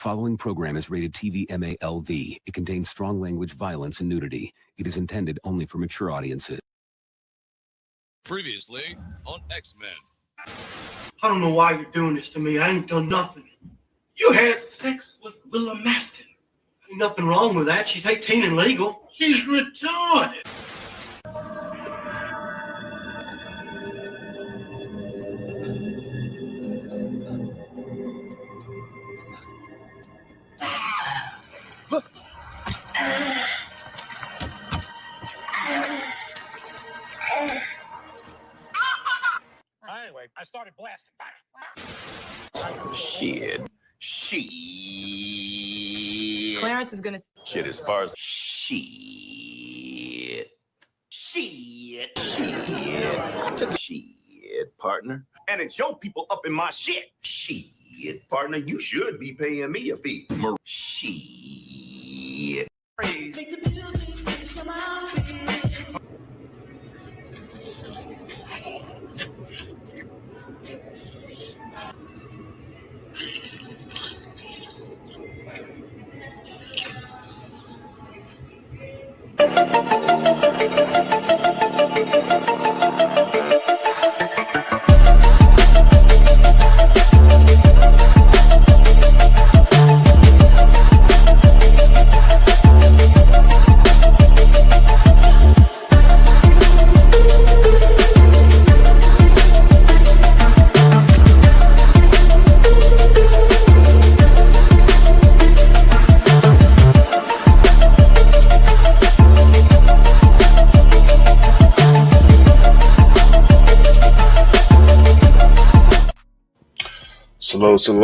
Following program is rated TV MALV. It contains strong language, violence, and nudity. It is intended only for mature audiences. Previously on X-Men. I don't know why you're doing this to me. I ain't done nothing. You had sex with Willa Maston. Ain't nothing wrong with that. She's 18 and legal. She's retarded. Anyway, I started blasting. Shit. Clarence is gonna. Shit as far as shit. I took a shit, partner. And it's your people up in my shit. Shit, partner. You should be paying me a fee. Shit.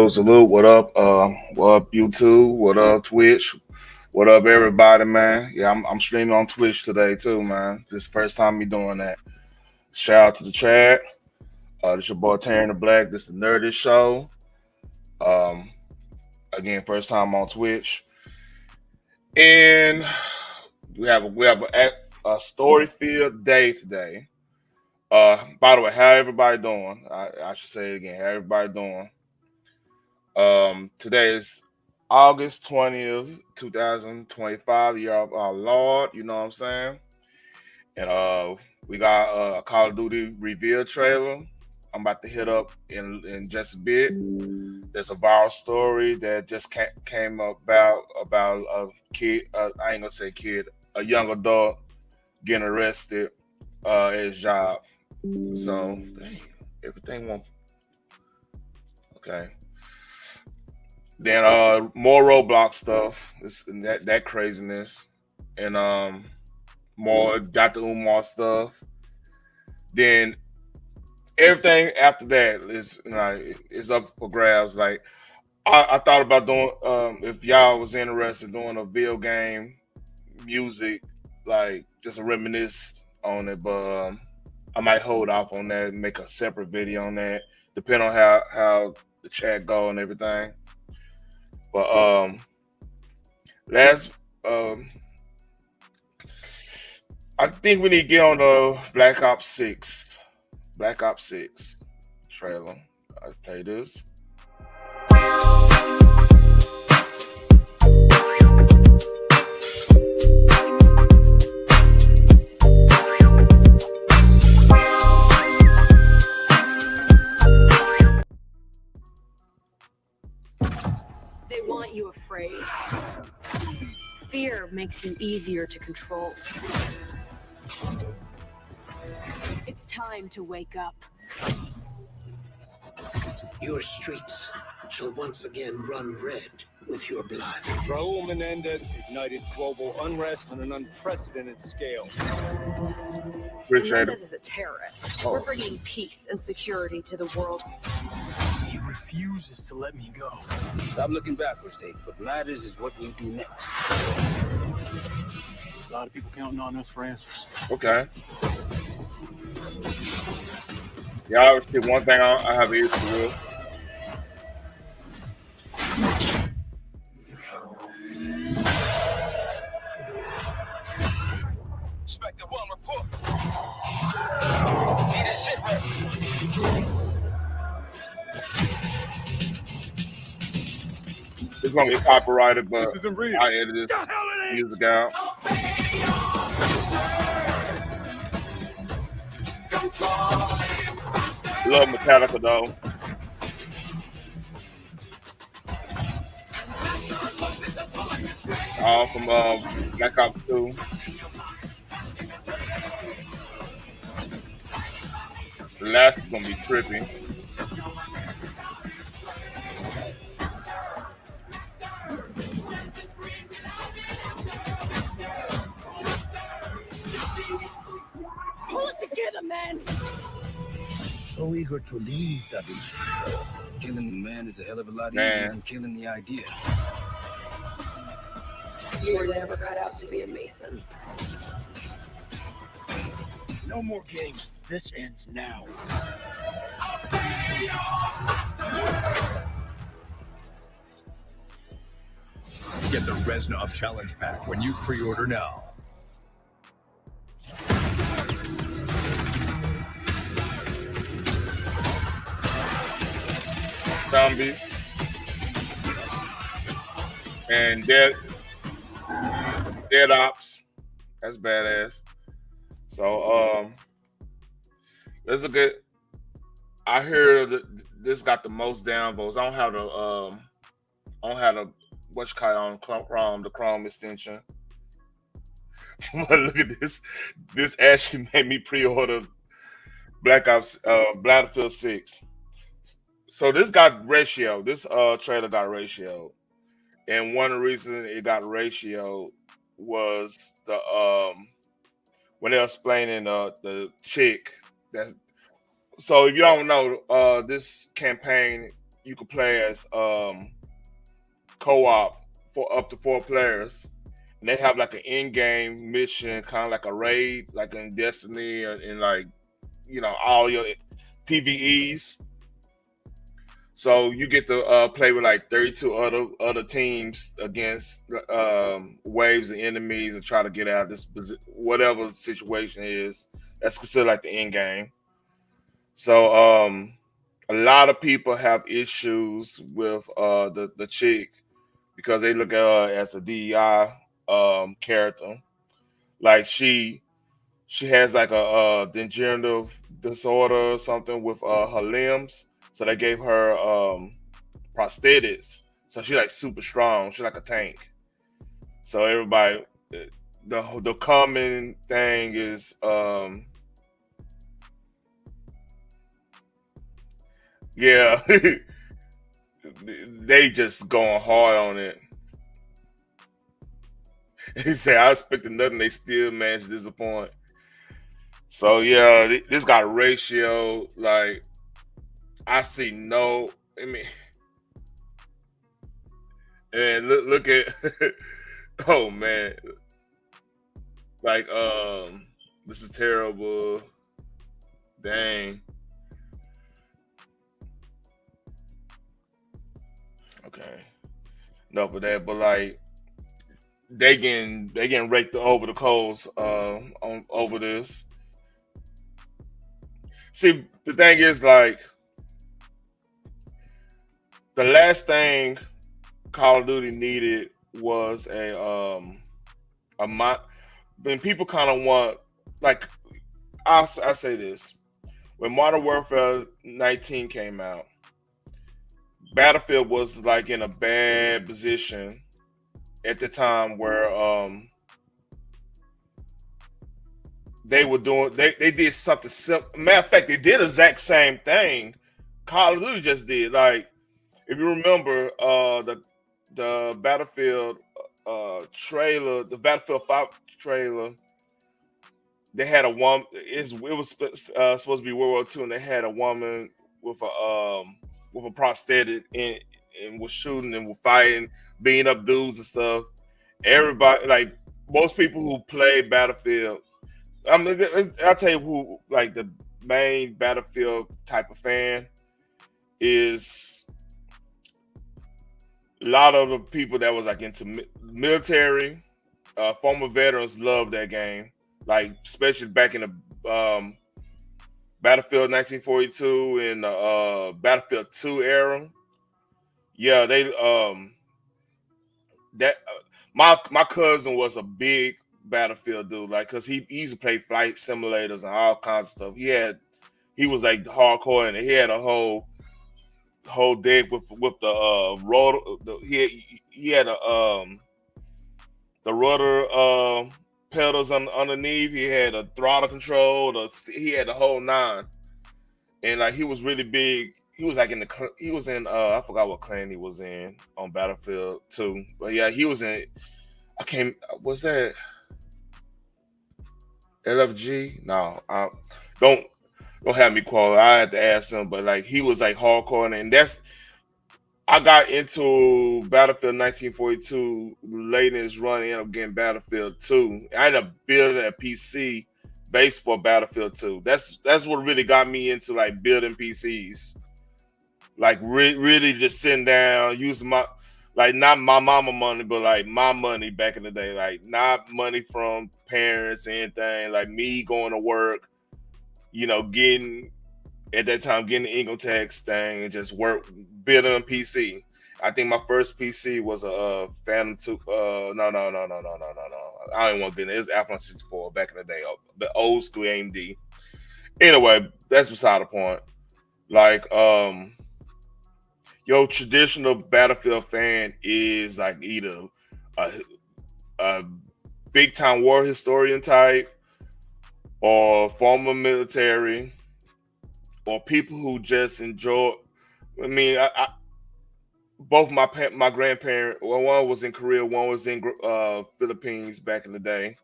Salute. What up, YouTube? What up, Twitch? What up, everybody, man? Yeah, I'm streaming on Twitch today, too, man. This is the first time me doing that. Shout out to the chat. This your boy, Terry the Black. This is the Nerdist Show. Again, first time on Twitch. And we have a story-filled day today. By the way, how everybody doing? I should say it again. How everybody doing? Today is August 20th, 2025, the year of our Lord, you know what I'm saying? And we got a Call of Duty reveal trailer. I'm about to hit up in just a bit. There's a viral story that just came about a kid, I ain't gonna say kid, a young adult getting arrested at his job. So, dang, everything won't. Okay. Then more Roblox stuff, that craziness, and more Dr. Umar stuff. Then everything after that is up for grabs. Like I thought about doing, if y'all was interested, doing a video game music, like just a reminisce on it, but I might hold off on that and make a separate video on that, depending on how the chat go and everything. But I think we need to get on the Black Ops 6 trailer. I play this. They want you afraid. Fear makes you easier to control. It's time to wake up. Your streets shall once again run red with your blood. Raul Menendez ignited global unrest on an unprecedented scale. Menendez is a terrorist. We're bringing peace and security to the world. He refuses to let me go. Stop looking backwards, Dave. What matters is what we do next. A lot of people counting on us for answers. Okay. Y'all ever see one thing I have an issue with? Inspector, one report. Need a sit rep. It's gonna be copyrighted, but This isn't real. I edited this music out. Love Metallica though. All from Black Ops 2. The last is gonna be trippy. Pull it together, man. So eager to leave, David. Killing the man is a hell of a lot Man. easier than killing the idea. You were never cut out to be a Mason. No more games. This ends now. Get the Reznov Challenge Pack when you pre-order now. Zombie. And Dead Ops. That's badass. So let's look at. I hear that this got the most downvotes. I don't have the what's called on Chrome, the Chrome extension. But look at this. This actually made me pre-order Black Ops Battlefield 6. So this got ratio. This trailer got ratio. And one of the reasons it got ratio was the when they were explaining the chick that. So if you don't know, this campaign you could play as co-op for up to 4 players, and they have like an in-game mission, kind of like a raid, like in Destiny, and like all your PVEs. So you get to play with like 32 other teams against waves of enemies and try to get out of this whatever the situation is. That's considered like the end game. So a lot of people have issues with the chick because they look at her as a DEI character. Like she has like a degenerative disorder or something with her limbs. So they gave her prosthetics. So she's like super strong. She's like a tank. So everybody, the common thing is yeah, they just going hard on it. They say I expected nothing. They still managed to disappoint. So yeah, this got ratio like. I see no. I mean, and look at. Oh man, like this is terrible. Dang. Okay, no for that, but like they getting raked over the coals over this. See, the thing is like. The last thing Call of Duty needed was a when people kind of want like I say this when Modern Warfare 19 came out, Battlefield was like in a bad position at the time where they were doing they did something simple. Matter of fact, they did the exact same thing Call of Duty just did. Like if you remember the Battlefield trailer, the Battlefield 5 trailer, they had a woman. It was supposed to be World War II, and they had a woman with a prosthetic and was shooting and was fighting, beating up dudes and stuff. Everybody, like most people who play Battlefield, I mean, I'll tell you who like the main Battlefield type of fan is. A lot of the people that was like into military, former veterans love that game. Like especially back in the Battlefield 1942 and Battlefield 2 era. Yeah, that my cousin was a big Battlefield dude, like, cause he used to play flight simulators and all kinds of stuff. He was like hardcore, and he had a whole deck with the rotor. He had the rudder pedals underneath. He had a throttle control. He had the whole nine, and like he was really big. He was like he was in I forgot what clan he was in on Battlefield 2, but yeah, he was in. Was that LFG? No, don't have me quote. I had to ask him, but like he was like hardcore, and I got into Battlefield 1942 late in his run, and ended up getting Battlefield 2. I ended up building a PC base for Battlefield 2. That's what really got me into like building PCs. Like really just sitting down, using my, like, not my mama money, but like my money back in the day. Like not money from parents or anything. Like me going to work, getting at that time getting the income tax thing and just building a PC. I think my first PC was a Phantom 2. No. I didn't want to get it. It was Apple 64 back in the day, the old school AMD. Anyway, that's beside the point. Like, your traditional Battlefield fan is like either a big time war historian type, or former military, or people who just enjoy. I mean, I both my grandparents. Well, one was in Korea, one was in Philippines back in the day,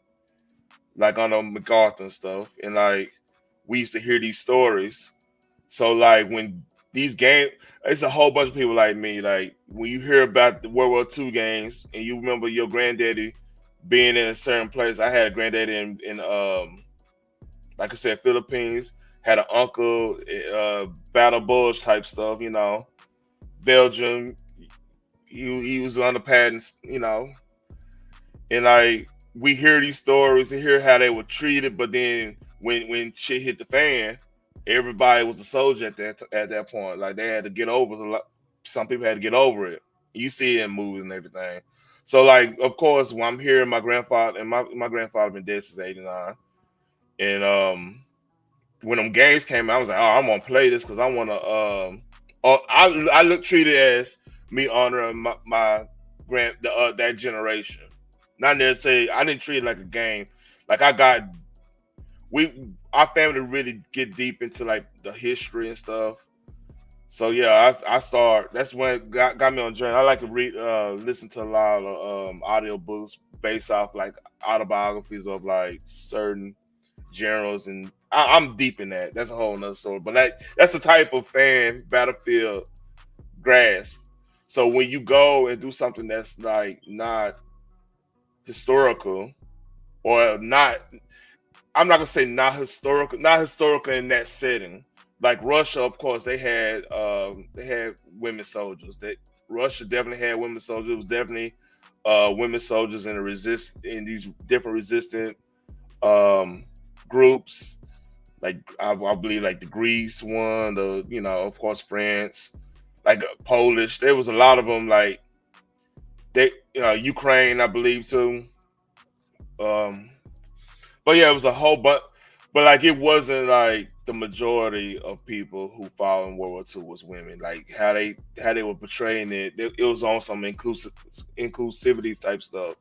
like on MacArthur and stuff. And like we used to hear these stories. So like when these games, it's a whole bunch of people like me. Like when you hear about the World War II games and you remember your granddaddy being in a certain place. I had a granddaddy in like I said, Philippines. Had an uncle, Battle Bulge type stuff, Belgium. He was on the patents, and like we hear these stories and hear how they were treated, but then when shit hit the fan, everybody was a soldier at that point. Like they had to get over it. Some people had to get over it. You see it in movies and everything. So like, of course, when I'm hearing my grandfather, and my grandfather been dead since '89, and when them games came out, I was like, oh, I'm gonna play this because I want to. I look treated as me honoring my that generation. Not necessarily, I didn't treat it like a game. Like our family really get deep into like the history and stuff. So yeah, I start. That's when it got me on journey. I like to read, listen to a lot of audio books based off like autobiographies of like certain generals, and I'm deep in that. That's a whole nother story. But that's the type of fan Battlefield grasp. So when you go and do something that's like not historical, or not, I'm not gonna say not historical in that setting. Like Russia, of course, they had women soldiers. Russia definitely had women soldiers. It was definitely women soldiers in these different resistant groups. Like I believe like the Greece one, of course France, like Polish. There was a lot of them. Like Ukraine, I believe too. But yeah, it was a whole bunch. But like it wasn't like the majority of people who fought in World War II was women. Like how they were portraying it, it was on some inclusivity type stuff.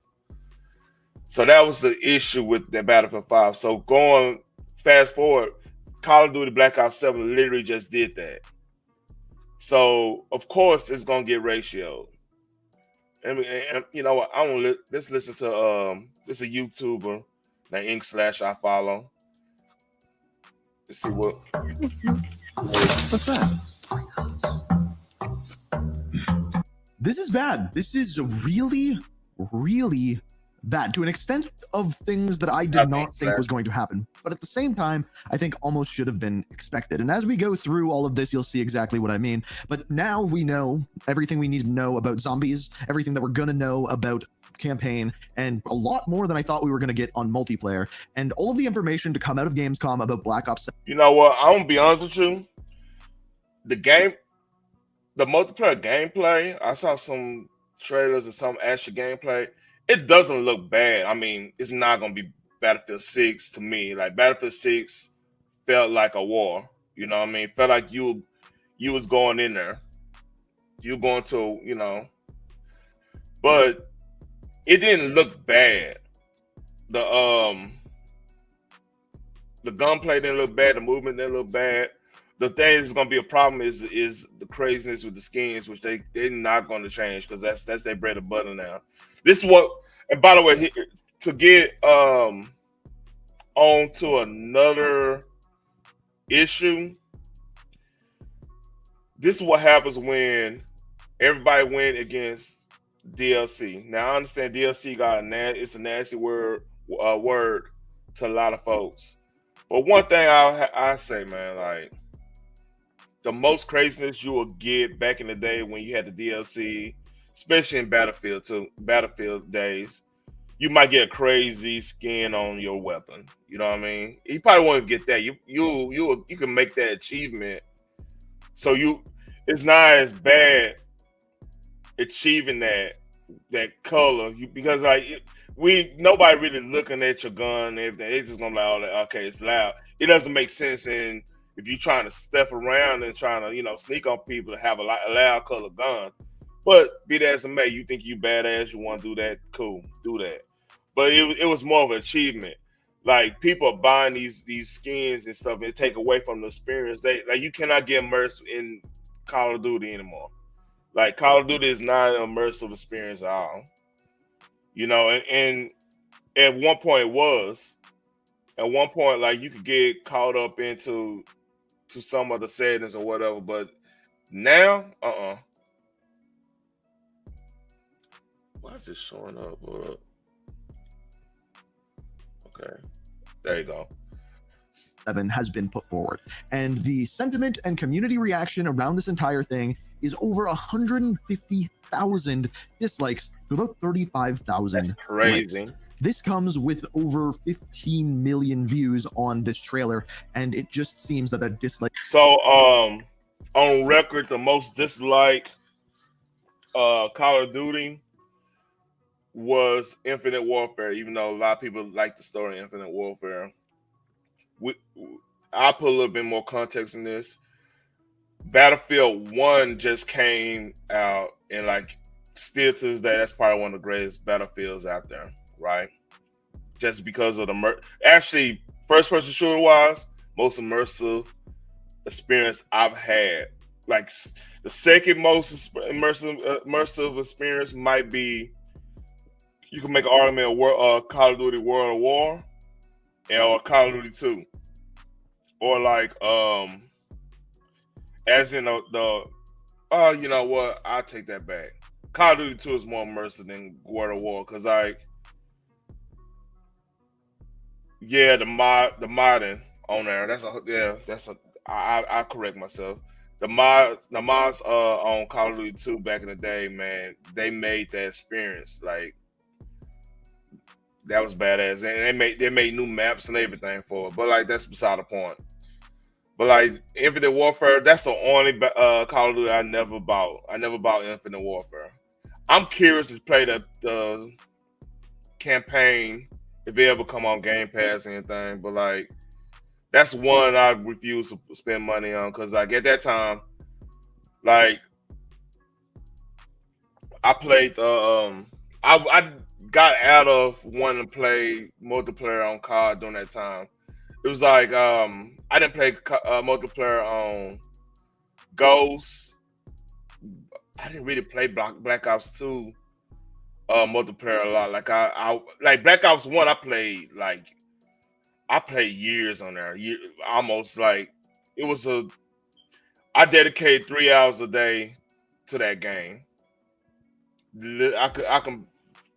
So that was the issue with the Battlefield 5. So going fast forward, Call of Duty Black Ops 7 literally just did that. So of course it's gonna get ratioed. And you know what? Let's listen to this is a YouTuber named ink/ I follow. Let's see what. What's that? This is bad. This is really, really bad to an extent of things that I did not think was going to happen. But at the same time, I think almost should have been expected. And as we go through all of this, you'll see exactly what I mean. But now we know everything we need to know about zombies, everything that we're going to know about campaign, and a lot more than I thought we were going to get on multiplayer, and all of the information to come out of Gamescom about Black Ops 7. You know what? I'm going to be honest with you. The multiplayer gameplay, I saw some trailers and some actual gameplay, it doesn't look bad. I mean, it's not gonna be Battlefield 6 to me. Like Battlefield 6 felt like a war. You know what I mean? Felt like you was going in there. You going to, but it didn't look bad. The gunplay didn't look bad, the movement didn't look bad. The thing that's gonna be a problem is the craziness with the skins, which they're not gonna change because that's their bread and butter now. This is what, and by the way, to get on to another issue, this is what happens when everybody went against DLC. Now I understand DLC it's a nasty word to a lot of folks. But one thing I say, man, like the most craziness you will get back in the day when you had the DLC, especially in Battlefield days, you might get a crazy skin on your weapon. You know what I mean? You probably won't get that. You can make that achievement. So it's not as bad achieving that color because like nobody really looking at your gun and everything. They just gonna like, oh, okay, it's loud. It doesn't make sense if you're trying to step around and trying to sneak on people to have a loud color gun. But be that as it may, you think you badass, you want to do that, cool, do that. But it was more of an achievement. Like people are buying these skins and stuff, and it take away from the experience. You cannot get immersed in Call of Duty anymore. Like Call of Duty is not an immersive experience at all. And at one point it was. At one point, like you could get caught up into some of the settings or whatever, but now, why is it showing up? Okay, there you go. 7 has been put forward, and the sentiment and community reaction around this entire thing is over 150,000 dislikes to about 35,000. That's crazy. Likes. This comes with over 15 million views on this trailer, and it just seems that a dislike. So, on record, the most disliked Call of Duty was Infinite Warfare, even though a lot of people like the story of Infinite Warfare. I'll put a little bit more context in this. Battlefield 1 just came out, and like still to this day, that's probably one of the greatest battlefields out there, right? Just because of actually, first-person shooter-wise, most immersive experience I've had. Like the second most immersive experience might be, you can make an argument of Call of Duty World of War or Call of Duty 2. Or like, as in you know what? I'll take that back. Call of Duty 2 is more immersive than World of War because, like, yeah, the modding on there. I correct myself. The mods on Call of Duty 2 back in the day, man, they made that experience like that was badass, and they made new maps and everything for it. But like that's beside the point. But like Infinite Warfare, that's the only Call of Duty I never bought. I never bought Infinite Warfare. I'm curious to play the campaign if it ever come on Game Pass or anything. But like that's one I refuse to spend money on because like at that time, like I played I got out of wanting to play multiplayer on COD during that time. It was like I didn't play multiplayer on Ghost. I didn't really play Black Ops 2 multiplayer a lot. Like I like Black Ops 1. I played years on there. Almost like it was I dedicated 3 hours a day to that game. I can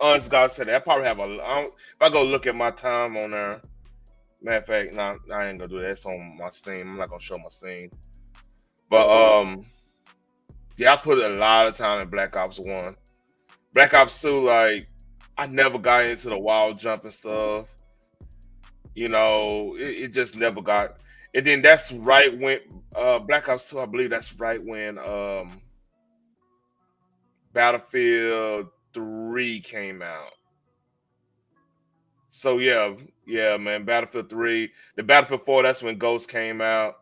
honest God say that I probably have if I go look at my time on there. Matter of fact, no, I ain't gonna do that. It's on my Steam. I'm not gonna show my Steam. But yeah, I put a lot of time in Black Ops 1. Black Ops 2, like I never got into the wild jump and stuff. You know, it just never got. And then that's right when Black Ops 2, I believe that's right when Battlefield 3 came out. So yeah, man, Battlefield 3. The Battlefield 4, that's when Ghost came out.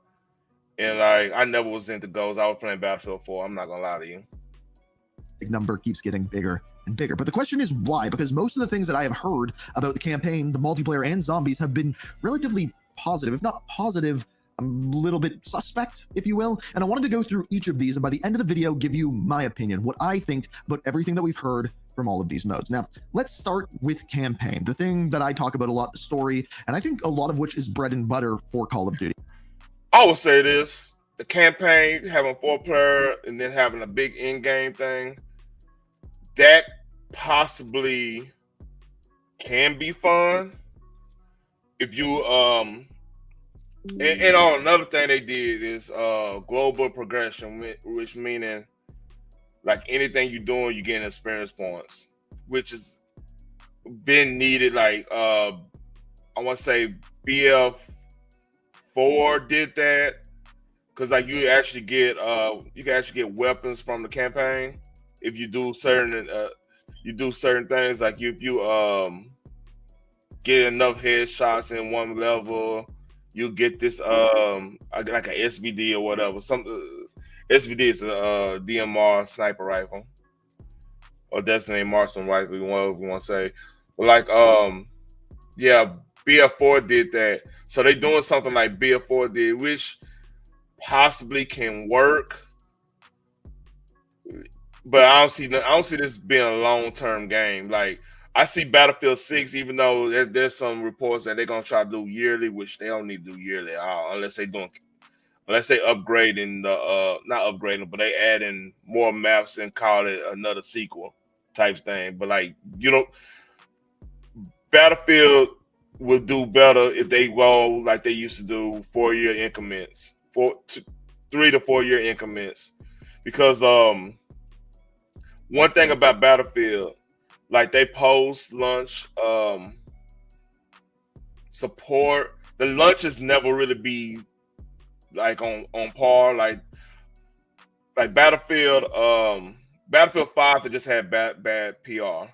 And like I never was into Ghost. I was playing Battlefield 4. I'm not gonna lie to you. Big number keeps getting bigger and bigger. But the question is why? Because most of the things that I have heard about the campaign, the multiplayer, and zombies have been relatively positive, if not positive, a little bit suspect, if you will. And I wanted to go through each of these and by the end of the video, give you my opinion, what I think about everything that we've heard from all of these modes. Now, let's start with campaign, the thing that I talk about a lot, the story, and I think a lot of which is bread and butter for Call of Duty. I would say this, the campaign, having 4-player and then having a big in-game thing, that possibly can be fun. If you and another thing they did is global progression, which meaning like anything you're doing, you getting experience points, which has been needed. Like I want to say BF4 did that because like you can actually get weapons from the campaign if you do certain things. Like if you get enough headshots in one level, you get this like a SVD or whatever. SVD is a DMR sniper rifle or designated marksman rifle, whatever you want to say. But like yeah, BF4 did that. So they doing something like BF4 did, which possibly can work. But I don't see this being a long-term game. Like I see Battlefield 6, even though there's some reports that they're gonna try to do yearly, which they don't need to do yearly at all, unless they upgrading the not upgrading, but they adding more maps and call it another sequel type thing. But like Battlefield will do better if they roll like they used to do 4-year increments, 3 to 4 year increments, because one thing about Battlefield, like they post launch support, the launches never really be like on par. Like Battlefield 5, it just had bad PR.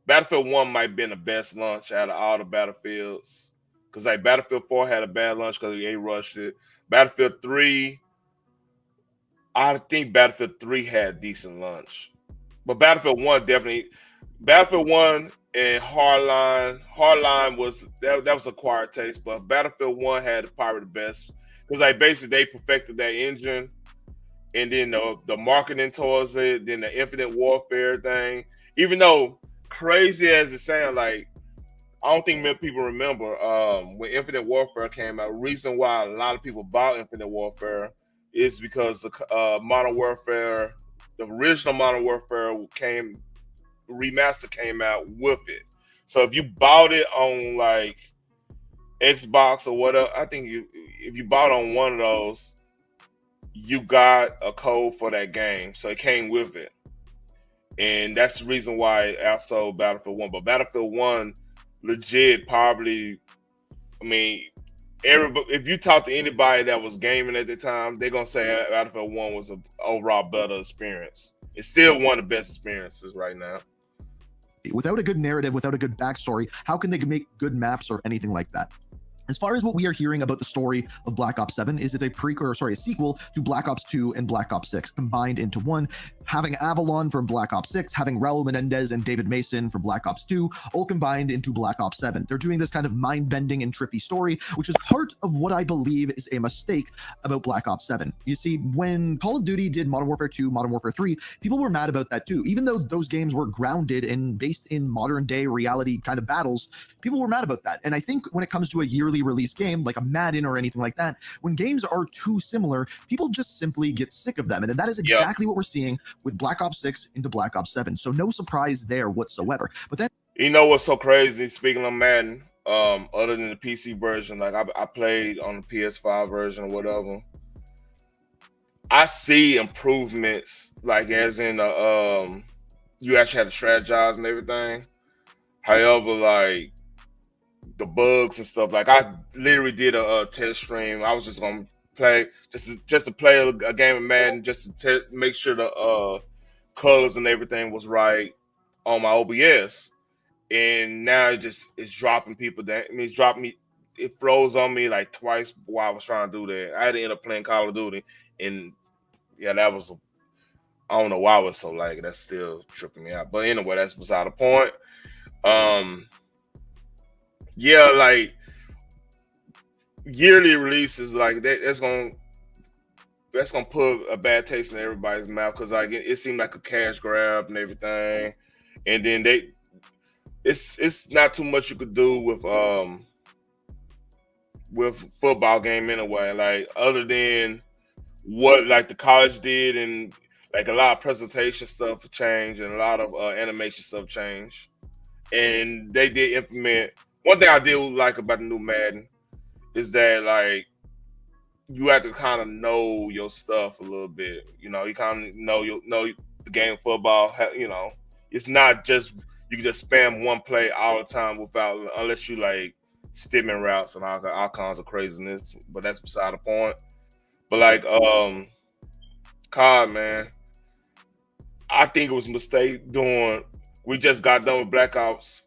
Battlefield 1 might have been the best launch out of all the Battlefields, because like Battlefield 4 had a bad launch because they rushed it. Battlefield 3, I think Battlefield 3 had decent launch. But Battlefield 1 and Hardline was that was a acquired taste, but Battlefield 1 had probably the best, because like basically they perfected that engine, and then the marketing towards it, then the Infinite Warfare thing. Even though crazy as it sounds, like I don't think many people remember when Infinite Warfare came out. Reason why a lot of people bought Infinite Warfare is because the Modern Warfare, the original Modern Warfare remaster came out with it. So if you bought it on like Xbox or whatever, I think if you bought on one of those, you got a code for that game, so it came with it, and that's the reason why it outsold Battlefield 1. But Battlefield 1, legit, probably, I mean, if you talk to anybody that was gaming at the time, they're gonna say Battlefield 1 was an overall better experience. It's still one of the best experiences right now. Without a good narrative, without a good backstory, how can they make good maps or anything like that? As far as what we are hearing about the story of Black Ops 7, is it a sequel to Black Ops 2 and Black Ops 6 combined into one, having Avalon from Black Ops 6, having Raul Menendez and David Mason from Black Ops 2, all combined into Black Ops 7. They're doing this kind of mind-bending and trippy story, which is part of what I believe is a mistake about Black Ops 7. You see, when Call of Duty did Modern Warfare 2, Modern Warfare 3, people were mad about that too. Even though those games were grounded and based in modern-day reality kind of battles, people were mad about that. And I think when it comes to a yearly release game, like a Madden or anything like that, when games are too similar, people just simply get sick of them. And that is exactly what we're seeing with Black Ops 6 into Black Ops 7. So no surprise there whatsoever. But then, you know what's so crazy, speaking of Madden, other than the PC version, like I played on the PS5 version or whatever, I see improvements, like as in you actually have to strategize and everything. However, like the bugs and stuff, like I literally did a test stream. I was just gonna play just to play a game of Madden, just to make sure the colors and everything was right on my OBS, and now it's dropping people down. I mean, it's dropping me. It froze on me like twice while I was trying to do that. I had to end up playing Call of Duty, and yeah, that was I don't know why it was so laggy. That's still tripping me out. But anyway, that's beside the point. Yeah, like yearly releases like that. That's gonna put a bad taste in everybody's mouth because like it seemed like a cash grab and everything. And then it's not too much you could do with football game anyway. Like other than what like the college did, and like a lot of presentation stuff changed and a lot of animation stuff changed. And they did implement one thing I did like about the new Madden is that like you have to kind of know your stuff a little bit. You know, you kind of know the game of football. You know, it's not just you can just spam one play all the time without unless you like stimming routes and all kinds of craziness. But that's beside the point. But like COD, man, I think it was a mistake doing. We just got done with Black Ops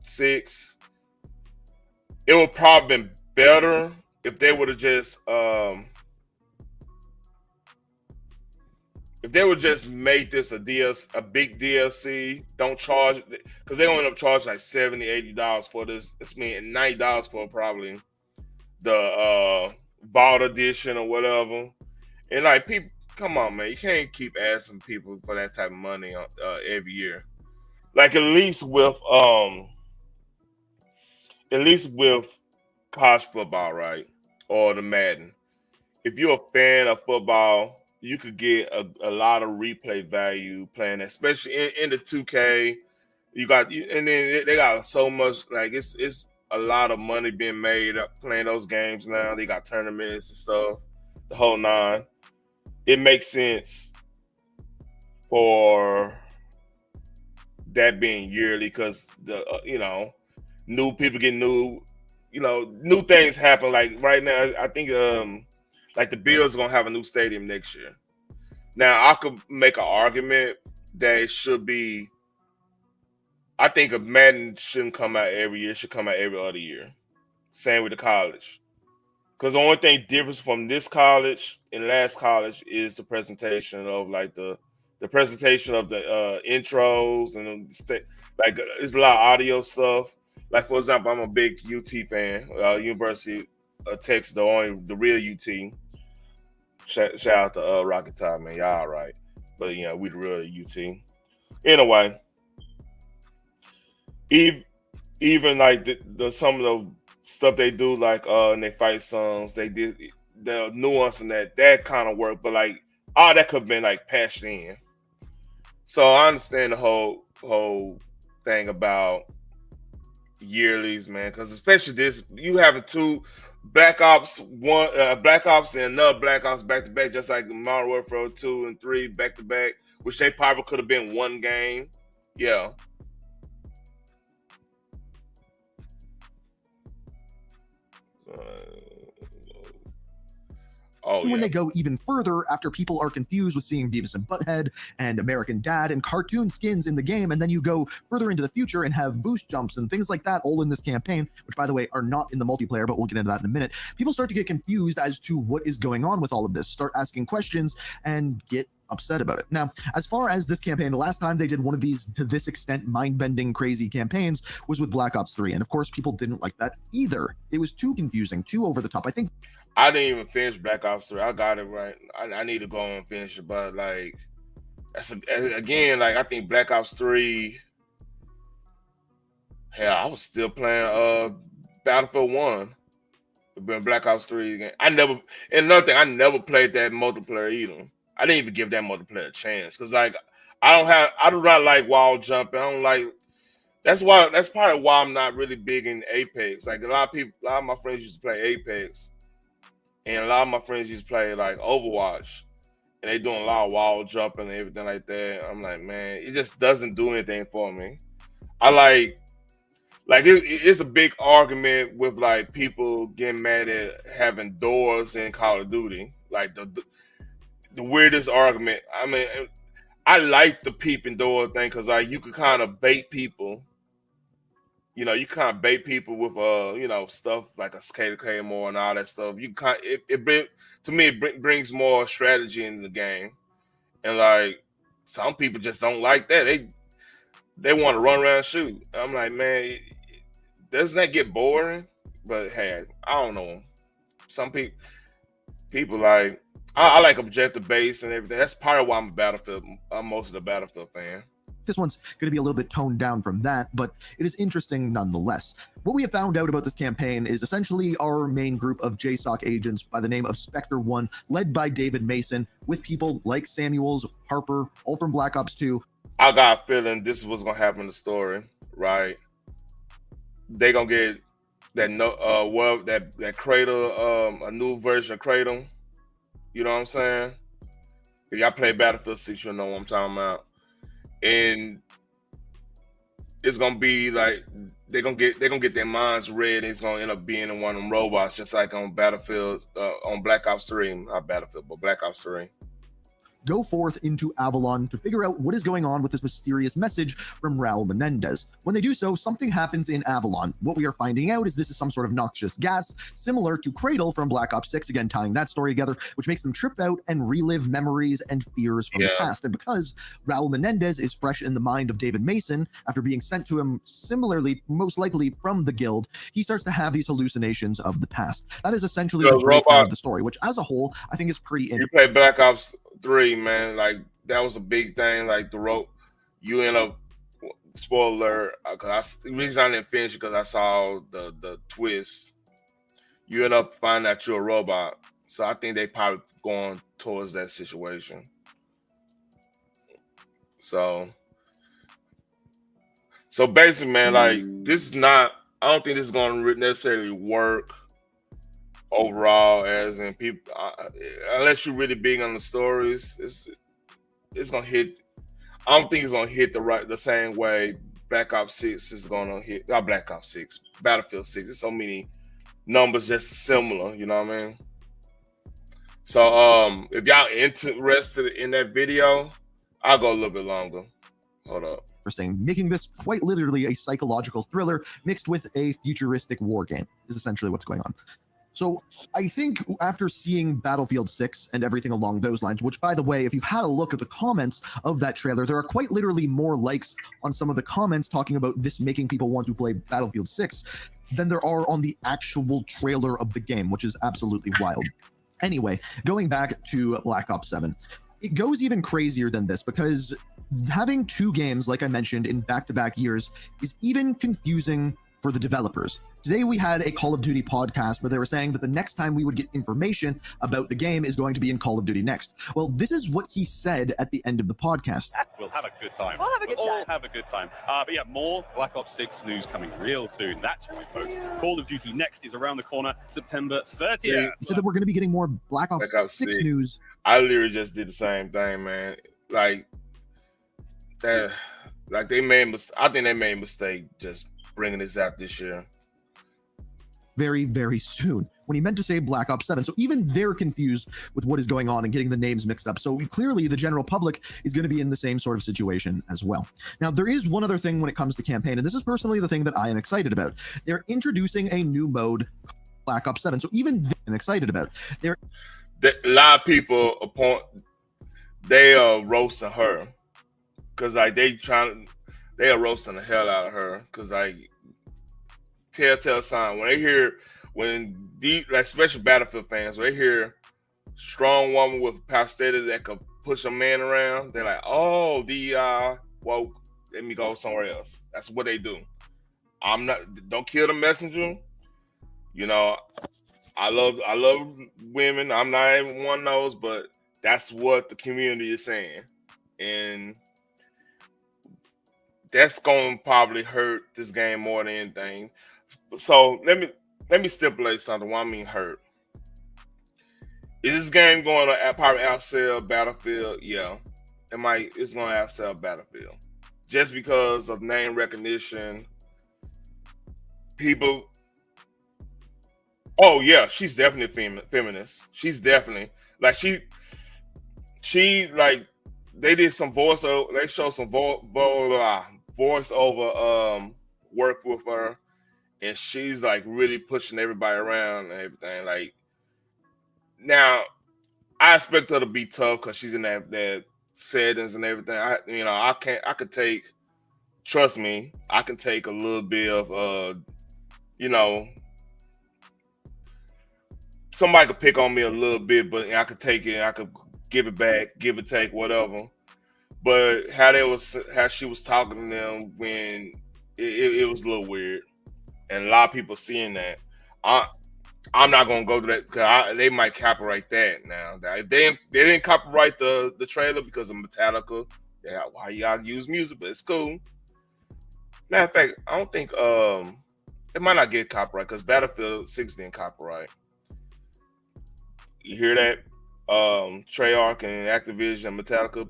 6. It would probably been better if they would have just made this a big DLC. Don't charge because they end up charging like $70-$80 for this. It's mean $90 for probably the Vault edition or whatever. And like people, come on, man, you can't keep asking people for that type of money every year. Like at least with college football, right? Or the Madden. If you're a fan of football, you could get a lot of replay value playing, especially in the 2K. And then they got so much like it's a lot of money being made up playing those games now. They got tournaments and stuff, the whole nine. It makes sense for that being yearly because the new people get new things happen. Like right now, I think like the Bills are gonna have a new stadium next year. Now I could make an argument that it should be. I think a Madden shouldn't come out every year; it should come out every other year. Same with the college, because the only thing difference from this college and last college is the presentation of like the presentation of the intros and like it's a lot of audio stuff. Like for example, I'm a big UT fan, University of Texas, the real UT. Shout out to Rocket Top, man, y'all all right, but we the real UT. Anyway, even like the some of the stuff they do, like in their fight songs, they did the nuance in that kind of work, but like all that could have been like patched in. So I understand the whole thing about yearlies, man, because especially this, you having two Black Ops Black Ops and another Black Ops back to back, just like Modern Warfare 2 and 3 back to back, which they probably could have been one game. Yeah. When they go even further, after people are confused with seeing Beavis and Butthead and American Dad and cartoon skins in the game, and then you go further into the future and have boost jumps and things like that all in this campaign, which by the way are not in the multiplayer, but we'll get into that in a minute. People start to get confused as to what is going on with all of this, start asking questions and get upset about it. Now, as far as this campaign, the last time they did one of these to this extent mind-bending crazy campaigns was with Black Ops 3, and of course people didn't like that either. It was too confusing, too over the top. I think I didn't even finish Black Ops 3. I got it right. I need to go and finish it, but like again, like I think Black Ops 3. Hell, I was still playing Battlefield 1. Been Black Ops 3 again. Another thing, I never played that multiplayer either. I didn't even give that multiplayer a chance because like I do not like wall jumping. I don't like. That's probably why I'm not really big in Apex. Like a lot of my friends used to play Apex. And a lot of my friends used to play like Overwatch, and they doing a lot of wall jumping and everything like that. I'm like, man, it just doesn't do anything for me. I like it's a big argument with like people getting mad at having doors in Call of Duty. Like the weirdest argument. I mean, I like the peeping door thing because like you could kind of bait people. You know, you kind of bait people with you know, stuff like a skater claymore and all that stuff. You kind to me it brings more strategy in the game, and like some people just don't like that. They want to run around and shoot. I'm like, man, doesn't that get boring? But hey, I don't know. Some people like I like objective base and everything. That's part of why I'm most of the Battlefield fan. This one's going to be a little bit toned down from that, but it is interesting nonetheless. What we have found out about this campaign is essentially our main group of JSOC agents by the name of Spectre 1, led by David Mason, with people like Samuels, Harper, all from Black Ops 2. I got a feeling this is what's going to happen in the story, right? They going to get that that Kratom, a new version of Kratom. You know what I'm saying? If y'all play Battlefield 6, you'll know what I'm talking about. And it's gonna be like they're gonna get their minds read, and it's gonna end up being in one of them robots, just like on Battlefield, on Black Ops 3, not Battlefield, but Black Ops 3. Go forth into Avalon to figure out what is going on with this mysterious message from Raul Menendez. When they do so, something happens in Avalon. What we are finding out is this is some sort of noxious gas, similar to Cradle from Black Ops 6, again tying that story together, which makes them trip out and relive memories and fears from the past. And because Raul Menendez is fresh in the mind of David Mason, after being sent to him similarly, most likely from the guild, he starts to have these hallucinations of the past. That is essentially the breakdown of the story, which as a whole, I think is pretty interesting. You play Black Ops 3, man, like that was a big thing. Like the rope, you end up, spoiler, because the reason I didn't finish because I saw the twist. You end up finding out you're a robot, so I think they probably going towards that situation. So basically, man, like this is not. I don't think this is going to necessarily work overall, as in people, unless you're really big on the stories, it's gonna hit. I don't think it's gonna hit the same way Black Ops 6 is gonna hit. Not Black Ops 6, Battlefield 6. There's so many numbers just similar, you know what I mean? So if y'all interested in that video, I'll go a little bit longer. Hold up. Making this quite literally a psychological thriller mixed with a futuristic war game is essentially what's going on. So I think after seeing Battlefield 6 and everything along those lines, which by the way, if you've had a look at the comments of that trailer, there are quite literally more likes on some of the comments talking about this making people want to play Battlefield 6 than there are on the actual trailer of the game, which is absolutely wild. Anyway, going back to Black Ops 7, it goes even crazier than this because having two games, like I mentioned, in back-to-back years is even confusing for the developers. Today we had a Call of Duty podcast where they were saying that the next time we would get information about the game is going to be in Call of Duty Next. Well, this is what he said at the end of the podcast. We'll have a good time. We'll have a good time. All have a good time. But yeah, more Black Ops 6 news coming real soon. That's right, folks. Call of Duty Next is around the corner, September 30th. He said that we're going to be getting more Black Ops 6 news. I literally just did the same thing, man. Like that, like they made. I think they made a mistake just bringing this out this year. Very, very soon, when he meant to say Black Ops 7. So even they're confused with what is going on and getting the names mixed up. So clearly the general public is going to be in the same sort of situation as well. Now, there is one other thing when it comes to campaign, and this is personally the thing that I am excited about. They're introducing a new mode, Black Ops 7. So even I'm excited about. A lot of people they are roasting her because like they are roasting the hell out of her because like telltale sign when these like special Battlefield fans, when they hear strong woman with prosthetic that could push a man around, they're like, oh, well, let me go somewhere else. That's what they do. Don't kill the messenger. You know, I love women. I'm not even one of those, but that's what the community is saying. And that's going to probably hurt this game more than anything. So let me stipulate something. What I mean hurt. Is this game going to probably outsell Battlefield? Yeah, it's going to outsell Battlefield just because of name recognition. People. Oh yeah, she's definitely feminist. She's definitely like she like they did some voiceover. They showed some voiceover work with her, and she's like really pushing everybody around and everything. Like now, I expect her to be tough because she's in that settings and everything. I could take. Trust me, I can take a little bit of somebody could pick on me a little bit, but I could take it. I could give it back, give it, take, whatever. But how she was talking to them when it was a little weird, and a lot of people seeing that. I'm not gonna go to that because they might copyright that now. If they didn't copyright the trailer because of Metallica, yeah, why y'all use music? But it's cool. Matter of fact, I don't think it might not get copyright because Battlefield 6 didn't copyright. You hear that? Treyarch and Activision, Metallica,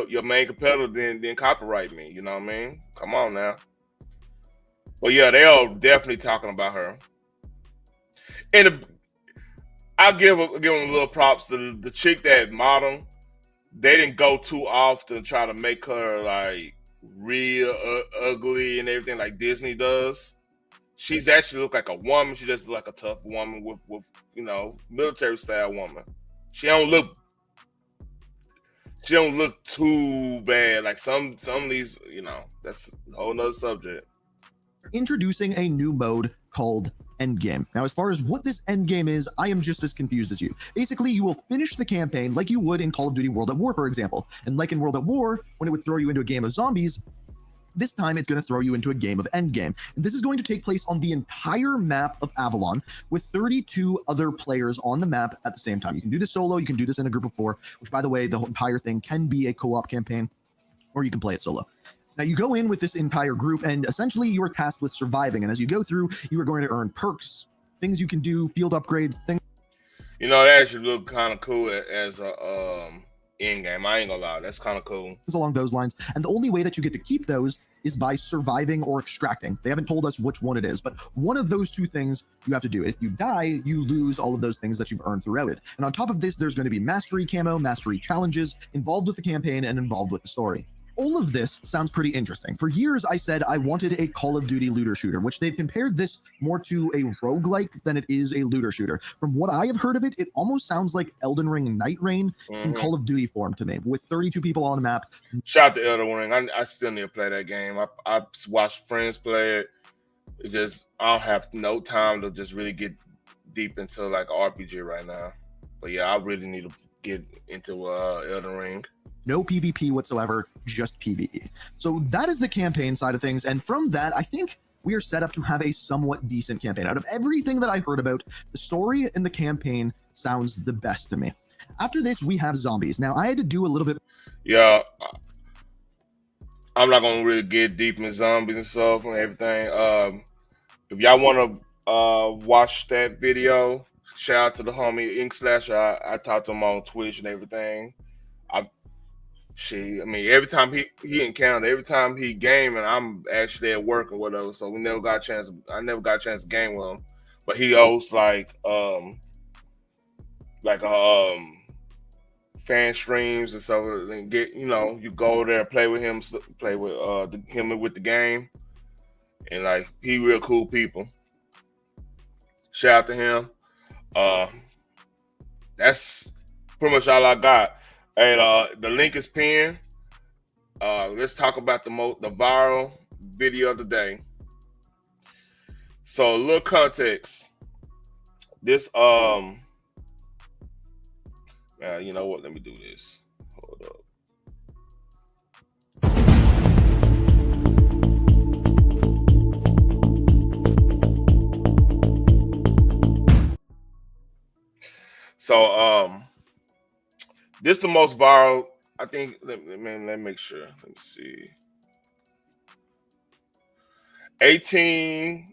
your main competitor didn't copyright me. You know what I mean? Come on now. But yeah, they are definitely talking about her. And I'll give them a little props to the chick that modeled. They didn't go too off to try to make her like real ugly and everything like Disney does. She's actually look like a woman. She just look like a tough woman with military style woman. She don't look too bad. Like some of these, that's a whole nother subject. Introducing a new mode called Endgame. Now, as far as what this Endgame is, I am just as confused as you. Basically, you will finish the campaign like you would in Call of Duty World at War, for example. And like in World at War, when it would throw you into a game of zombies, this time it's going to throw you into a game of Endgame. And this is going to take place on the entire map of Avalon with 32 other players on the map at the same time. You can do this solo, you can do this in a group of 4, which, by the way, the entire thing can be a co-op campaign, or you can play it solo. Now, you go in with this entire group, and essentially you are tasked with surviving. And as you go through, you are going to earn perks, things you can do, field upgrades, things. That actually look kind of cool as a end game. I ain't gonna lie, that's kind of cool. Along those lines. And the only way that you get to keep those is by surviving or extracting. They haven't told us which one it is, but one of those two things you have to do. If you die, you lose all of those things that you've earned throughout it. And on top of this, there's going to be mastery camo, mastery challenges involved with the campaign and involved with the story. All of this sounds pretty interesting. For years, I said I wanted a Call of Duty looter shooter, which they've compared this more to a roguelike than it is a looter shooter. From what I have heard of it, it almost sounds like Elden Ring Night Rain in Call of Duty form to me, with 32 people on a map. Shout out to Elden Ring. I still need to play that game. I watched friends play it. It just, I don't have no time to just really get deep into like RPG right now. But yeah, I really need to get into Elden Ring. No PvP whatsoever, just PvE. So that is the campaign side of things. And from that, I think we are set up to have a somewhat decent campaign. Out of everything that I heard about, the story in the campaign sounds the best to me. After this, we have zombies. Now, I had to do a little bit. Yeah, I'm not going to really get deep in zombies and stuff and everything. If y'all want to watch that video, shout out to the homie Ink Slash. I talked to him on Twitch and everything. Every time he encountered, every time he game, and I'm actually at work or whatever, so we never got a chance. I never got a chance to game with him, but he hosts like fan streams and stuff, and get you go there and play with him, him with the game, and like he real cool people. Shout out to him. That's pretty much all I got. Hey, the link is pinned. Let's talk about the viral video of the day. So, a little context. This, you know what? Let me do this. Hold up. So, this is the most viral. I think. Let me make sure. Let me see. 18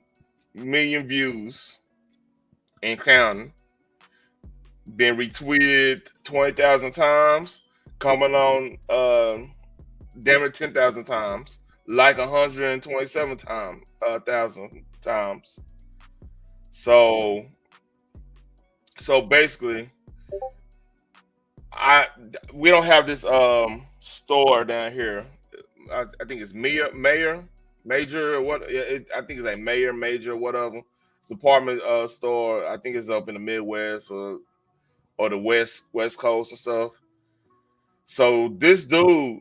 million views and counting. Been retweeted 20,000 times. Coming on, damn it, 10,000 times. Like 127,000 times. So basically. we don't have this store down here. I think it's Major, or what? I think it's like Major, whatever. Department store. I think it's up in the Midwest or the West Coast and stuff. So this dude,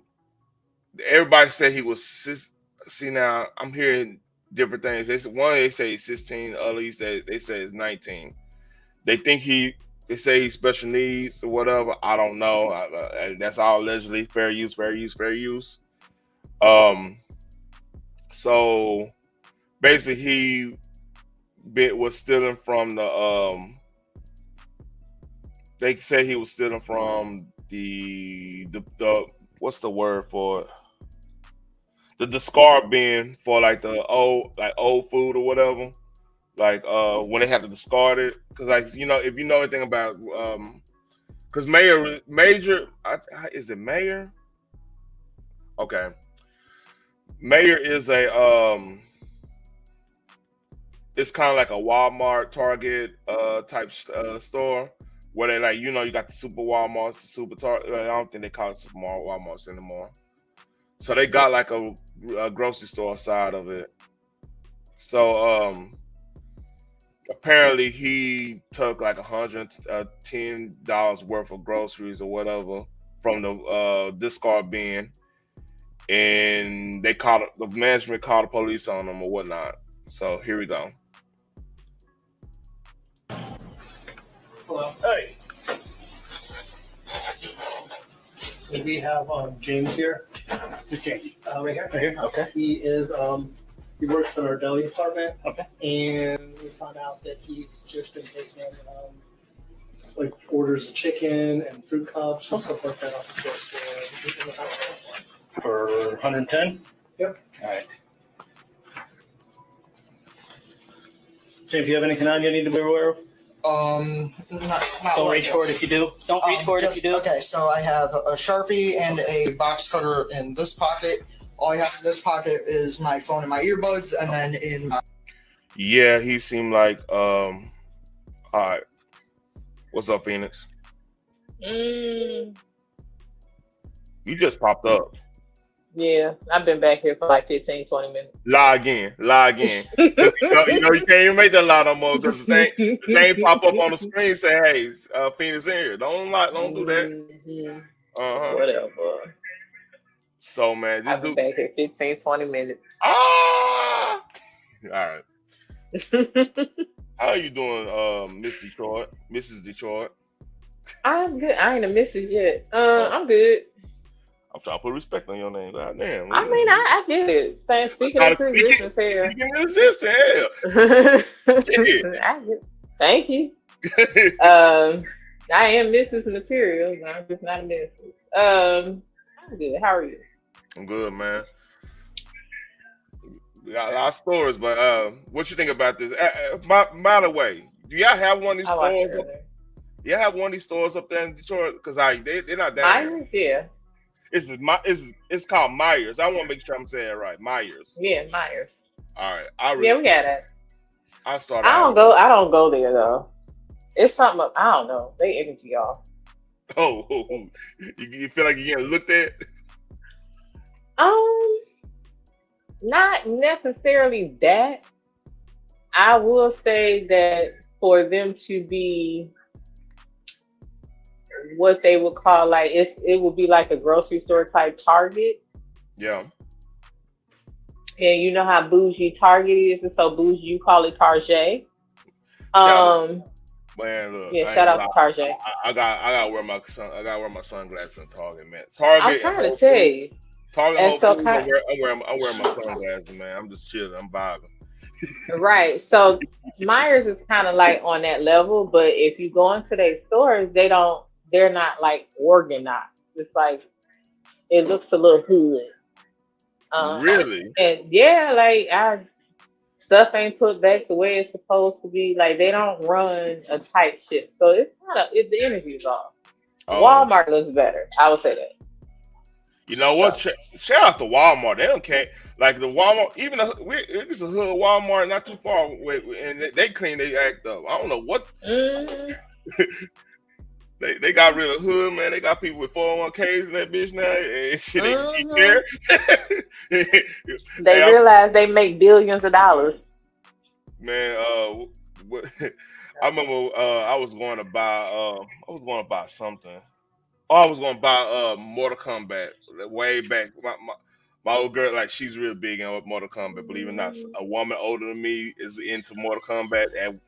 everybody said he was. See, now I'm hearing different things. They say he's 16. Others they say he's 19. They think they say he's special needs or whatever. I don't know. That's all allegedly fair use. So basically, he was stealing from the. They say he was stealing from the what's the word for it? The discard bin for like the old food or whatever. Like when they have to discard it, because like if you know anything about because Major is it Mayor? Okay, Mayor is a it's kind of like a Walmart, Target type store where they like you got the super Walmarts, the super Target. I don't think they call it super Walmarts anymore. So they got like a grocery store side of it. So apparently he took like $110 worth of groceries or whatever from the discard bin, and the management called the police on him or whatnot. So here we go. Hello. Hey. So we have James here. Who's James? Right here. Right here. Okay. He is he works in our deli department. Okay. And we found out that he's just been taking like orders of chicken and fruit cups and stuff like that off the store For 110? Yep. All right. James, do you have anything on you need to be aware of? Not Don't reach for it if you do. Don't reach for it if you do. Okay, so I have a Sharpie and a box cutter in this pocket. All I have in this pocket is my phone and my earbuds, and then in my... Yeah, he seemed like, all right. What's up, Phoenix? You just popped up. Yeah, I've been back here for like 15, 20 minutes. Lie again. You can't even make that lie no more because the thing pop up on the screen and say, hey, Phoenix in here. Don't do that. Mm-hmm. Whatever. So, man, I've been back here 15, 20 minutes. All right. How are you doing, Mrs. Detroit? I'm good. I ain't a Mrs. yet. I'm good. I'm trying to put respect on your name. God damn. I mean, I get it. Speaking into existence here. Speaking into existence, hell. Thank you. I am Mrs. Materials. I'm just not a Mrs. I'm good. How are you? I'm good, man. We got a lot of stories, but what you think about this? By the way, do y'all have one of these stores? Y'all have one of these stores up there in Detroit? Because they're not down Myers, yeah. It's called Myers. I want to make sure I'm saying it right. Myers. Yeah, Myers. All right. Yeah, we got it. I don't go there though. It's something. I don't know. They energy off. Oh, you feel like you're getting looked at? Not necessarily that. I will say that for them to be what they would call like it would be like a grocery store type Target. Yeah. And you know how bougie Target is, and so bougie you call it Target. Man, look. Yeah, shout out to Target. I gotta wear my sunglasses in Target, man. Target. I'm trying to tell you. Target. I'm wearing my sunglasses, man. I'm just chilling. I'm vibing. Right. So Myers is kind of like on that level, but if you go into their stores, they're not like organized. It's like it looks a little hood. Really? And yeah, like stuff ain't put back the way it's supposed to be. Like they don't run a tight ship, so it's the energy's off. Walmart looks better. I would say that. You know what? Shout out to Walmart. They don't care. Like the Walmart, even it's a hood Walmart not too far away, and they clean their act up. I don't know what. The They got rid of hood, man. They got people with 401ks in that bitch now, and shit ain't eat there. They realize they make billions of dollars. Man, what, I remember I was going to buy something. Oh, I was going to buy Mortal Kombat way back. My old girl, like, she's real big in Mortal Kombat. Believe it or not, a woman older than me is into Mortal Kombat, and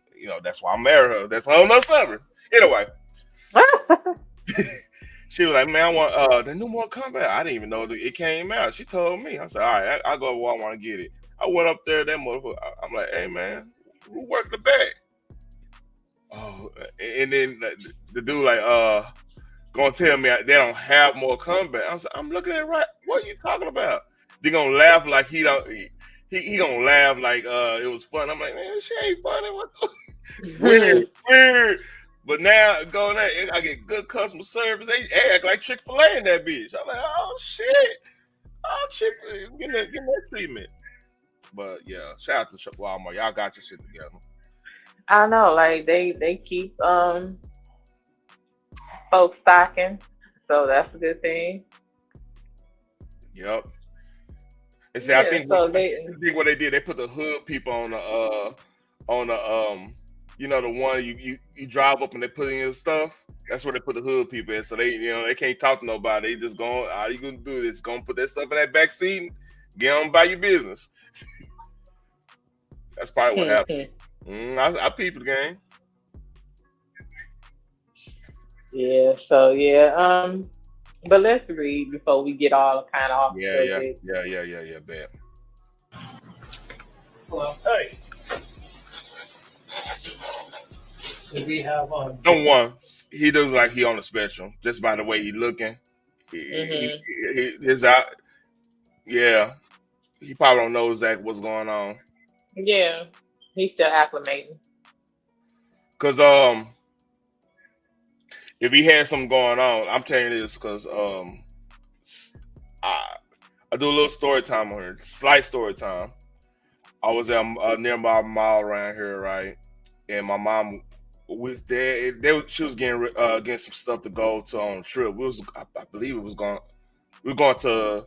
that's why I married her. That's whole nother story. Anyway, she was like, "Man, I want the new Mortal Kombat." I didn't even know it came out. She told me. I said, "All right, I'll go to Walmart and get it." I went up there. That motherfucker. I'm like, "Hey, man, who worked the back?" Oh, and then the dude like, gonna tell me they don't have more Kombat. I'm looking at it right. What are you talking about? They gonna laugh like he don't. He gonna laugh like it was fun. I'm like, man, this shit ain't funny. What? Weird. But now going there, I get good customer service. They act like Chick-fil-A in that bitch. I'm like, oh shit, Chick-fil-A, give me that treatment. But yeah, shout out to Walmart. Y'all got your shit together. I know, like they keep folks stocking, so that's a good thing. Yep. And see, I think what they did, they put the hood people on the the one you drive up and they put in your stuff. That's where they put the hood people in. So they can't talk to nobody. They just going, all you gonna do is gonna put that stuff in that back seat and get on by your business. That's probably what happened. I peeped the game. Yeah, so yeah. But let's read before we get all kind of off. Yeah, bad. Hello. Hey. So we have Don't one. He looks like he on the spectrum just by the way he looking. His out. Yeah, he probably don't know exactly what's going on. Yeah, he's still acclimating. Cause if he had something going on, I'm telling you this because I do a little story time on here, slight story time. I was at near my mall around here, right? And my mom was there. She was getting some stuff to go to on a trip. I believe we were going to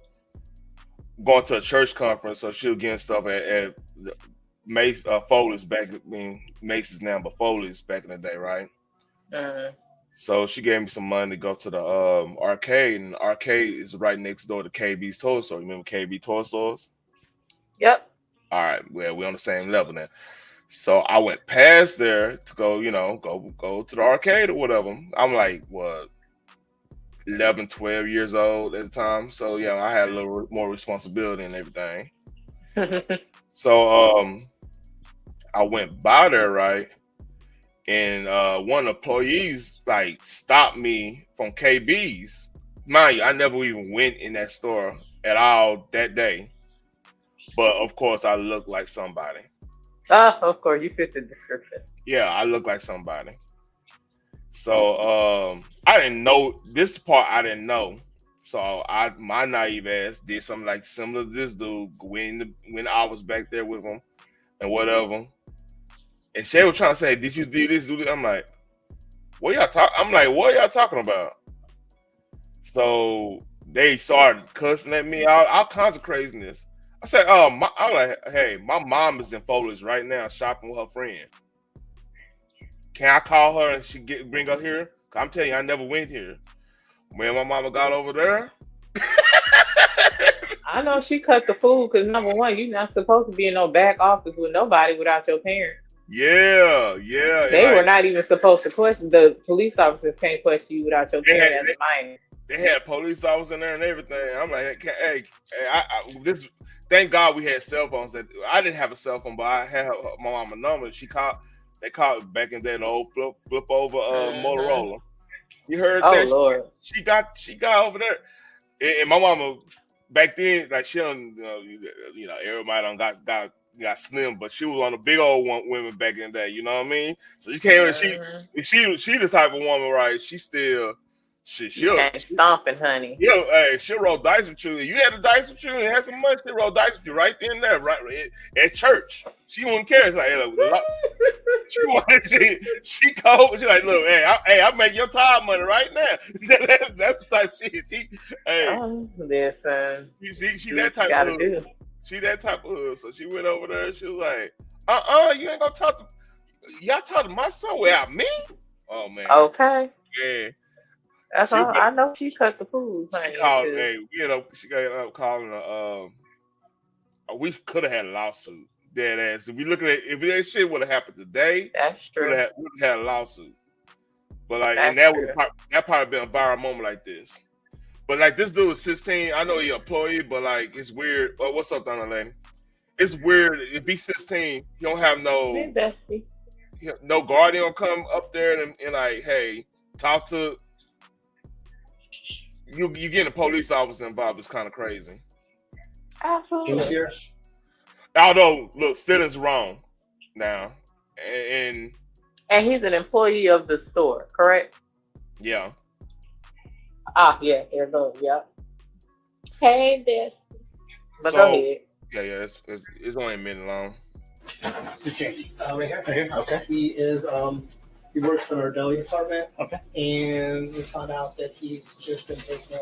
a church conference, so she was getting stuff at Mace Foley's back. I mean, Macy's now, but Foley's back in the day, right? So she gave me some money to go to the arcade, and the arcade is right next door to KB's Toy Store. You remember KB Toy Stores? Yep. All right, well, we're on the same level now. So I went past there to go, go to the arcade or whatever. I'm like, what, 11, 12 years old at the time. So, I had a little more responsibility and everything. So I went by there, right? And one of the employees like stopped me from KB's. Mind you, I never even went in that store at all that day. But of course, I look like somebody. Of course, you fit the description. Yeah, I look like somebody. So I didn't know this part. I didn't know. So my naive ass did something like similar to this dude when I was back there with him and whatever. And Shay was trying to say, "Did you do this? Do this?" I'm like, "What y'all talk?" I'm like, "What y'all talking about?" So they started cussing at me, all kinds of craziness. I said, I'm like, "Hey, my mom is in Foley's right now shopping with her friend. Can I call her and she bring her here? Cause I'm telling you, I never went here. When my mama got over there." I know she cut the food because number one, you're not supposed to be in no back office with nobody without your parents. Yeah. They were not even supposed to question. The police officers can't question you without your parents as a minor. They had police officers in there and everything. I'm like, hey, thank God we had cell phones. I didn't have a cell phone, but I had my mama number. They called back in the day, the old flip over Motorola. You heard that? Oh Lord. She got over there, and my mama back then, like she don't, everybody done got slim, but she was on the big old women back in the day. You know what I mean? So she came in, she the type of woman, right? She You can't stomping, honey. Hey, she'll roll dice with you. You had the dice with you and had some money. She'll roll dice with you right then and there, right at church. She wouldn't care. It's like, hey, look, she cold. She's like, look, I make your time money right now. That's the type of shit. Listen. She that type of hood. She that type of hood. So she went over there and she was like, you ain't gonna talk to y'all talk to my son without me? Oh man. Okay. Yeah. That's all. I know she cut the food. She called. She ended up calling we could have had a lawsuit. Dead ass. If we look at it, if that shit would have happened today, that's true. We would have had a lawsuit. But like, and that probably been a viral moment like this. But like, this dude is 16. I know he's an employee, but like, it's weird. Oh, what's up, Donna Lane? It's weird. If he's 16, he don't have no guardian come up there and like, hey, talk to. You getting a police officer involved is kind of crazy. Absolutely. Although, look, stealing's wrong now, and he's an employee of the store, correct? Yeah. Yeah, there goes. Yeah. Hey, this. But go ahead. Yeah. It's only a minute long. James, right here. Okay. He is he works in our deli department. Okay. And we found out that he's just been taking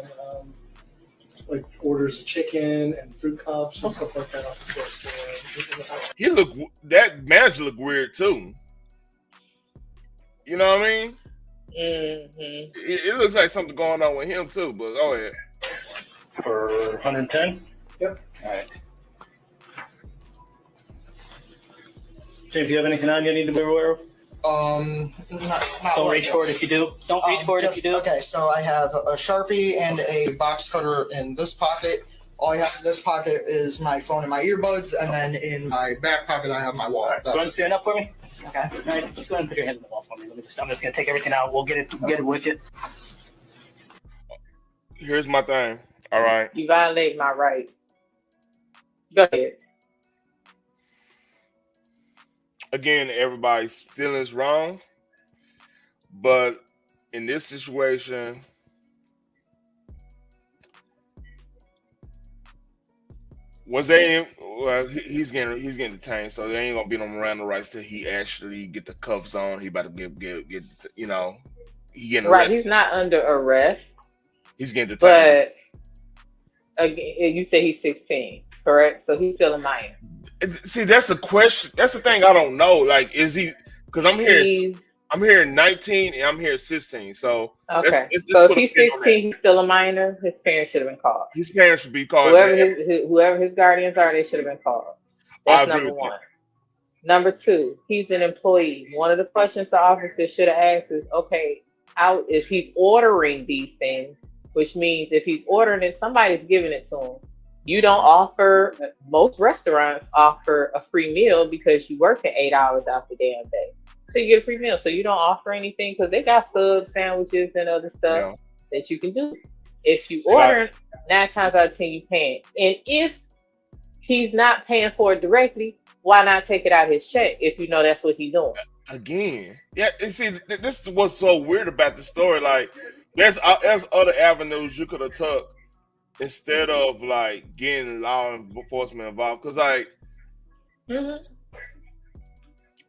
like orders of chicken and fruit cups and stuff like that off the floor. That manager look weird too. You know what I mean? Mm-hmm. It looks like something going on with him too. But go ahead. For 110. Yep. All right. James, do you have anything on you need to be aware of? Not Don't reach for it if you do. Don't reach for it if you do. Okay, so I have a Sharpie and a box cutter in this pocket. All I have in this pocket is my phone and my earbuds, and then in my back pocket I have my wallet. Go ahead and stand up for me. Okay. All right, just go ahead and put your hands on the wall for me. I'm just gonna take everything out. We'll get it with you. Here's my thing. All right. You violate my right. Go ahead. Again, everybody's feelings wrong, but in this situation, he's getting detained, so there ain't gonna be no Miranda rights till he actually get the cuffs on. He about to get he getting arrested. Right, he's not under arrest. He's getting detained. But again, you say he's 16, correct? So he's still a minor. See, that's the question. That's the thing I don't know. Like, is he? Because I'm hearing 19 and I'm hearing 16. So okay. So if he's 16, he's still a minor. His parents should have been called. His parents should be called. Whoever his guardians are, they should have been called. That's number one. Number two, he's an employee. One of the questions the officer should have asked is, okay, how is he's ordering these things? Which means if he's ordering it, somebody's giving it to him. You don't offer, most restaurants offer a free meal because you work 8 hours out the damn day. So you get a free meal. So you don't offer anything because they got sub sandwiches and other stuff that you can do. If you order, 9 times out of 10 you paying. And if he's not paying for it directly, why not take it out of his check if you know that's what he's doing? Again, yeah. And see, this is what's so weird about the story. Like, there's other avenues you could have took instead of like getting law enforcement involved, because like,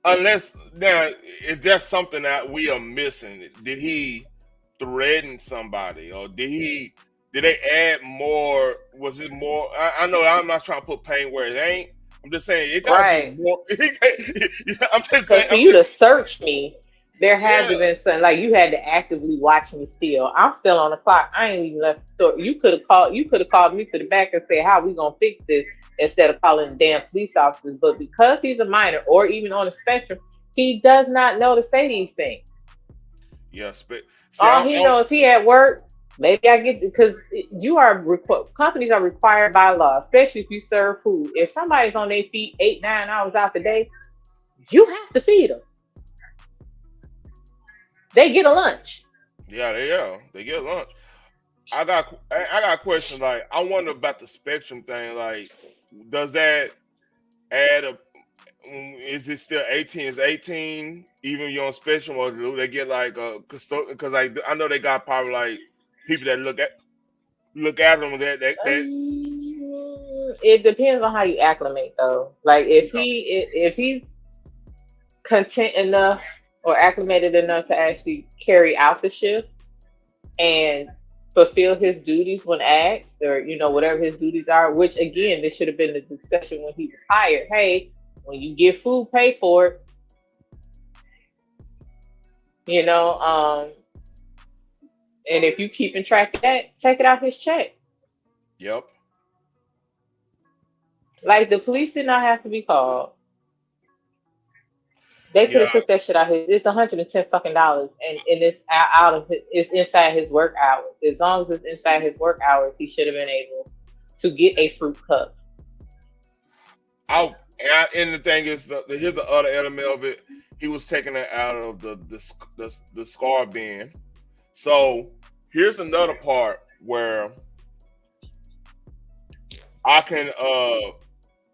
unless now if that's something that we are missing, did he threaten somebody or did they add more? Was it more? I know I'm not trying to put pain where it ain't. I'm just saying it gotta be more. I'm just saying for you to search me. There had to have been something like you had to actively watch me steal. I'm still on the clock. I ain't even left the store. You could have called me to the back and said, how we gonna fix this instead of calling the damn police officers. But because he's a minor or even on the spectrum, he does not know to say these things. Yes, but all he knows he at work. Maybe I get because companies are required by law, especially if you serve food. If somebody's on their feet 8-9 hours out the day, you have to feed them. They get a lunch. Yeah, they get lunch. I got a question. Like, I wonder about the spectrum thing. Like, does that add is it still 18? Is 18 even you on special, or do they get like because like I know they got probably like people that look after them that It depends on how you acclimate though. Like if he's content enough or acclimated enough to actually carry out the shift and fulfill his duties when asked, or whatever his duties are, which again this should have been the discussion when he was hired. Hey, when you get food, pay for it. And if you keeping track of that, take it out his check. Yep. Like the police did not have to be called. They could have took that shit out. It's $110 fucking dollars, and it's out of it's inside his work hours. As long as it's inside his work hours, he should have been able to get a fruit cup. And the thing is, here's the other element of it. He was taking it out of the scar bin. So here's another part where I can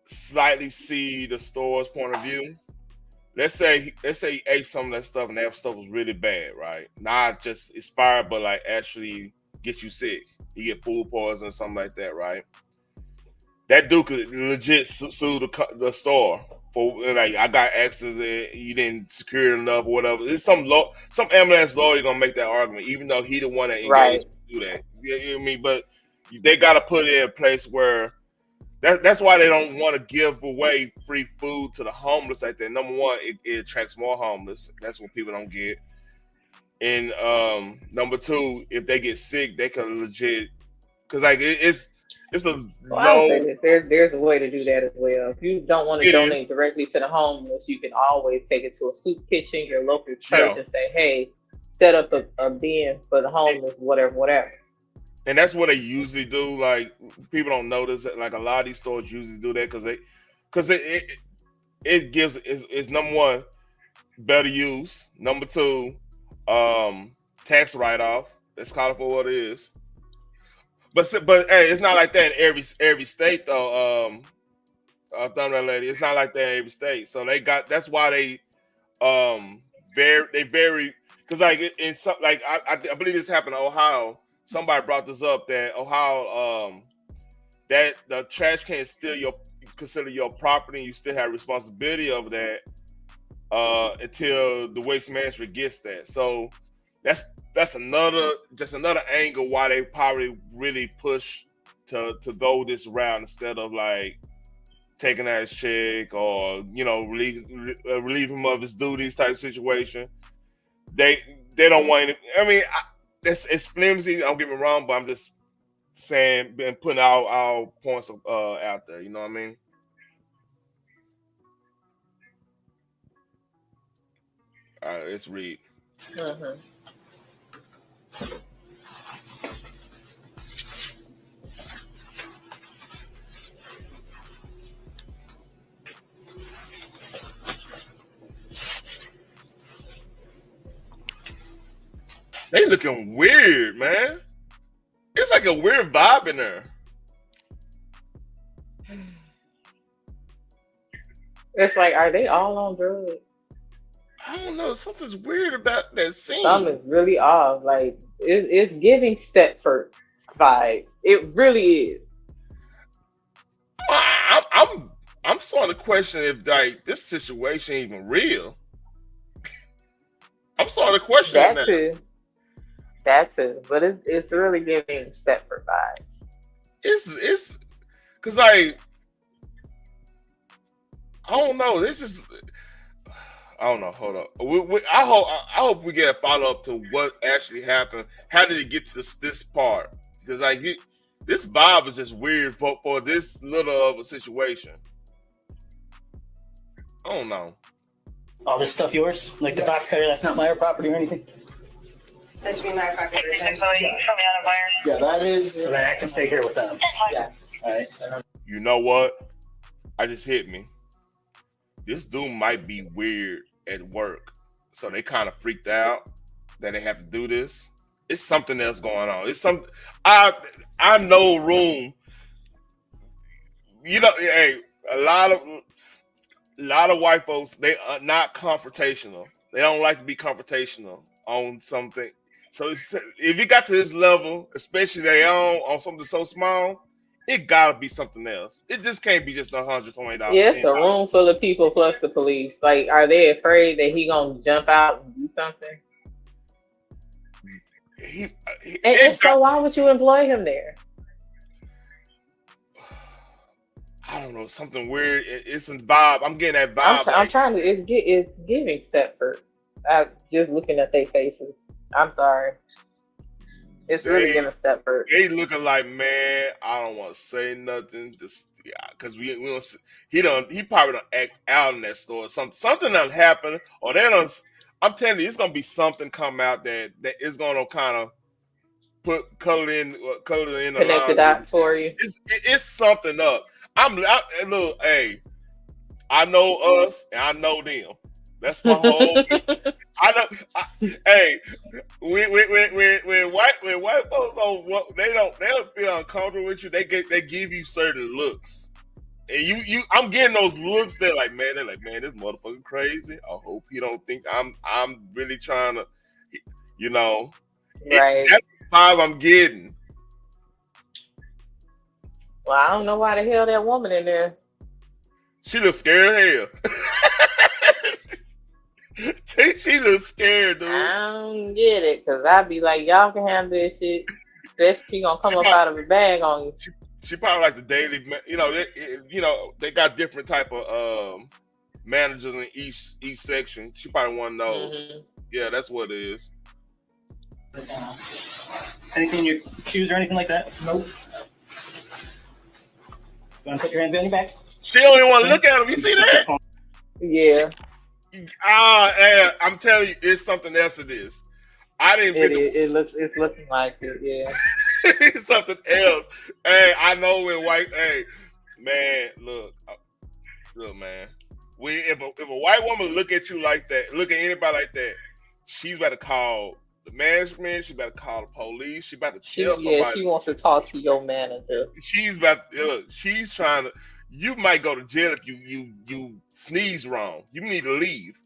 slightly see the store's point of view. Let's say he ate some of that stuff and that stuff was really bad, right? Not just expired, but like actually get you sick. You get food poisoning, something like that, right? That dude could legit sue the store for like, I got access, you didn't secure it enough or whatever. It's some ambulance lawyer gonna make that argument, even though he the one that engaged to do that. You know what I mean? But they gotta put it in a place where that's why they don't want to give away free food to the homeless like that. Number one, it attracts more homeless. That's what people don't get. And number two, if they get sick, they can legit, because like it's a low. There's a way to do that as well. If you don't want to donate directly to the homeless, you can always take it to a soup kitchen, your local church, and say, hey, set up a bin for the homeless, whatever. And that's what they usually do. Like, people don't notice that. Like, a lot of these stores usually do that because it gives it's number one, better use. Number two, tax write-off. Let's call it for what it is. But hey, it's not like that in every state though. Thumbnail lady, it's not like that in every state. So that's why they vary because like in some, like I believe this happened in Ohio. Somebody brought this up that Ohio, that the trash can is still consider your property, and you still have responsibility over that until the waste management gets that. So that's another angle why they probably really push to go this route instead of like taking that check or relieve him of his duties type situation. They don't want it. I mean, it's flimsy. Don't get me wrong, but I'm just saying and putting our points out there. You know what I mean? All right, let's read. Mm-hmm. They looking weird, man. It's like a weird vibe in there. It's like, are they all on drugs? I don't know. Something's weird about that scene. Something's really off. Like it's giving Stepford vibes. It really is. I'm starting to question if like this situation even real. I'm starting to question that too. That too, but it's really giving Stepford vibes. It's because I don't know. This is I don't know. Hold up. I hope we get a follow up to what actually happened. How did it get to this part? Because like this vibe is just weird for this little of a situation. I don't know. All this stuff yours? Like the box cutter? That's not my property or anything. That should be my property. Yeah, that is. So then I can stay here with them. Yeah. All right. You know what? I just hit me. This dude might be weird at work, so they kind of freaked out that they have to do this. It's something else going on. It's some. I know room. Hey, a lot of a lot of white folks, they are not confrontational. They don't like to be confrontational on something. So if you got to this level, especially they on something so small, it gotta be something else. It just can't be just $120. Yeah, it's a room full of people plus the police. Like, are they afraid that he gonna jump out and do something? And so why would you employ him there? I don't know, something weird. It's a vibe. I'm getting that vibe. I'm trying to. It's giving Stepford. Just looking at their faces. I'm sorry. It's really giving Stepford. They looking like, man, I don't want to say nothing. Just because we don't. He probably don't act out in that store. Something done happen, or they don't. I'm telling you, it's gonna be something come out that is gonna kind of put color in Connect the dots for you. It's something up. Look, hey, I know us and I know them. That's my whole. Hey, when white folks they'll feel uncomfortable with you. They give you certain looks, and you I'm getting those looks. They're like, man, this motherfucker crazy. I hope he don't think I'm really trying to, Right. That's the vibe I'm getting. Well, I don't know why the hell that woman in there. She looks scared as hell. She looks scared, dude. I don't get it, because I'd be like, y'all can handle this shit. She gonna come up out of a bag on you. She probably like the daily, they got different type of managers in each section. She probably one of those. Mm-hmm. Yeah, that's what it is. Anything in your shoes or anything like that? Nope. You want to put your hands behind your back? She don't even want to look at him. You see that? Yeah. I'm telling you, it's something else. It is. I didn't. It's looking like it. Yeah. It's something else. Hey, I know when white. Hey, man, look, man. If a white woman look at you like that, look at anybody like that, she's about to call the management. She's about to call the police. She's about to tell somebody. Yeah, she wants to talk to your manager. She's about to, look. She's trying to. You might go to jail if you sneeze wrong. You need to leave.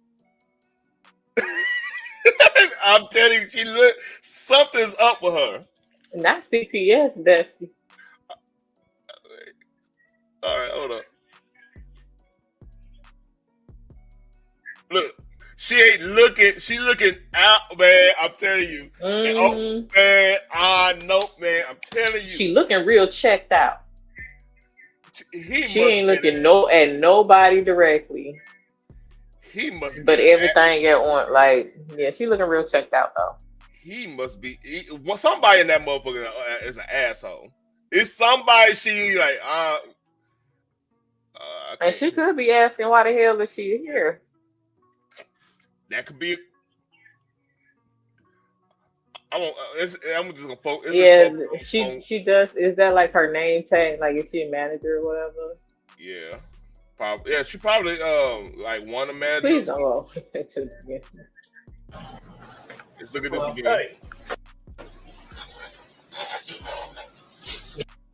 I'm telling you, something's up with her. Not CPS, Dusty. All right, hold up. Look, she ain't looking. She looking out, man. I'm telling you. Mm-hmm. And, man, nope, man. I'm telling you. She looking real checked out. She ain't looking at nobody directly. He must. But everything at once, yeah, she looking real checked out though. He must be. Somebody in that motherfucker is an asshole. It's somebody she like. And she could be asking why the hell is she here. That could be. I'm just gonna focus. Yeah, she does. Is that like her name tag? Like, is she a manager or whatever? Yeah, probably. Yeah, she probably like one of the managers. Please don't roll. Let's look at this again.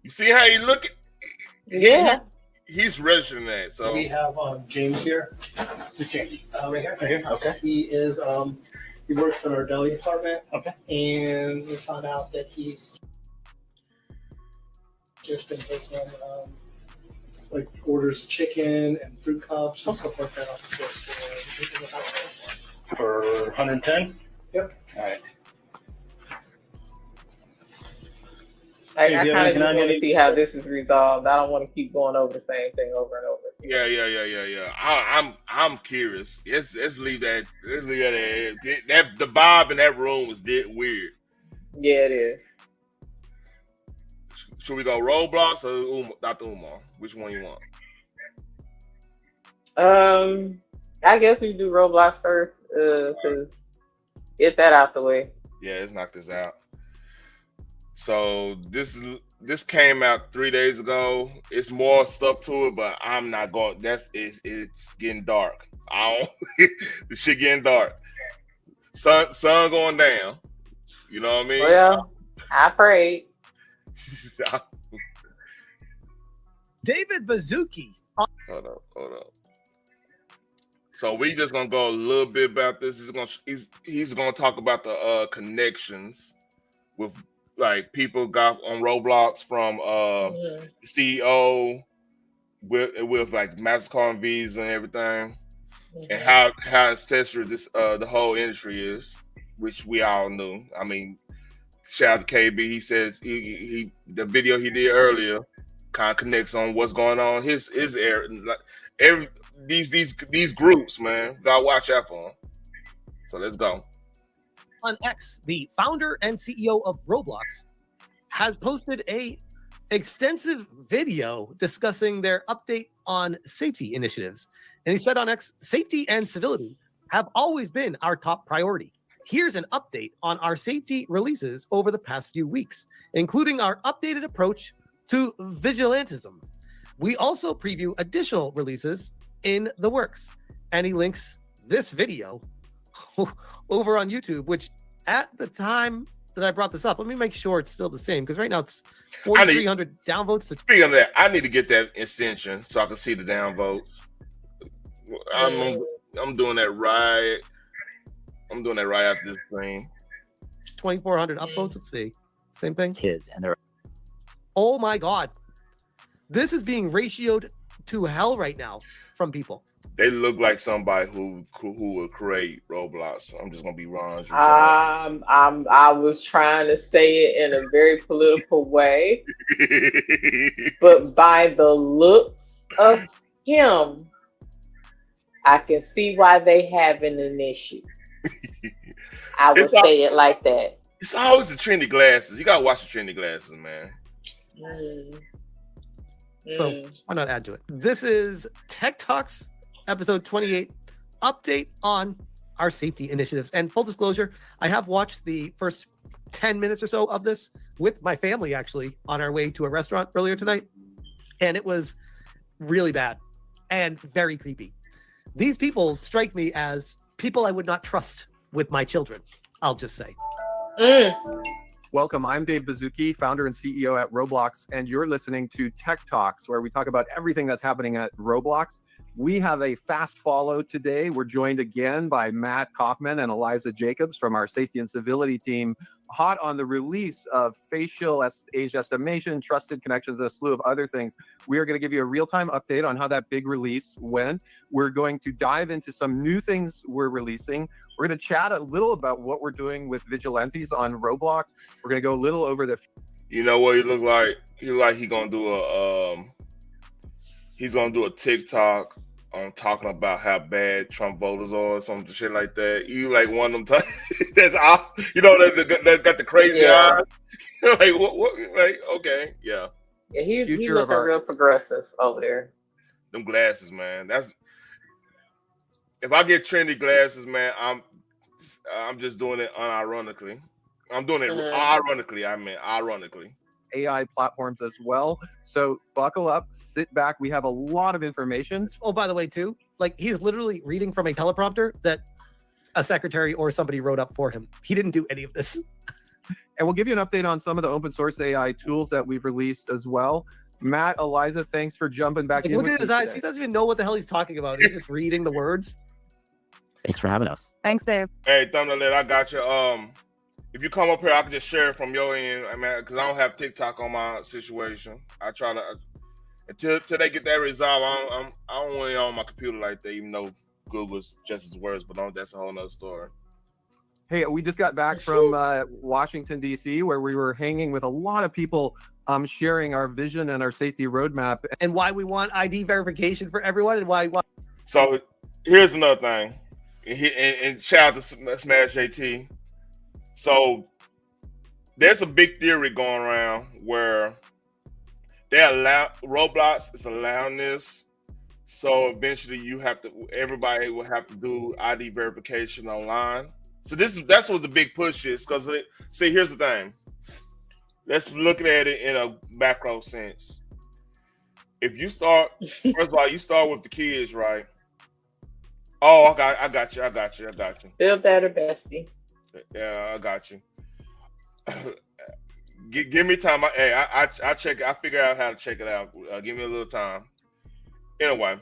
You see how he looking? Yeah. He's registering that. So we have James here. James, right here. Right here. Okay. He is he works in our deli department. Okay. And we found out that he's just been taking like orders of chicken and fruit cups and stuff like that off the store for 110. Yep. All right. I kind of just want to see how this is resolved. I don't want to keep going over the same thing over and over. Yeah. I'm curious. Let's leave that. That the vibe in that room was weird. Yeah, it is. Should we go Roblox or Dr. Umar? Which one you want? I guess we do Roblox first, because get that out the way. Yeah, let's knock this out. So this came out 3 days ago. It's more stuff to it, but I'm not going. It's getting dark. The shit getting dark. Sun going down. You know what I mean? Well, I prayed. David Bazuki. Hold up. So we just gonna go a little bit about this. He's gonna talk about the connections with like people got on Roblox from the CEO with like MasterCard and Visa and everything, and how ancestral this the whole industry is, which we all knew. I mean, shout out to KB. He says he the video he did earlier kind of connects on what's going on his area. Like these groups, man, gotta watch out for them. So let's go. On X, the founder and CEO of Roblox has posted a extensive video discussing their update on safety initiatives. And he said on X, safety and civility have always been our top priority. Here's an update on our safety releases over the past few weeks, including our updated approach to vigilantism. We also preview additional releases in the works. And he links this video over on YouTube, which at the time that I brought this up, let me make sure it's still the same, because right now it's 4,300 downvotes. Speaking of that, I need to get that extension so I can see the downvotes. I'm doing that right. I'm doing that right after this stream. 2,400 upvotes. Let's see. Same thing. Kids and they're. Oh my God. This is being ratioed to hell right now from people. They look like somebody who would create Roblox. I'm just gonna be wrong. I was trying to say it in a very political way, but by the looks of him, I can see why they having an issue. I would say it like that. It's always the trendy glasses. You gotta watch the trendy glasses, man. So why not add to it? This is Tech Talks, episode 28, update on our safety initiatives. And full disclosure, I have watched the first 10 minutes or so of this with my family, actually, on our way to a restaurant earlier tonight. And it was really bad and very creepy. These people strike me as people I would not trust with my children, I'll just say. Welcome, I'm Dave Bazuki, founder and CEO at Roblox, and you're listening to Tech Talks, where we talk about everything that's happening at Roblox. We have a fast follow today. We're joined again by Matt Kaufman and Eliza Jacobs from our safety and civility team, hot on the release of facial age estimation, trusted connections, a slew of other things. We are going to give you a real-time update on how that big release went. We're going to dive into some new things we're releasing. We're going to chat a little about what we're doing with vigilantes on Roblox. We're going to go a little over the... You know what he look like? He's gonna do a TikTok on talking about how bad Trump voters are or some shit like that. You like one of them that's out, that got the crazy eyes. Like what? Like okay, yeah. Yeah, he's looking real progressive over there. Them glasses, man. That's if I get trendy glasses, man. I'm just doing it unironically. I'm doing it ironically. I mean, ironically. AI platforms as well. So buckle up, sit back. We have a lot of information. Oh, by the way, too, like he's literally reading from a teleprompter that a secretary or somebody wrote up for him. He didn't do any of this. And we'll give you an update on some of the open source AI tools that we've released as well. Matt, Eliza, thanks for jumping back in. Look at his eyes. He doesn't even know what the hell he's talking about. He's just reading the words. Thanks for having us. Thanks, Dave. Hey, Thunderlit, I got you. If you come up here, I can just share it from your end. I mean, because I don't have TikTok on my situation. I try to until they get that resolved. I don't want it on my computer like that, even though Google's just as worse. But that's a whole nother story. Hey, we just got back from Washington, D.C., where we were hanging with a lot of people sharing our vision and our safety roadmap. And why we want ID verification for everyone and why. So here's another thing. And shout out to Smash JT. So there's a big theory going around where Roblox is allowing this. So eventually everybody will have to do ID verification online. So that's what the big push is. Because see, here's the thing. Let's look at it in a macro sense. If you start, first of all, you start with the kids, right? Oh, I got you. Feel better, bestie. Yeah, I got you. Give me time. I check. I figure out how to check it out. Give me a little time. Anyway,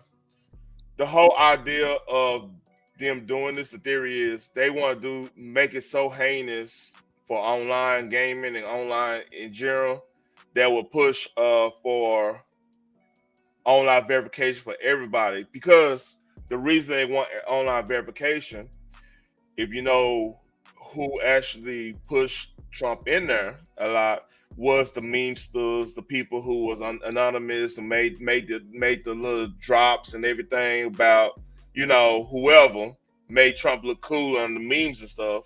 the whole idea of them doing this, the theory is they want to make it so heinous for online gaming and online in general that will push for online verification for everybody. Because the reason they want online verification, if you know who actually pushed Trump in there a lot, was the memesters, the people who was anonymous and made the little drops and everything about, you know, whoever made Trump look cool on the memes and stuff.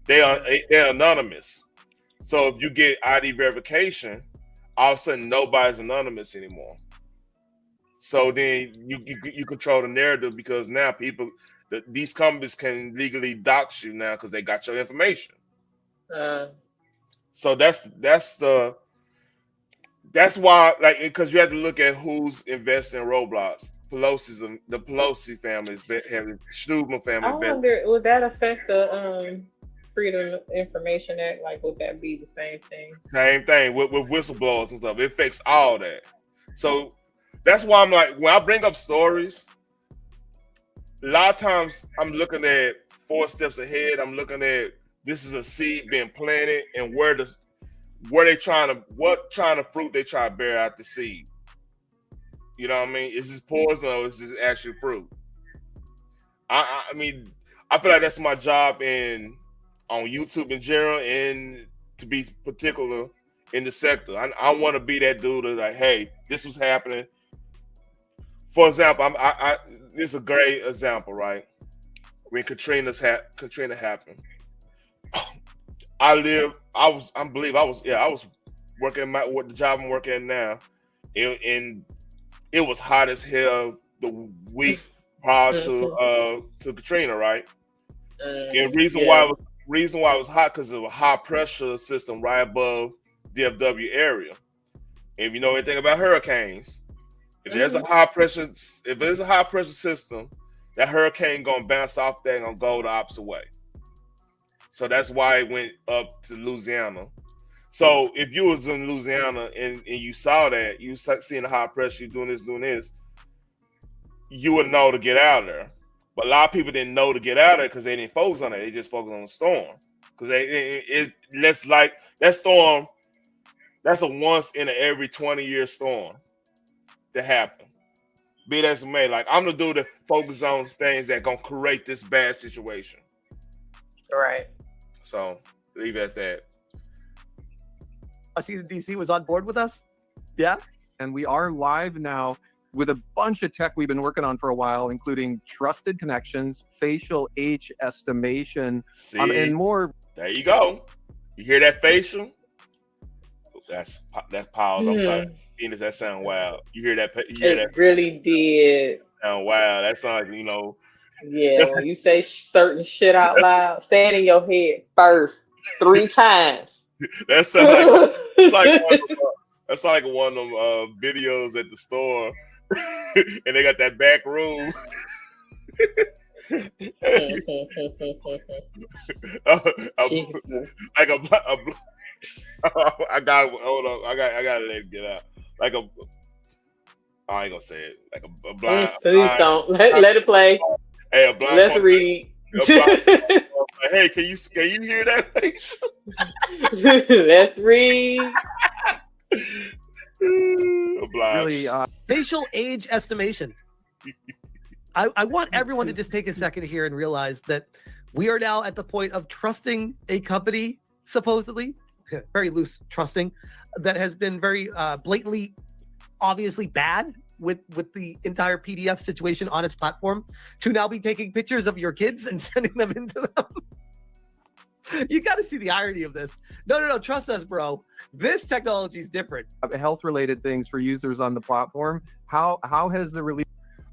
They're anonymous. So if you get ID verification, all of a sudden nobody's anonymous anymore. So then you control the narrative, because now these companies can legally dox you now because they got your information. So that's why, like, because you have to look at who's investing in Roblox. The Pelosi family is heavy. Stubman family. I wonder, would that affect the Freedom of Information Act? Like, would that be the same thing? Same thing with whistleblowers and stuff. It affects all that. So that's why I'm like, when I bring up stories, a lot of times I'm looking at 4 steps ahead. I'm looking at, this is a seed being planted, and what kind of fruit they try to bear out the seed. You know what I mean? Is this poison or is this actually fruit? I mean, I feel like that's my job on YouTube in general, and to be particular in the sector. I want to be that dude that's like, hey, this was happening. For example, this is a great example, right? When Katrina happened, I was working at the job I'm working at now, and it was hot as hell the week prior to Katrina, right? And reason why it was hot, because of a high pressure system right above DFW area. If you know anything about hurricanes, if there's a high pressure system, that hurricane gonna bounce off that and gonna go the opposite way. So that's why it went up to Louisiana. So if you was in Louisiana and you saw that, you seeing the high pressure, you doing this, you would know to get out of there. But a lot of people didn't know to get out of there because they didn't focus on it. They just focused on the storm. Because that storm, that's a once in every 20-year storm to happen. Be that as it may, like, I'm the dude that focus on things that gonna create this bad situation. Right. So leave it at that. Washington, D.C. was on board with us. Yeah. And we are live now with a bunch of tech we've been working on for a while, including trusted connections, facial age estimation, and more. There you go. You hear that facial? That's pause. I'm sorry. Does that sound wild? You hear that? It really did. Sound wild. That sounds like, you know. Yeah, when you say certain shit out loud, say it in your head first 3 times. That sounds like that's like one of them videos at the store, and they got that back room. I gotta let it get out. I ain't gonna say it. Like a blind. Please don't let it play. Hey, a blind. Let's read. Hey, can you hear that face? Let's read. Really, facial age estimation. I want everyone to just take a second here and realize that we are now at the point of trusting a company, supposedly, very loose trusting, that has been very blatantly, obviously bad with the entire PDF situation on its platform, to now be taking pictures of your kids and sending them into them. You got to see the irony of this. No, trust us, bro. This technology is different. Health-related things for users on the platform. How has the release?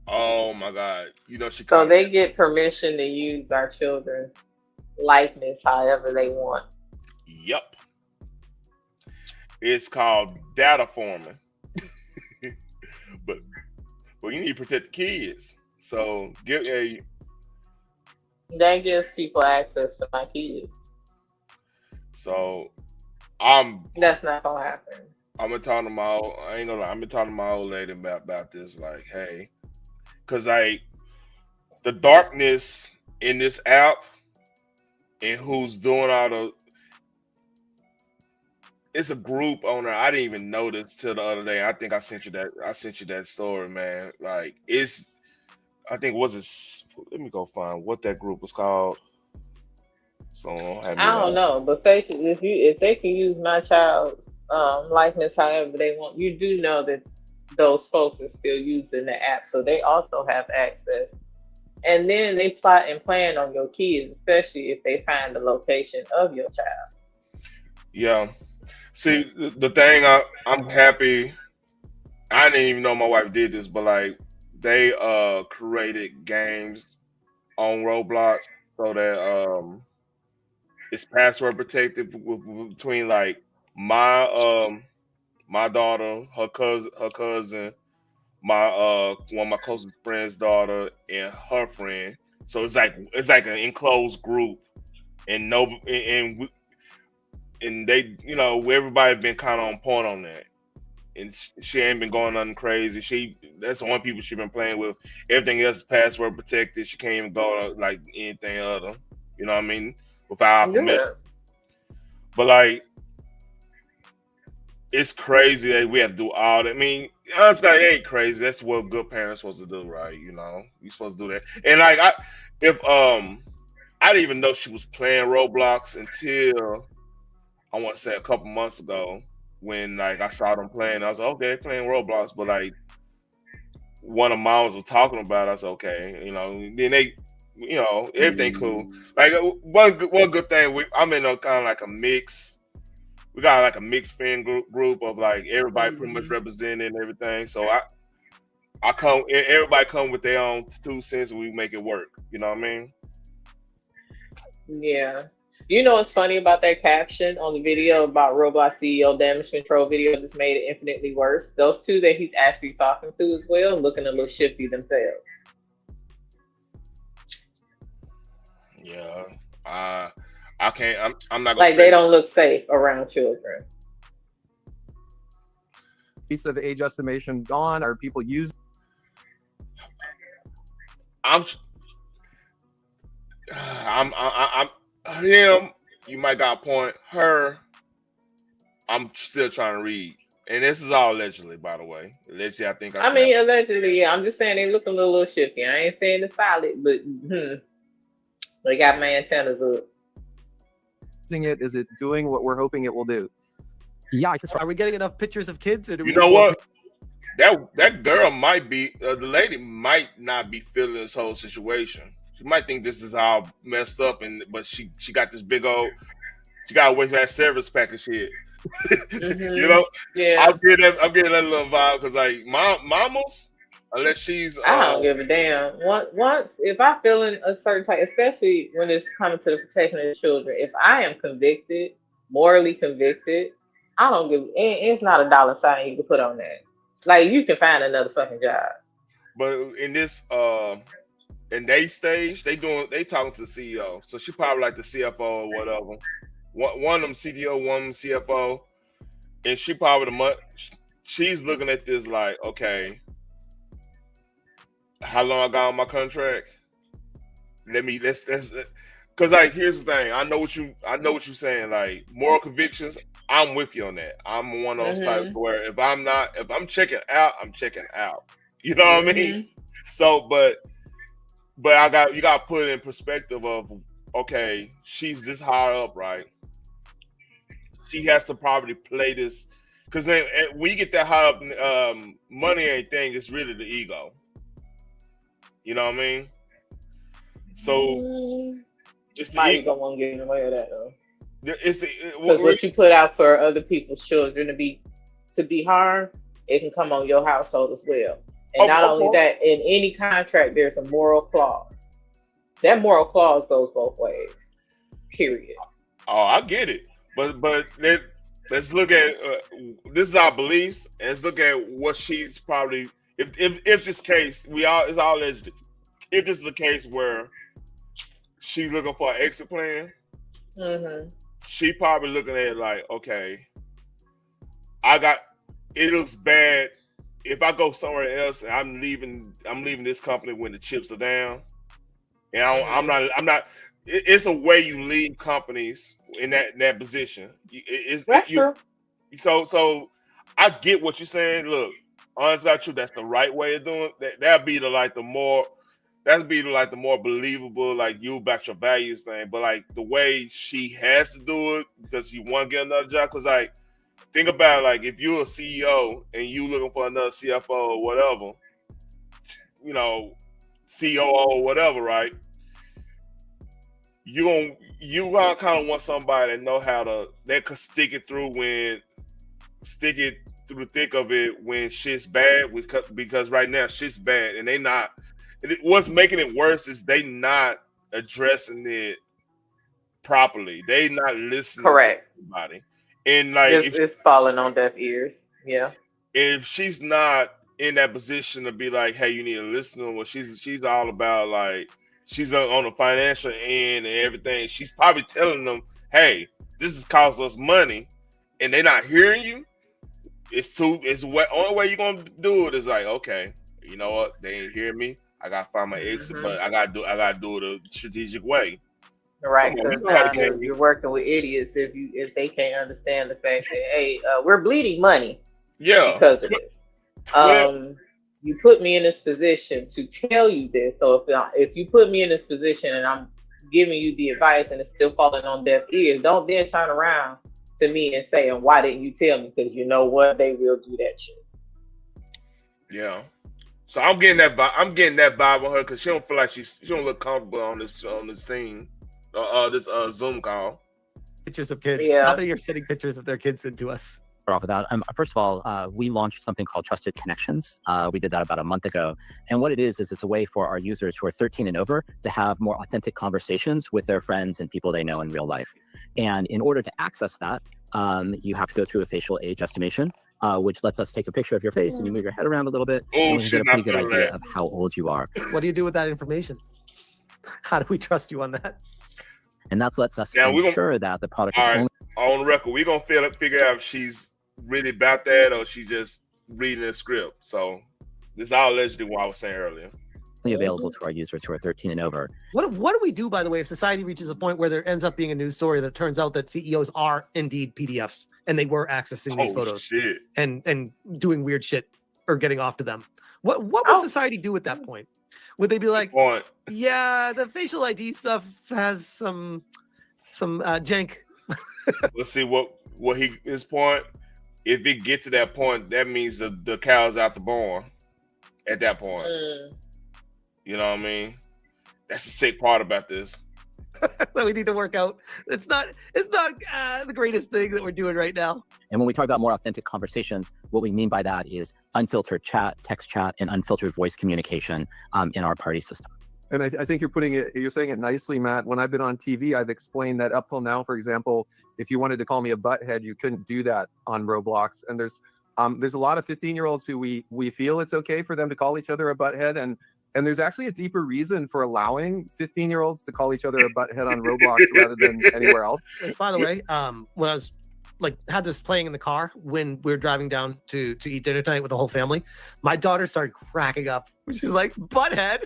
Oh my God! You know, so they get permission to use our children's likeness however they want. Yep. It's called data forming. but you need to protect the kids. So that gives people access to my kids. So that's not gonna happen. I'm gonna talk to my old lady about this. Like, hey, because like the darkness in this app and who's doing all the. It's a group on there. I didn't even notice till the other day. I think I sent you that. I sent you that story, man. Like it's. I think was it. Let me go find what that group was called. So have me I don't know, but basically, if they can use my child's likeness however they want, you do know that those folks are still using the app, so they also have access. And then they plot and plan on your kids, especially if they find the location of your child. Yeah. See, the thing I'm happy. I didn't even know my wife did this, but like they created games on Roblox so that it's password protected between like my my daughter, her cousin, my one of my closest friend's daughter, and her friend. So it's like an enclosed group, and and they, you know, everybody been kind of on point on that, and she ain't been going nothing crazy. That's the only people she been playing with. Everything else is password protected. She can't even go to like anything other. You know what I mean? Without permission. But like, it's crazy that we have to do all that. I mean, honestly, it ain't crazy. That's what good parents supposed to do, right? You know, you supposed to do that. And like, I didn't even know she was playing Roblox until I want to say a couple months ago when like I saw them playing. I was like, okay, they're playing Roblox, but like one of moms was talking about it. I was okay, you know. Then they, you know, everything cool. Like one good thing, I'm in a kind of like a mix. We got like a mixed fan group of like everybody pretty much represented and everything. So everybody come with their own 2 cents and we make it work. You know what I mean? Yeah. You know what's funny about that caption on the video about Roblox CEO damage control video just made it infinitely worse? Those two that he's actually talking to as well, looking a little shifty themselves. Yeah. I can't. I'm not gonna like say they don't look safe around children. Piece of age estimation gone. Are people using? I'm him. You might got a point. Her. I'm still trying to read, and this is all allegedly, by the way. Allegedly, I think I mean, allegedly, yeah. I'm just saying they looking a little shifty. I ain't saying it's solid, but they got my antennas up. It is it doing what we're hoping it will do? Yeah, are we getting enough pictures of kids? Or do you know what? That girl might be the lady might not be feeling this whole situation. She might think this is all messed up, but she got this big old. She got to wait for that service pack of shit. You know? Yeah. I'm getting that little vibe because like mamas, unless she's I don't give a damn. Once if I feel in a certain type, especially when it's coming to the protection of the children, if I am convicted, morally convicted, I don't give. It's not a dollar sign you can put on that. Like you can find another fucking job. But in this in they stage, they talking to the CEO, so she probably like the CFO or whatever. One of them CTO, one of them CFO, and she probably she's looking at this like, okay, how long I got on my contract? Let's because like here's the thing. I know what you're saying. Like moral convictions, I'm with you on that. I'm one of those types where if I'm checking out, I'm checking out. You know what I mean? So, but you got to put it in perspective of okay, she's this high up, right? She has to probably play this because then when you get that high up, money ain't thing. It's really the ego. You know what I mean? So it's the ego won't get in the way of that though. It's because what you put out for other people's children to be harmed, it can come on your household as well. And not only that, in any contract, there's a moral clause. That moral clause goes both ways. Period. Oh, I get it. But let's look at this is our beliefs, and let's look at what she's probably if this case it's all alleged. If this is the case where she's looking for an exit plan, she probably looking at it like, okay, it looks bad if I go somewhere else and I'm leaving this company when the chips are down. And I'm not. It's a way you lead companies in that position. That's true. So I get what you're saying. Look, honestly, not true. That's the right way of doing it. That'd be the more believable, like you about your values thing. But like the way she has to do it because she want to get another job. Because like think about it, like if you're a CEO and you looking for another CFO or whatever, COO or whatever, right? You gonna kind of want somebody that know that could stick it through the thick of it when shit's bad. Because right now shit's bad, and they not. What's making it worse is they not addressing it properly. They not listening. Correct. To everybody, and like it's falling on deaf ears. Yeah. If she's not in that position to be like, hey, you need to listen to her. She's all about like. She's on the financial end and everything. She's probably telling them, hey, this is cost us money, and they're not hearing you. Only way you're gonna do it is like, okay, you know what? They ain't hear me. I gotta find my exit, but I gotta do it a strategic way. Right, because you're working with idiots if they can't understand the fact that hey, we're bleeding money. Yeah. Because of this. You put me in this position to tell you this. So if you put me in this position and I'm giving you the advice and it's still falling on deaf ears, don't then turn around to me and say, and why didn't you tell me? Because you know what? They will do that shit. Yeah. So I'm getting that vibe on her because she don't feel like she don't look comfortable on this thing, this Zoom call. Pictures of kids. Yeah. How many are sending pictures of their kids into us? Off of that. First of all, we launched something called Trusted Connections. We did that about a month ago. And what it is it's a way for our users who are 13 and over to have more authentic conversations with their friends and people they know in real life. And in order to access that, you have to go through a facial age estimation, which lets us take a picture of your face and you move your head around a little bit. And we can get a pretty good idea of how old you are. What do you do with that information? How do we trust you on that? And that lets us ensure that the product is only on the record. We're going to figure out if she's really about that or she just reading a script. So this is all allegedly what I was saying earlier. Available to our users who are 13 and over. What do we do, by the way, if society reaches a point where there ends up being a news story that turns out that CEOs are indeed PDFs and they were accessing these photos and doing weird shit or getting off to them? What would society do at that point? Would they be like, yeah, the facial ID stuff has some jank? Let's see what his point. If it gets to that point, that means the cow's out the barn at that point. You know what I mean? That's the sick part about this. That we need to work out. It's not the greatest thing that we're doing right now. And when we talk about more authentic conversations, what we mean by that is unfiltered chat, text chat, and unfiltered voice communication in our party system. And I think you're saying it nicely, Matt. When I've been on TV, I've explained that up till now, for example, if you wanted to call me a butthead, you couldn't do that on Roblox. And there's a lot of 15-year-olds who we feel it's okay for them to call each other a butthead. And there's actually a deeper reason for allowing 15-year-olds to call each other a butthead on Roblox rather than anywhere else. By the way, when I was had this playing in the car when we were driving down to eat dinner tonight with the whole family, my daughter started cracking up. She's like, butthead.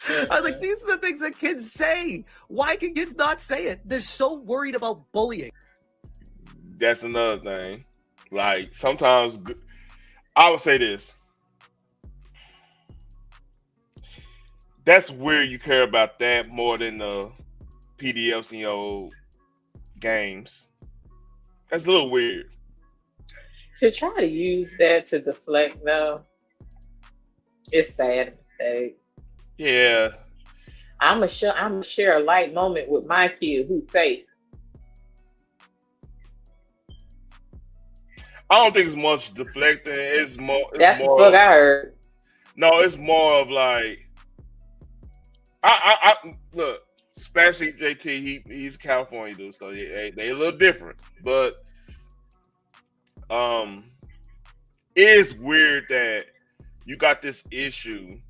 I was like, these are the things that kids say. Why can kids not say it? They're so worried about bullying. That's another thing. Like sometimes I would say this. That's weird you care about that more than the PDFs in your games. That's a little weird. To try to use that to deflect, though, it's sad to say. Yeah. I'm gonna share a light moment with my kid who's safe. I don't think it's much deflecting. It's more. That's the fuck I heard. No, it's more of like. I look, especially JT. He's a California dude, so they a little different. But it is weird that you got this issue,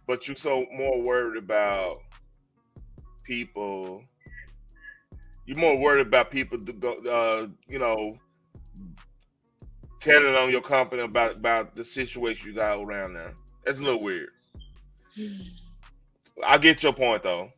but you're so more worried about people. You're more worried about people to go, telling on your company about the situation you got around there. That's a little weird. I get your point though.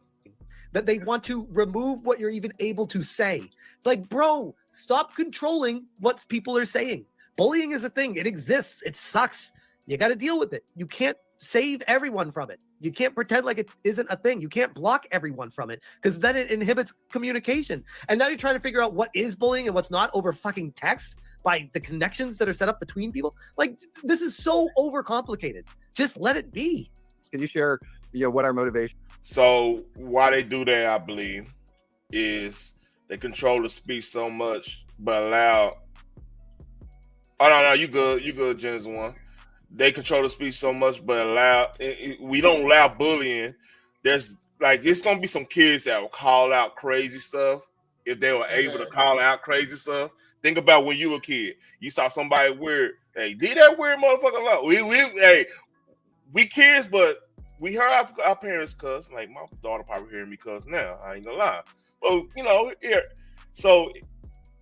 That they want to remove what you're even able to say. Like, bro, stop controlling what people are saying. Bullying is a thing. It exists. It sucks. You got to deal with it. You can't save everyone from it. You can't pretend like it isn't a thing. You can't block everyone from it because then it inhibits communication. And now you're trying to figure out what is bullying and what's not over fucking text by the connections that are set up between people. Like, this is so overcomplicated. Just let it be. Can you share, what our motivation? So why they do that, I believe, is they control the speech so much, but allow. Oh no, you good, Jen's one. They control the speech so much, but we don't allow bullying. There's like it's gonna be some kids that will call out crazy stuff if they were able to call out crazy stuff. Think about when you were a kid, you saw somebody weird. Hey, did that weird motherfucker alone? We kids, but we heard our parents cuss. Like my daughter probably hearing me cuss now. I ain't gonna lie. But here. So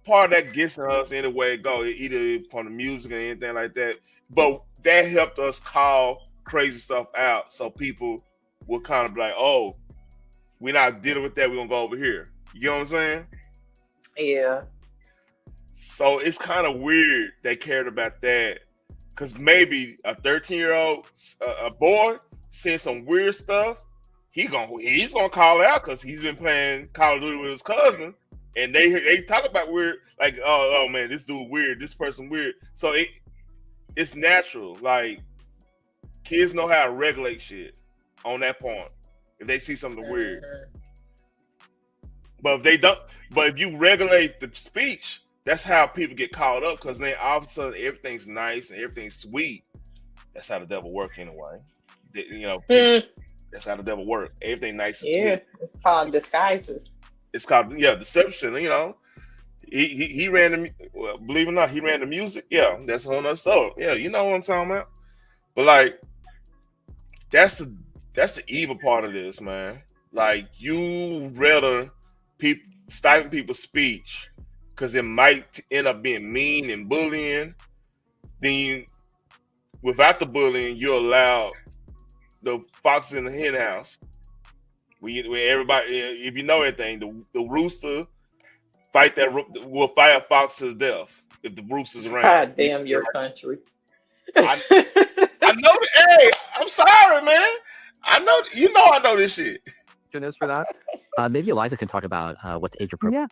part of that gets in us any way it go, either from the music or anything like that. But that helped us call crazy stuff out, so people will kind of be like, "Oh, we're not dealing with that. We're gonna go over here." You know what I'm saying? Yeah. So it's kind of weird they cared about that, because maybe a 13-year-old, a boy, seeing some weird stuff, he's gonna call out because he's been playing Call of Duty with his cousin, and they talk about weird, like, oh man, this dude weird, this person weird. So it's natural. Like, kids know how to regulate shit on that point if they see something weird. But if they don't, but if you regulate the speech, that's how people get caught up, because then all of a sudden everything's nice and everything's sweet. That's how the devil works anyway. That's how the devil works. Everything nice and sweet. It's called disguises. It's called deception. He ran the, believe it or not, he ran the music. Yeah, that's a whole nother story. Yeah, you know what I'm talking about. But like, that's the evil part of this, man. Like, you rather stifle people's speech because it might end up being mean and bullying. Then without the bullying, you allow the fox in the hen house. Where everybody, if you know anything, the rooster will fight a fox to death if the rooster's around. God damn your country. I know. Hey, I'm sorry, man. I know this shit. Goodness for that. Maybe Eliza can talk about what's age appropriate.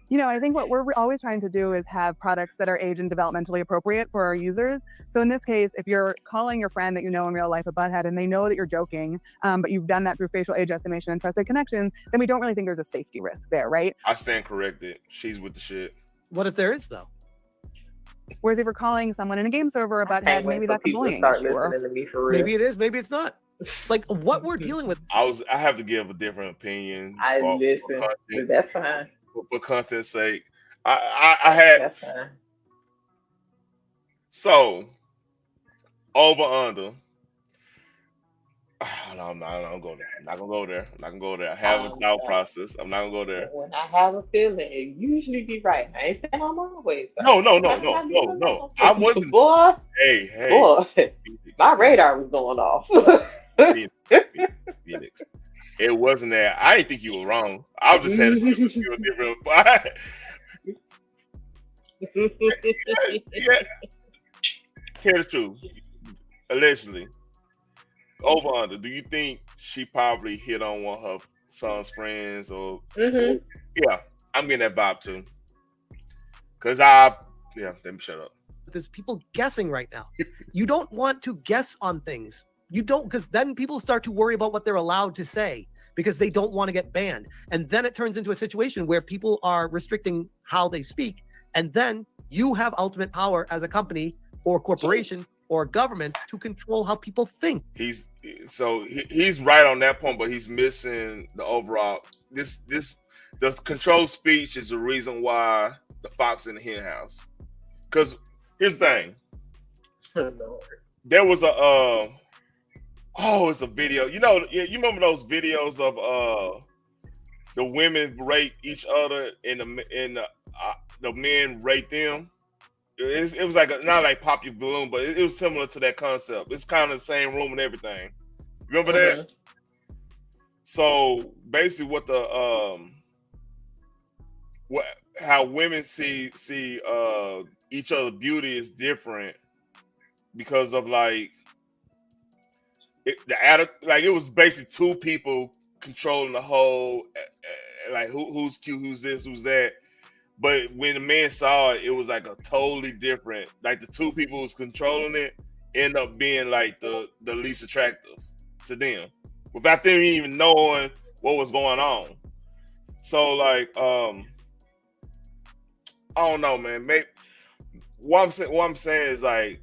Yeah. I think what we're always trying to do is have products that are age and developmentally appropriate for our users. So in this case, if you're calling your friend that you know in real life a butthead and they know that you're joking, but you've done that through facial age estimation and trusted connections, then we don't really think there's a safety risk there, right? I stand corrected. She's with the shit. What if there is, though? Whereas if we're calling someone in a game server a butthead, maybe that's a bullying issue. Maybe it is, maybe it's not. Like, what we're dealing with. I have to give a different opinion. That's fine. For content's sake, I had. That's fine. So, over under. No, I'm not gonna go there. I'm not gonna go there. I have a thought process. I'm not gonna go there. When I have a feeling, it usually be right. I ain't saying I'm always. No. I wasn't. Boy. Hey. Boy, my radar was going off. Phoenix. It wasn't that. I didn't think you were wrong. I was just saying you were different. Yeah. Tell the truth. Allegedly. Over under. Do you think she probably hit on one of her son's friends or? Yeah, I'm getting that vibe too. Cause let me shut up. There's people guessing right now. You don't want to guess on things. You don't, because then people start to worry about what they're allowed to say because they don't want to get banned. And then it turns into a situation where people are restricting how they speak. And then you have ultimate power as a company or corporation or government to control how people think. He's right on that point, but he's missing the overall. The controlled speech is the reason why the fox in the hen house. Because here's the thing. There was it's a video. You remember those videos of the women rate each other and the men rate them? It was like not like Pop Your Balloon, but it was similar to that concept. It's kind of the same room and everything. Remember that? So basically, what the how women see each other's beauty is different because of like it was basically two people controlling the whole like who's cute, who's this, who's that. But when the man saw it, it was like a totally different. Like the two people who's controlling it end up being like the least attractive to them, without them even knowing what was going on. So like, I don't know, man. Maybe what I'm saying is like,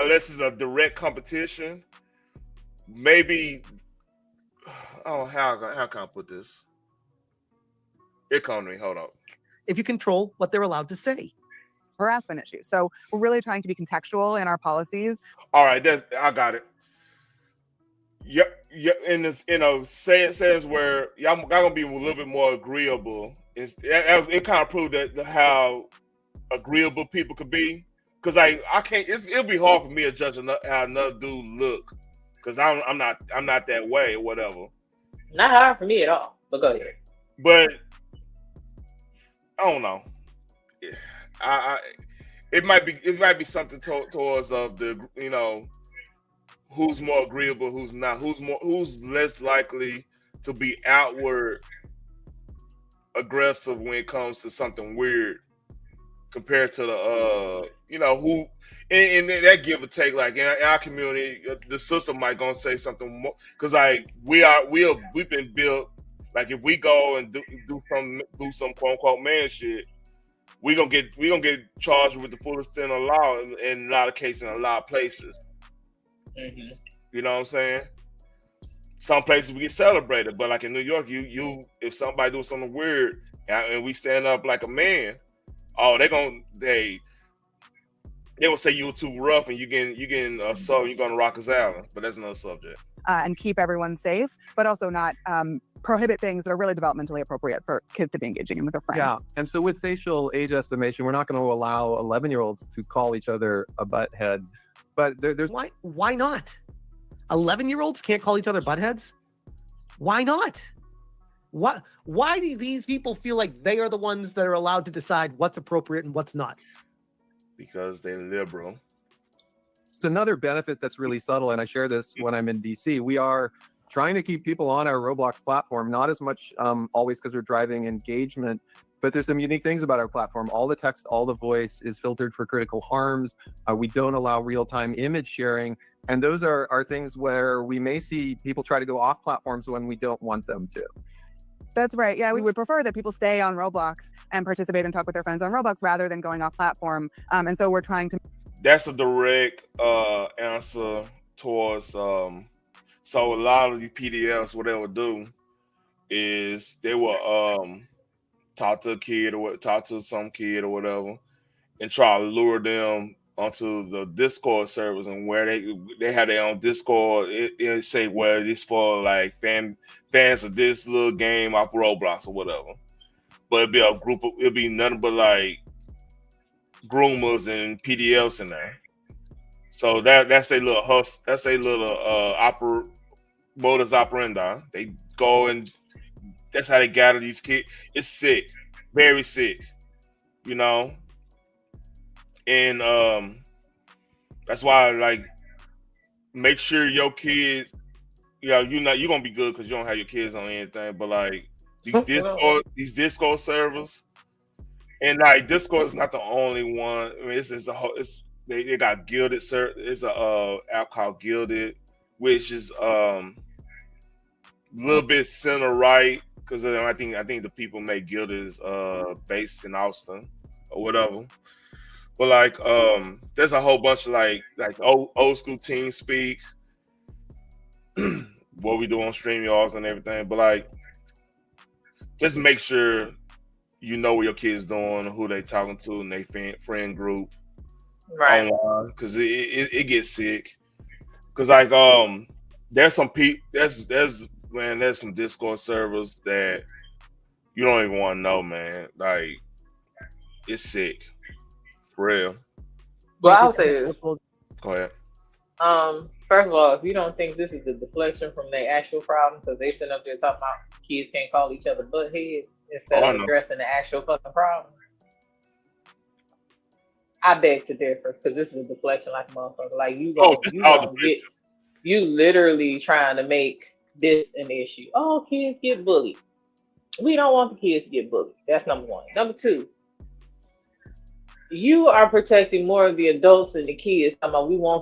unless it's a direct competition, maybe. Oh, how can I put this? It come to me. Hold on. If you control what they're allowed to say. Harassment issues. So we're really trying to be contextual in our policies. All right, I got it. Yeah. In a sense where y'all gonna be a little bit more agreeable. It kind of proved that how agreeable people could be. Cause I can't. It'll be hard for me to judge how another dude look. Cause I'm not that way or whatever. Not hard for me at all. But go ahead. But I don't know. It might be something towards of the who's more agreeable, who's not, who's less likely to be outward aggressive when it comes to something weird compared to the who and that give or take. Like in our community, the sister might gonna say something more because like we've been built. Like if we go and do some quote unquote man shit, we gonna get charged with the full extent of law in a lot of cases in a lot of places. Mm-hmm. You know what I'm saying? Some places we get celebrated, but like in New York, you if somebody doing something weird and we stand up like a man, oh they will say you were too rough and you getting assaulted, you're gonna Rikers Island, but that's another subject. And keep everyone safe, but also not prohibit things that are really developmentally appropriate for kids to be engaging in with their friends. Yeah, and so with facial age estimation, we're not going to allow 11-year-olds to call each other a butthead. But there's why not? 11-year-olds can't call each other buttheads? Why not? Why do these people feel like they are the ones that are allowed to decide what's appropriate and what's not? Because they're liberal. It's another benefit that's really subtle, and I share this when I'm in DC. We are trying to keep people on our Roblox platform, not as much always because we're driving engagement, but there's some unique things about our platform. All the text, all the voice is filtered for critical harms. We don't allow real-time image sharing. And those are things where we may see people try to go off platforms when we don't want them to. That's right. Yeah, we would prefer that people stay on Roblox and participate and talk with their friends on Roblox rather than going off platform. And so we're trying to. That's a direct answer towards. So a lot of these PDFs, what they will do is they will talk to a kid or talk to some kid or whatever, and try to lure them onto the Discord servers, and where they have their own Discord. It say, well, this for like fans of this little game off Roblox or whatever. But it'll be nothing but like groomers and PDFs in there. So that's a little hustle. That's a little modus operandi. They go and that's how they gather these kids. It's sick, very sick, and that's why like make sure your kids, you're gonna be good because you don't have your kids on anything, but like these Discord servers, and like Discord is not the only one. I mean, they got Gilded. It's a app called Gilded, which is a little bit center right because I think the people make Gilded is based in Austin or whatever. But like there's a whole bunch of like old school team speak, what we do on StreamYards and everything. But like just make sure you know what your kids doing, who they talking to, and they friend group. Right. Online, because it gets sick. Because like there's some there's some Discord servers that you don't even want to know, man. Like it's sick, for real. Well, I'll say this. Go ahead. First of all, if you don't think this is a deflection from their actual problem, because they sitting up there talking about kids can't call each other butt heads instead of addressing the actual fucking problem, I beg to differ, because this is a deflection like a motherfucker. Like you literally trying to make this an issue. Oh, kids get bullied. We don't want the kids to get bullied. That's number one. Number two, you are protecting more of the adults than the kids.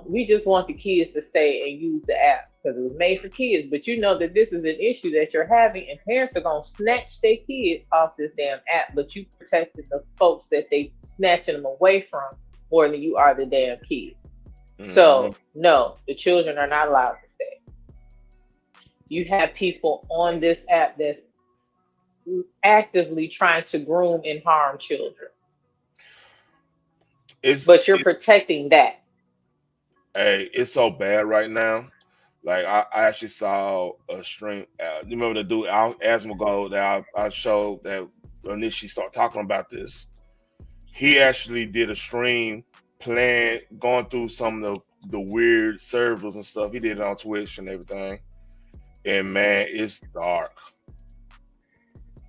We just want the kids to stay and use the app because it was made for kids. But you know that this is an issue that you're having, and parents are gonna snatch their kids off this damn app. But you protected the folks that they snatching them away from more than you are the damn kids. So no, the children are not allowed to stay. You have people on this app that's actively trying to groom and harm children. But you're protecting that. Hey, it's so bad right now. Like I actually saw a stream. You remember the dude Asmongold that I showed that initially started talking about this. He actually did a stream going through some of the weird servers and stuff. He did it on Twitch and everything. And man, it's dark.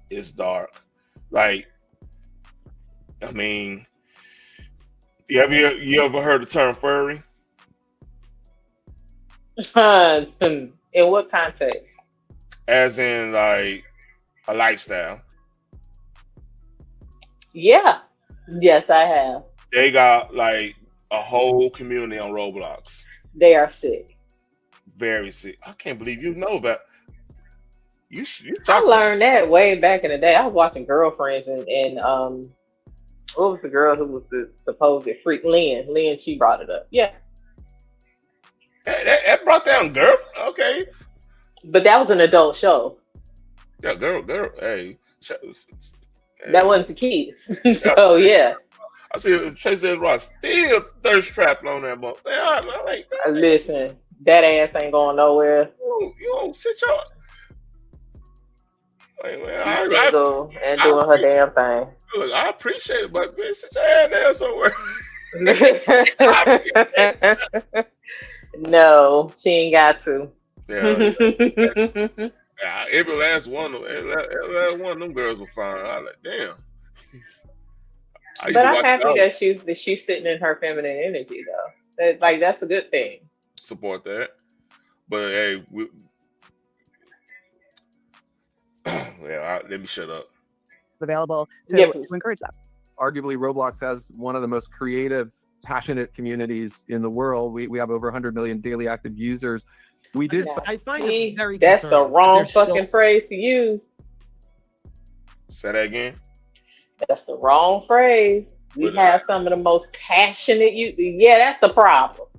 It's dark. Like, I mean, you ever heard the term furry? In what context? As in, like, a lifestyle. Yeah. Yes, I have. They got, like, a whole community on Roblox. They are sick. Very sick. I can't believe you know about. I learned that way back in the day. I was watching Girlfriends and what was the girl who was the supposed freak? Lynn, she brought it up. Yeah. That brought down Girlfriend. Okay. But that was an adult show. Yeah, girl. Hey. That wasn't for kids. So yeah. I see Tracy Rock still thirst trapped on that boat. Like, listen, that ass ain't going nowhere. You don't sit your. Like, man, She's single and doing her damn thing. Look, I appreciate it, but man, sit your ass down somewhere. No, she ain't got to. Yeah, every last one of them girls were fine. I was like, damn. But I'm happy that she's sitting in her feminine energy though. That's a good thing. Support that. But hey, let me shut up. Available to encourage that. Arguably, Roblox has one of the most creative, passionate communities in the world. We have over 100 million daily active users. I find it very That's the concerning. wrong fucking phrase to use. Say that again. That's the wrong phrase. We have some of the most passionate Yeah, that's the problem.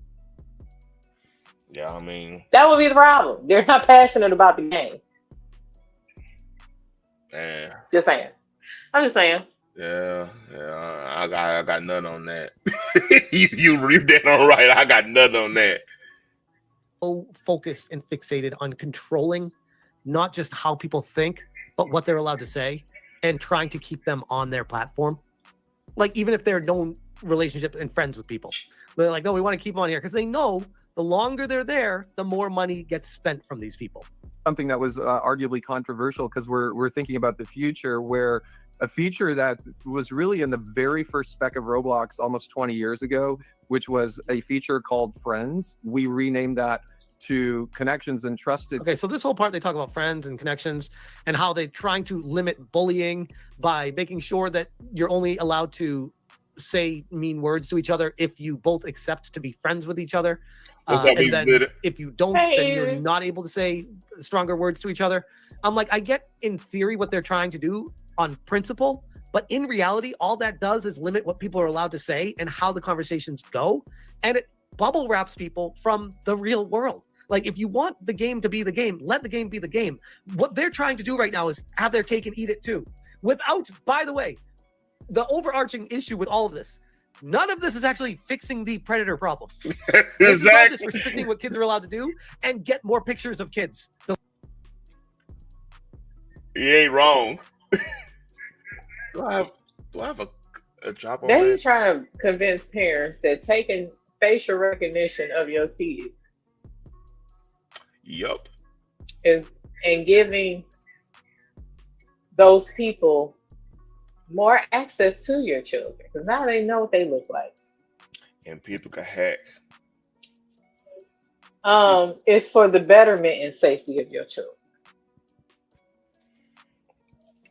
Yeah, I mean, that would be the problem. They're not passionate about the game. Man. Just saying. I'm just saying. Yeah, I got nothing on that. you read that all right. I got nothing on that. So focused and fixated on controlling not just how people think, but what they're allowed to say, and trying to keep them on their platform. Like, even if they're known relationships and friends with people, they're like, no, we want to keep them on here because they know the longer they're there, the more money gets spent from these people. Something that was arguably controversial because we're thinking about the future, where a feature that was really in the very first spec of Roblox almost 20 years ago, which was a feature called Friends. We renamed that to Connections and Trusted. Okay, so this whole part, they talk about friends and connections and how they're trying to limit bullying by making sure that you're only allowed to say mean words to each other if you both accept to be friends with each other. And then if you don't, then you're not able to say stronger words to each other. I'm like, I get in theory what they're trying to do on principle, but in reality, all that does is limit what people are allowed to say and how the conversations go. And it bubble wraps people from the real world. Like, if you want the game to be the game, let the game be the game. What they're trying to do right now is have their cake and eat it too. Without, by the way, the overarching issue with all of this, none of this is actually fixing the predator problem. This is all just restricting what kids are allowed to do and get more pictures of kids. He ain't wrong. Do I have a job on They that? trying to convince parents that taking facial recognition of your kids. Yep. And giving those people more access to your children, because now they know what they look like. And people can hack. It's for the betterment and safety of your children.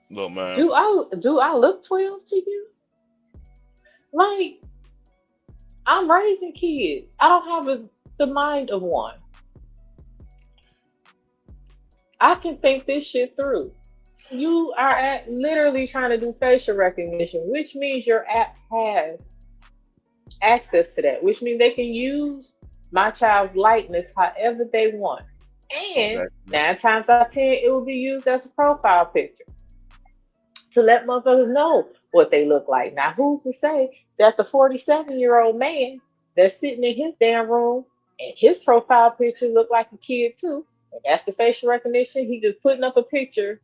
Look, man. Do I look 12 to you? Like, I'm raising kids. I don't have the mind of one. I can think this shit through. You are literally trying to do facial recognition, which means your app has access to that, which means they can use my child's likeness however they want. And 9 times out of 10, it will be used as a profile picture to let motherfuckers know what they look like. Now, who's to say that the 47-year-old man that's sitting in his damn room and his profile picture look like a kid too? And that's the facial recognition. He just putting up a picture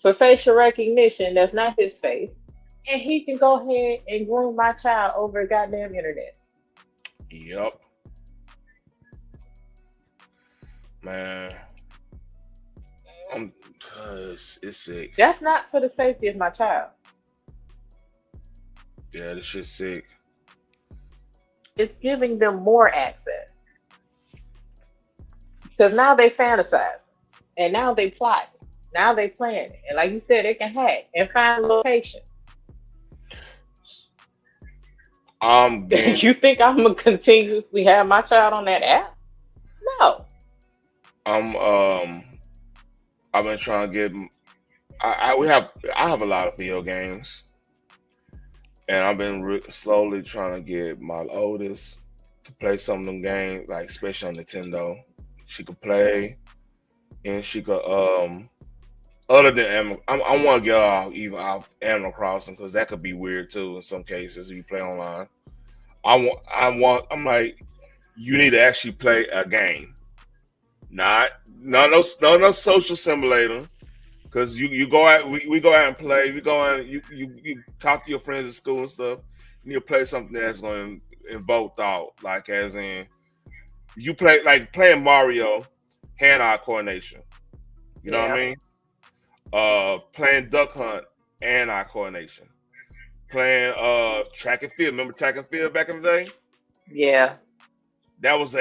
for facial recognition that's not his face. And he can go ahead and groom my child over the goddamn internet. Yep. Man. It's sick. That's not for the safety of my child. Yeah, this shit's sick. It's giving them more access. Because now they fantasize. And now they plot. Now they plan it. And like you said, they can hack and find location. You think I'm gonna continuously have my child on that app? No. I've been trying to get. I have a lot of video games, and I've been slowly trying to get my oldest to play some of them games, like especially on Nintendo. She could play, and she could other than Animal, I want to get even off Animal Crossing because that could be weird too in some cases if you play online. I'm like, you need to actually play a game, no social simulator. Because you go out, we go out and play. We go out, you talk to your friends at school and stuff. You need to play something that's going to invoke thought, like as in you play like playing Mario, hand-eye coordination. You know what I mean? Playing Duck Hunt, hand-eye coordination. Playing track and field. Remember track and field back in the day? Yeah. That was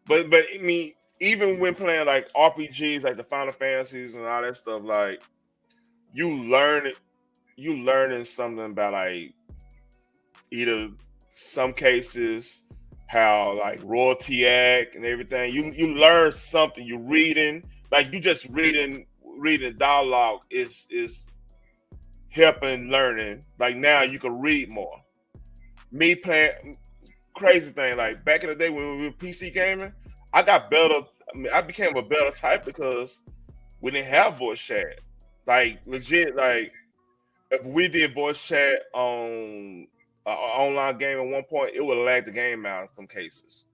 but I mean, even when playing like RPGs, like the Final Fantasies and all that stuff, like you learning something about like either some cases how like royalty act and everything. You learn something. You reading, like you just reading dialogue is helping learning. Like now you can read more. Me playing crazy thing, like back in the day when we were PC gaming, I got better. I mean, I became a better type because we didn't have voice chat. Like legit, like if we did voice chat on an online game at one point, it would lag the game out in some cases.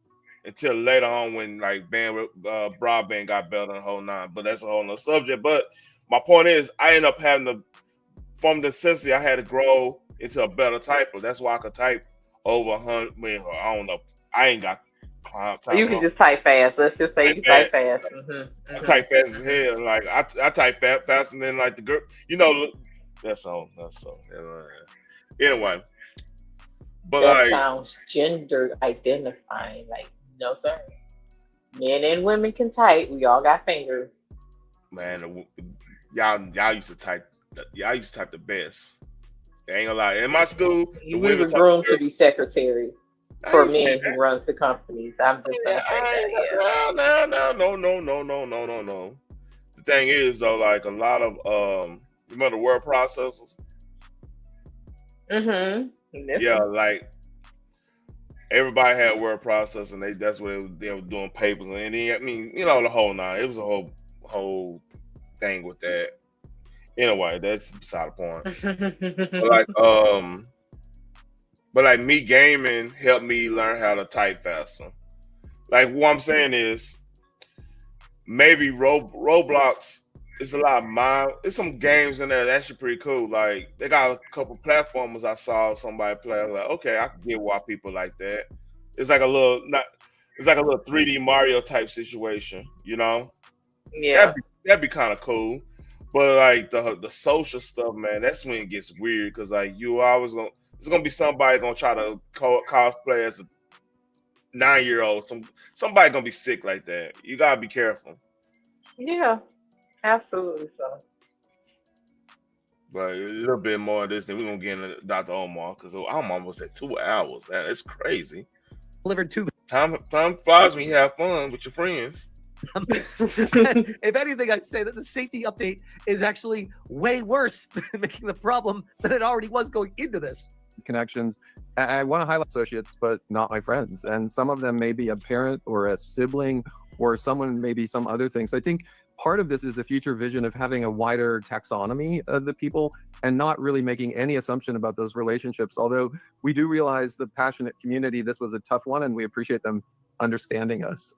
Until later on when like broadband got better and the whole nine. But that's a whole nother subject. But my point is I ended up having to, from the necessity, I had to grow into a better typer. That's why I could type over 100. I mean, I don't know. I ain't got time. You can just type fast. Let's just say you can type fast. I type fast as hell. Like I type faster than like the girl. You know, that's all. Anyway, but that like sounds gender identifying. Like no sir. Men and women can type. We all got fingers. Man, y'all used to type. Y'all used to type the best. I ain't gonna lie. In my school, we were groomed to be secretaries for men who runs the companies. I'm just gonna say that. No. The thing is though, like a lot of you remember the word processors? Mm-hmm. Yeah, like everybody had word processor, and that's what they were doing papers, and then, I mean, you know, the whole nine. It was a whole thing with that. Anyway, that's beside the point. But like me gaming helped me learn how to type faster. Like what I'm saying is maybe Roblox it's a lot of mind. It's some games in there that's actually pretty cool. Like they got a couple platformers I saw somebody play. I was like, okay, I can get why people like that. It's like a little it's like a little 3D Mario type situation, you know? Yeah. That'd be kind of cool. But like the social stuff, man, that's when it gets weird because like you always it's gonna be somebody gonna try to cosplay as a 9-year-old. Somebody gonna be sick like that. You gotta be careful. Yeah, absolutely so. But a little bit more of this, then we're gonna get into Dr. Omar because I'm almost at 2 hours. That's crazy. Delivered to time flies when you have fun with your friends. If anything, I'd say that the safety update is actually way worse than making the problem than it already was going into this. Connections. I want to highlight associates, but not my friends. And some of them may be a parent or a sibling or someone, maybe some other things. I think part of this is the future vision of having a wider taxonomy of the people and not really making any assumption about those relationships. Although we do realize the passionate community, this was a tough one, and we appreciate them understanding us.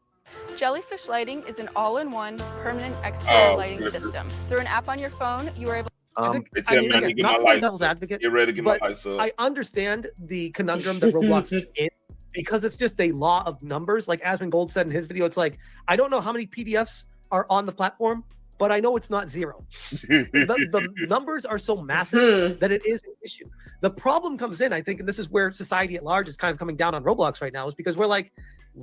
Jellyfish Lighting is an all-in-one permanent exterior lighting system. Through an app on your phone, you are able Not to play devil's advocate, get ready to get my but lights up. I understand the conundrum that Roblox is in because it's just a law of numbers. Like Asmund Gold said in his video, it's like, I don't know how many PDFs are on the platform, but I know it's not zero. The numbers are so massive that it is an issue. The problem comes in, I think, and this is where society at large is kind of coming down on Roblox right now, is because we're like,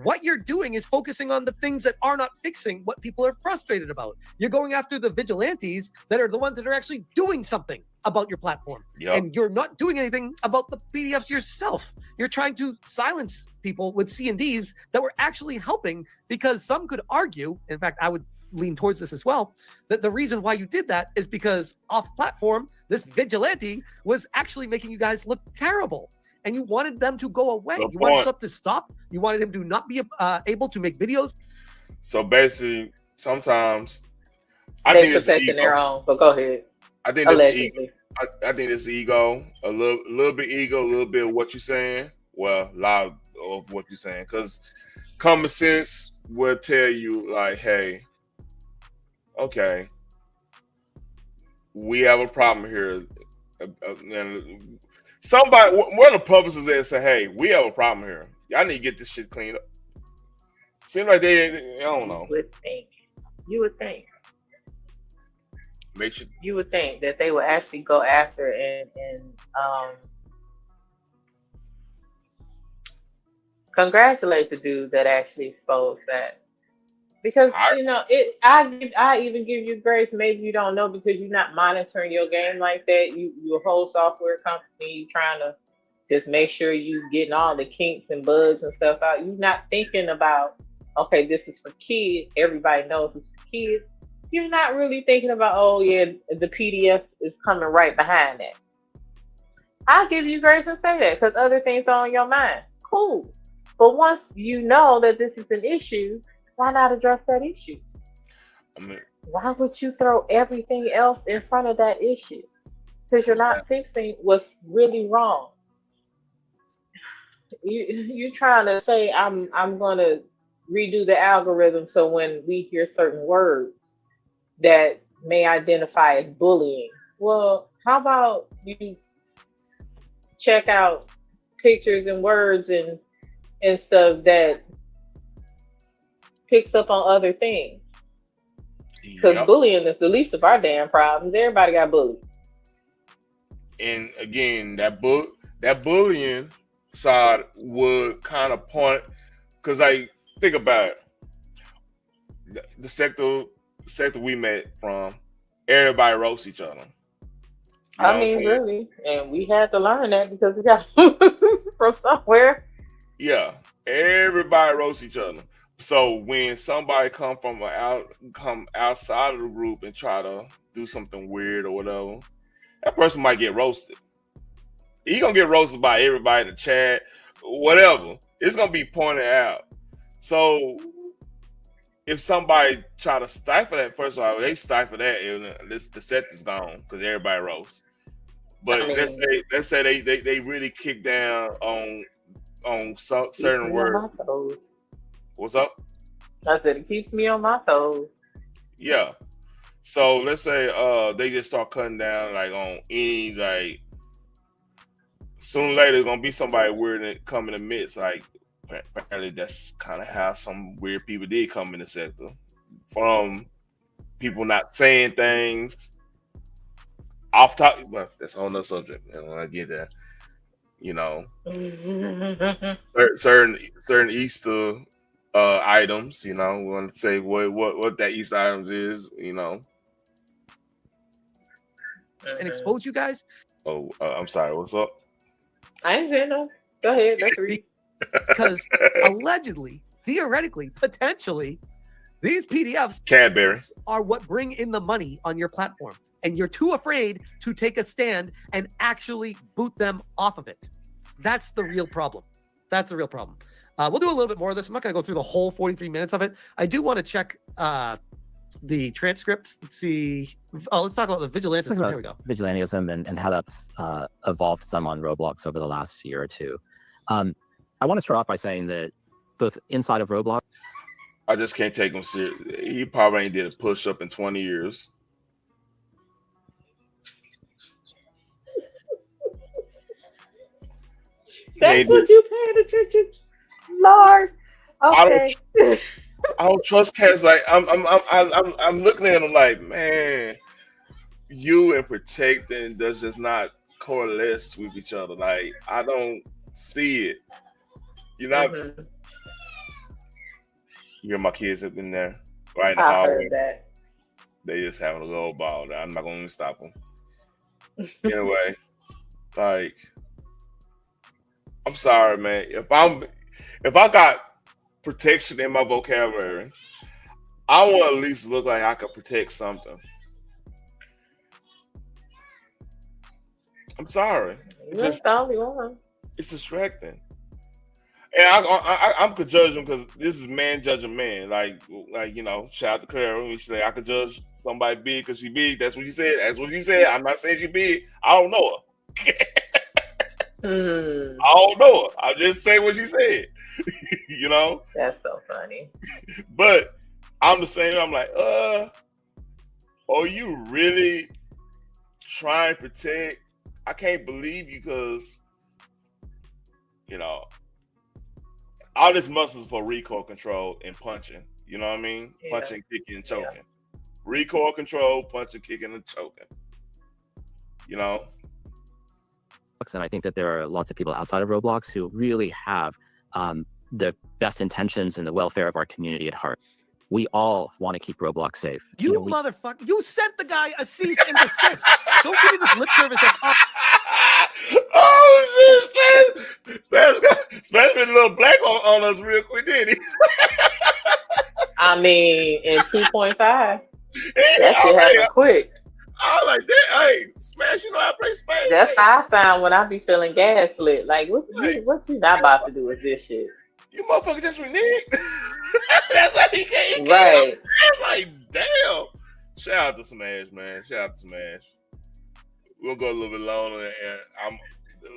what you're doing is focusing on the things that are not fixing what people are frustrated about. You're going after the vigilantes that are the ones that are actually doing something about your platform. Yep. And you're not doing anything about the PDFs yourself. You're trying to silence people with C&Ds that were actually helping, because some could argue, in fact, I would lean towards this as well, that the reason why you did that is because off platform, this vigilante was actually making you guys look terrible. And you wanted them to go away. You wanted stuff to stop. You wanted him to not be able to make videos. So basically, sometimes I think it's protecting their own. But go ahead. I think it's ego. I think it's ego. A little bit ego, a little bit of what you're saying. Well, a lot of what you're saying, because common sense will tell you, like, hey, okay, we have a problem here, and somebody, one of the publishers there say, hey, we have a problem here. Y'all need to get this shit cleaned up. Seems like I don't know. You would think. Make sure. You would think that they would actually go after and congratulate the dude that actually exposed that. Because I even give you grace. Maybe you don't know because you're not monitoring your game like that. You're a whole software company trying to just make sure you getting all the kinks and bugs and stuff out. You're not thinking about, okay, this is for kids. Everybody knows it's for kids. You're not really thinking about, oh yeah, the PDF is coming right behind that. I'll give you grace and say that because other things are on your mind. Cool. But once you know that this is an issue, why not address that issue? Why would you throw everything else in front of that issue? Because you're not fixing what's really wrong. You're trying to say, I'm going to redo the algorithm so when we hear certain words that may identify as bullying. Well, how about you check out pictures and words and stuff that picks up on other things? Because bullying is the least of our damn problems. Everybody got bullied. And again, that bullying side would kind of point, because I think about it, the sector we met from, everybody roasts each other. I mean, really, and we had to learn that because we got from somewhere. Yeah, everybody roasts each other. So when somebody come outside of the group and try to do something weird or whatever, that person might get roasted. He gonna get roasted by everybody in the chat, whatever. It's gonna be pointed out. So if somebody try to stifle that, first of all, they stifle that, and the set is gone because everybody roasts. But let's say they really kick down on certain words. What's up? I said it keeps me on my toes. Yeah. So let's say they just start cutting down like on any like sooner or later there's gonna be somebody weird that come in the midst. Like apparently that's kind of how some weird people did come in the sector. From people not saying things off topic, but that's a whole nother subject. I don't want to get there. You know, certain Easter items. You know, we want to say what that Easter items is. You know, and expose you guys. Oh, I'm sorry. What's up? I ain't saying no. Go ahead. Let's read. Because allegedly, theoretically, potentially, these PDFs Cadbury are what bring in the money on your platform. And you're too afraid to take a stand and actually boot them off of it. That's the real problem. That's the real problem. We'll do a little bit more of this. I'm not going to go through the whole 43 minutes of it. I do want to check the transcript. Let's see. Oh, let's talk about the vigilantism. Here we go. Vigilantism and how that's evolved some on Roblox over the last year or two. I want to start off by saying that both inside of Roblox, I just can't take him serious. He probably ain't did a push up in 20 years. That's what you paying attention, Lord. Okay. I don't trust cats. Like I'm looking at him like, man, you and protecting does just not coalesce with each other. Like I don't see it. You know, you hear my kids have been there right in the hallway. That. They just having a little ball. I'm not going to stop them. Anyway, like. I'm sorry, man. If I got protection in my vocabulary, I want to at least look like I could protect something. I'm sorry. It's distracting. And I could judge him because this is man judging man. Like you know, shout out to Clara when she say I could judge somebody big because she big. That's what you said. That's what you said. I'm not saying she big. I don't know her. I don't know her. I just say what she said. You know? That's so funny. But I'm the same. I'm like, are you really trying to protect? I can't believe you because, you know, all this muscles for recoil control and punching. You know what I mean? Yeah. Punching, kicking, and choking. Yeah. Recoil control, punching, kicking, and choking. You know? And I think that there are lots of people outside of Roblox who really have the best intentions and the welfare of our community at heart. We all want to keep Roblox safe. You motherfucker! You sent the guy a cease and desist. Don't give me this lip service of oh shit! Smash been a little black on us real quick, didn't he? I mean, in 2.5, that shit happened quick. I like that. Hey, Smash, you know I play Smash. That's how I found when I be feeling gaslit. Like, what you not about to do with this shit? You motherfucker just reneged. That's like he can't. Right. That's like, damn. Shout out to Smash, man. Shout out to Smash. We'll go a little bit longer, and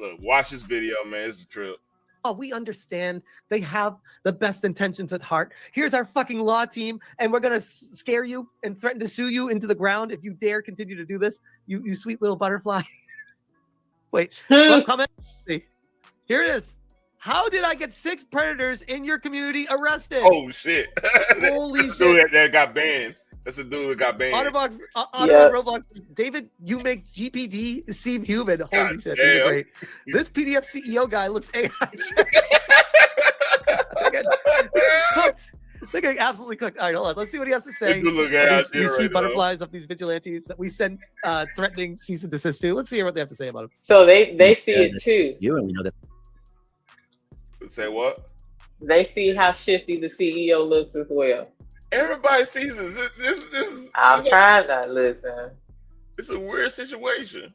look, watch this video, man. It's a trip. Oh, we understand they have the best intentions at heart. Here's our fucking law team, and we're gonna scare you and threaten to sue you into the ground if you dare continue to do this. You sweet little butterfly. Wait, comment. Here it is. How did I get 6 predators in your community arrested? Oh shit! Holy shit! That got banned. That's a dude that got banned. Roblox. David, you make GPD seem human. Holy shit! This is great. This PDF CEO guy looks AI. Cooked. They're getting absolutely cooked. All right, hold on. Let's see what he has to say. These sweet butterflies of these vigilantes that we send threatening cease and desist to. Let's see what they have to say about him. So they see it too. You and we know that. Say what? They see how shifty the CEO looks as well. Everybody sees this. I'm trying to listen. It's a weird situation.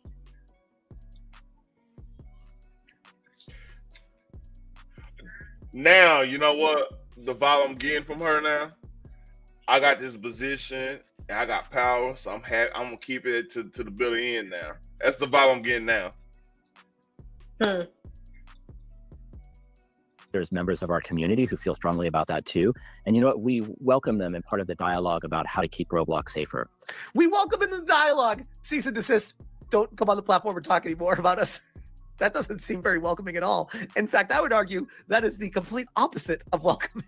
Now, you know what? The vibe I'm getting from her now, I got this position and I got power, so I'm gonna keep it to the bitter end now. That's the vibe I'm getting now. There's members of our community who feel strongly about that too. And you know what? We welcome them in part of the dialogue about how to keep Roblox safer. We welcome in the dialogue. Cease and desist. Don't come on the platform and talk anymore about us. That doesn't seem very welcoming at all. In fact, I would argue that is the complete opposite of welcoming.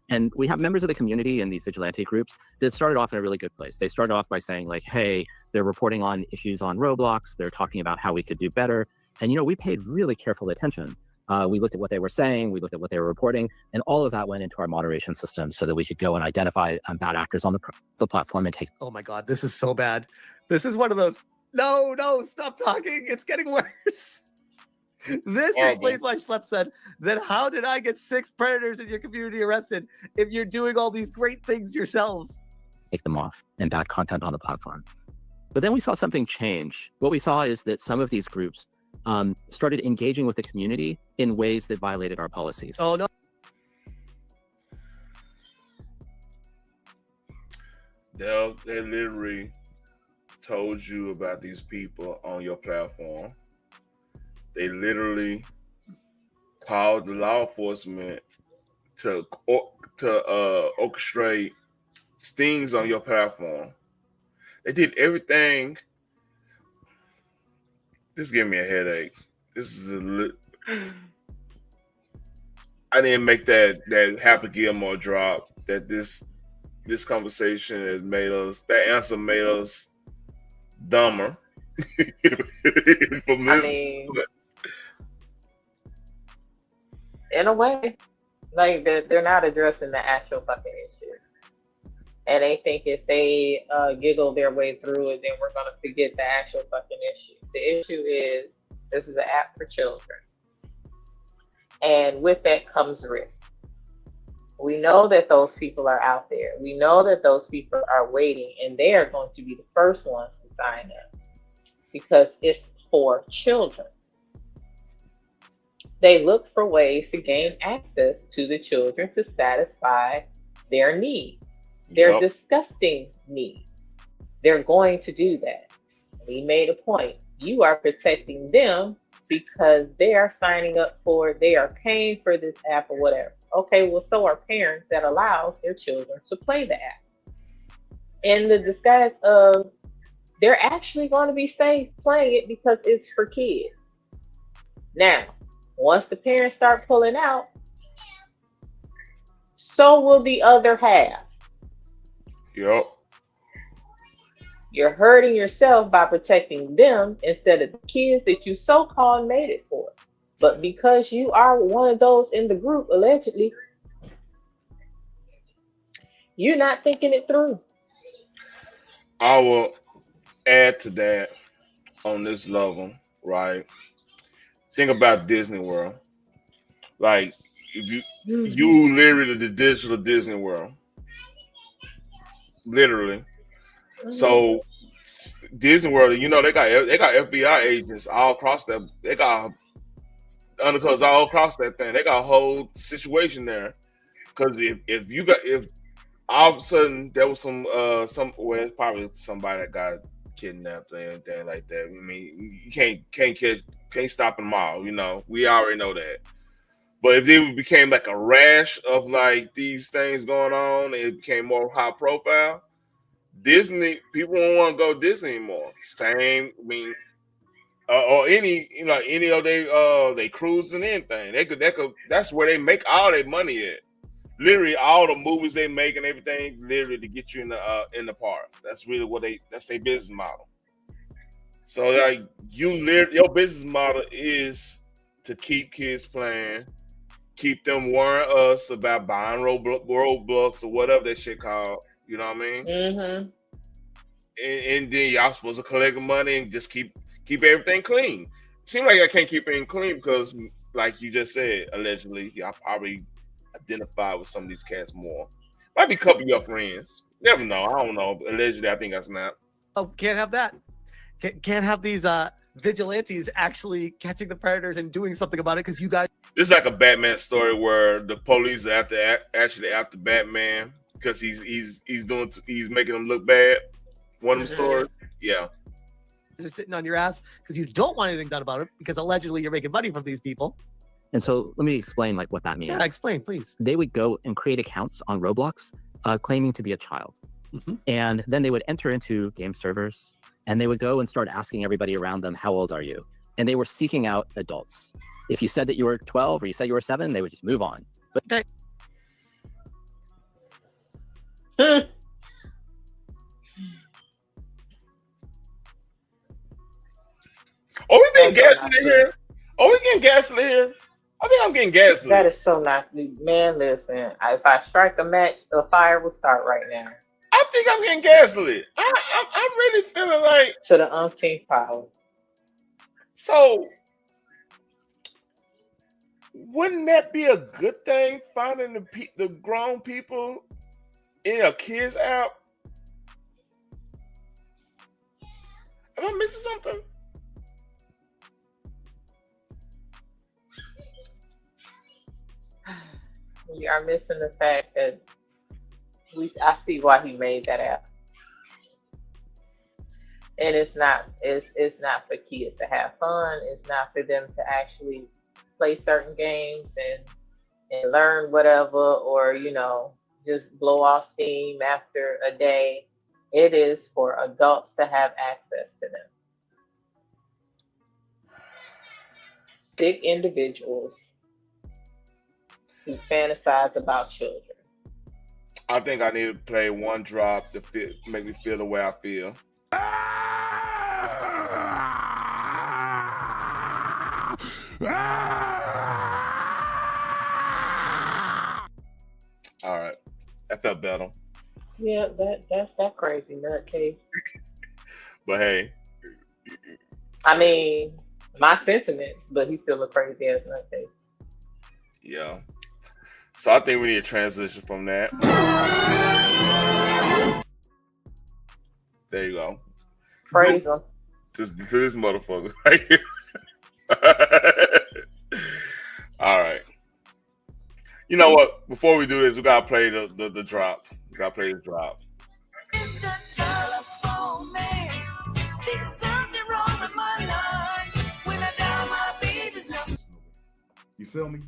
And we have members of the community in these vigilante groups that started off in a really good place. They started off by saying like, hey, they're reporting on issues on Roblox. They're talking about how we could do better. And, you know, we paid really careful attention. We looked at what they were saying. We looked at what they were reporting. And all of that went into our moderation system so that we could go and identify bad actors on the platform and take. Oh, my God, this is so bad. This is one of those, no, stop talking. It's getting worse. This explains why Schlepp said, then how did I get 6 predators in your community arrested if you're doing all these great things yourselves? Take them off and bad content on the platform. But then we saw something change. What we saw is that some of these groups started engaging with the community in ways that violated our policies. Oh, no. They literally told you about these people on your platform. They literally called the law enforcement to orchestrate stings on your platform. They did everything. This gave me a headache. This is I didn't make that Happy Gilmore drop. That this conversation has made us. That answer made us dumber. From this. I mean, in a way, like they're not addressing the actual fucking issue. And they think if they giggle their way through it, then we're going to forget the actual fucking issue. The issue is this is an app for children. And with that comes risk. We know that those people are out there. We know that those people are waiting, and they are going to be the first ones to sign up because it's for children. They look for ways to gain access to the children to satisfy their needs, their disgusting needs. They're going to do that. We made a point. You are protecting them because they are signing up for it. They are paying for this app or whatever. Okay, well, so are parents that allow their children to play the app. In the disguise of they're actually going to be safe playing it because it's for kids. Now, once the parents start pulling out, so will the other half. Yep. You're hurting yourself by protecting them instead of the kids that you so-called made it for. But because you are one of those in the group, allegedly, you're not thinking it through. I will add to that on this level, right? Think about Disney World. Like, if you literally the digital Disney World. Literally. So Disney World, you know, they got FBI agents all across that. They got undercovers all across that thing. They got a whole situation there. Because if all of a sudden there was it's probably somebody that got kidnapped or anything like that. I mean, you can't stop them all. You know, we already know that. But if it became like a rash of like these things going on, it became more high profile. Disney people don't want to go Disney anymore. Same, I mean, or any of they cruise and anything. They could. That's where they make all their money at. Literally, all the movies they make and everything, literally to get you in the park. That's really that's their business model. So like your business model is to keep kids playing, keep them warning us about buying Roblox or whatever that shit called. You know what I mean? Mm-hmm. And then y'all supposed to collect the money and just keep everything clean. Seems like I can't keep it clean because, like you just said, allegedly, y'all probably identify with some of these cats more. Might be a couple of your friends. Never know. I don't know. Allegedly, I think I snapped. Oh, can't have that. Can't have these vigilantes actually catching the predators and doing something about it because you guys. This is like a Batman story where the police are after Batman because he's making them look bad. One of the stories, yeah. They're sitting on your ass because you don't want anything done about it because allegedly you're making money from these people. And so let me explain like what that means. Yeah, explain, please. They would go and create accounts on Roblox claiming to be a child. And then they would enter into game servers and they would go and start asking everybody around them, how old are you? And they were seeking out adults. If you said that you were 12 or you said you were 7, they would just move on. But Are we getting gaslit here? Are we getting gaslit here? I think I'm getting gaslit. That is so not, man. Listen, if I strike a match, the fire will start right now. I think I'm getting gaslit. I'm really feeling like to the umpteenth power. So, wouldn't that be a good thing? Finding the grown people in a kids app? Am I missing something? You are missing the fact that I see why he made that app. And it's not for kids to have fun. It's not for them to actually play certain games and learn whatever, or just blow off steam after a day. It is for adults to have access to them. Sick individuals who fantasize about children. I think I need to play one drop to make me feel the way I feel. All right, that felt better. Yeah, that's that crazy nutcase. But hey, I mean, my sentiments, but he's still a crazy ass nutcase. Yeah. So I think we need to transition from that. There you go. Praise him. To this motherfucker right here. All right. You know what? Before we do this, we gotta play the drop. We gotta play the drop. You feel me?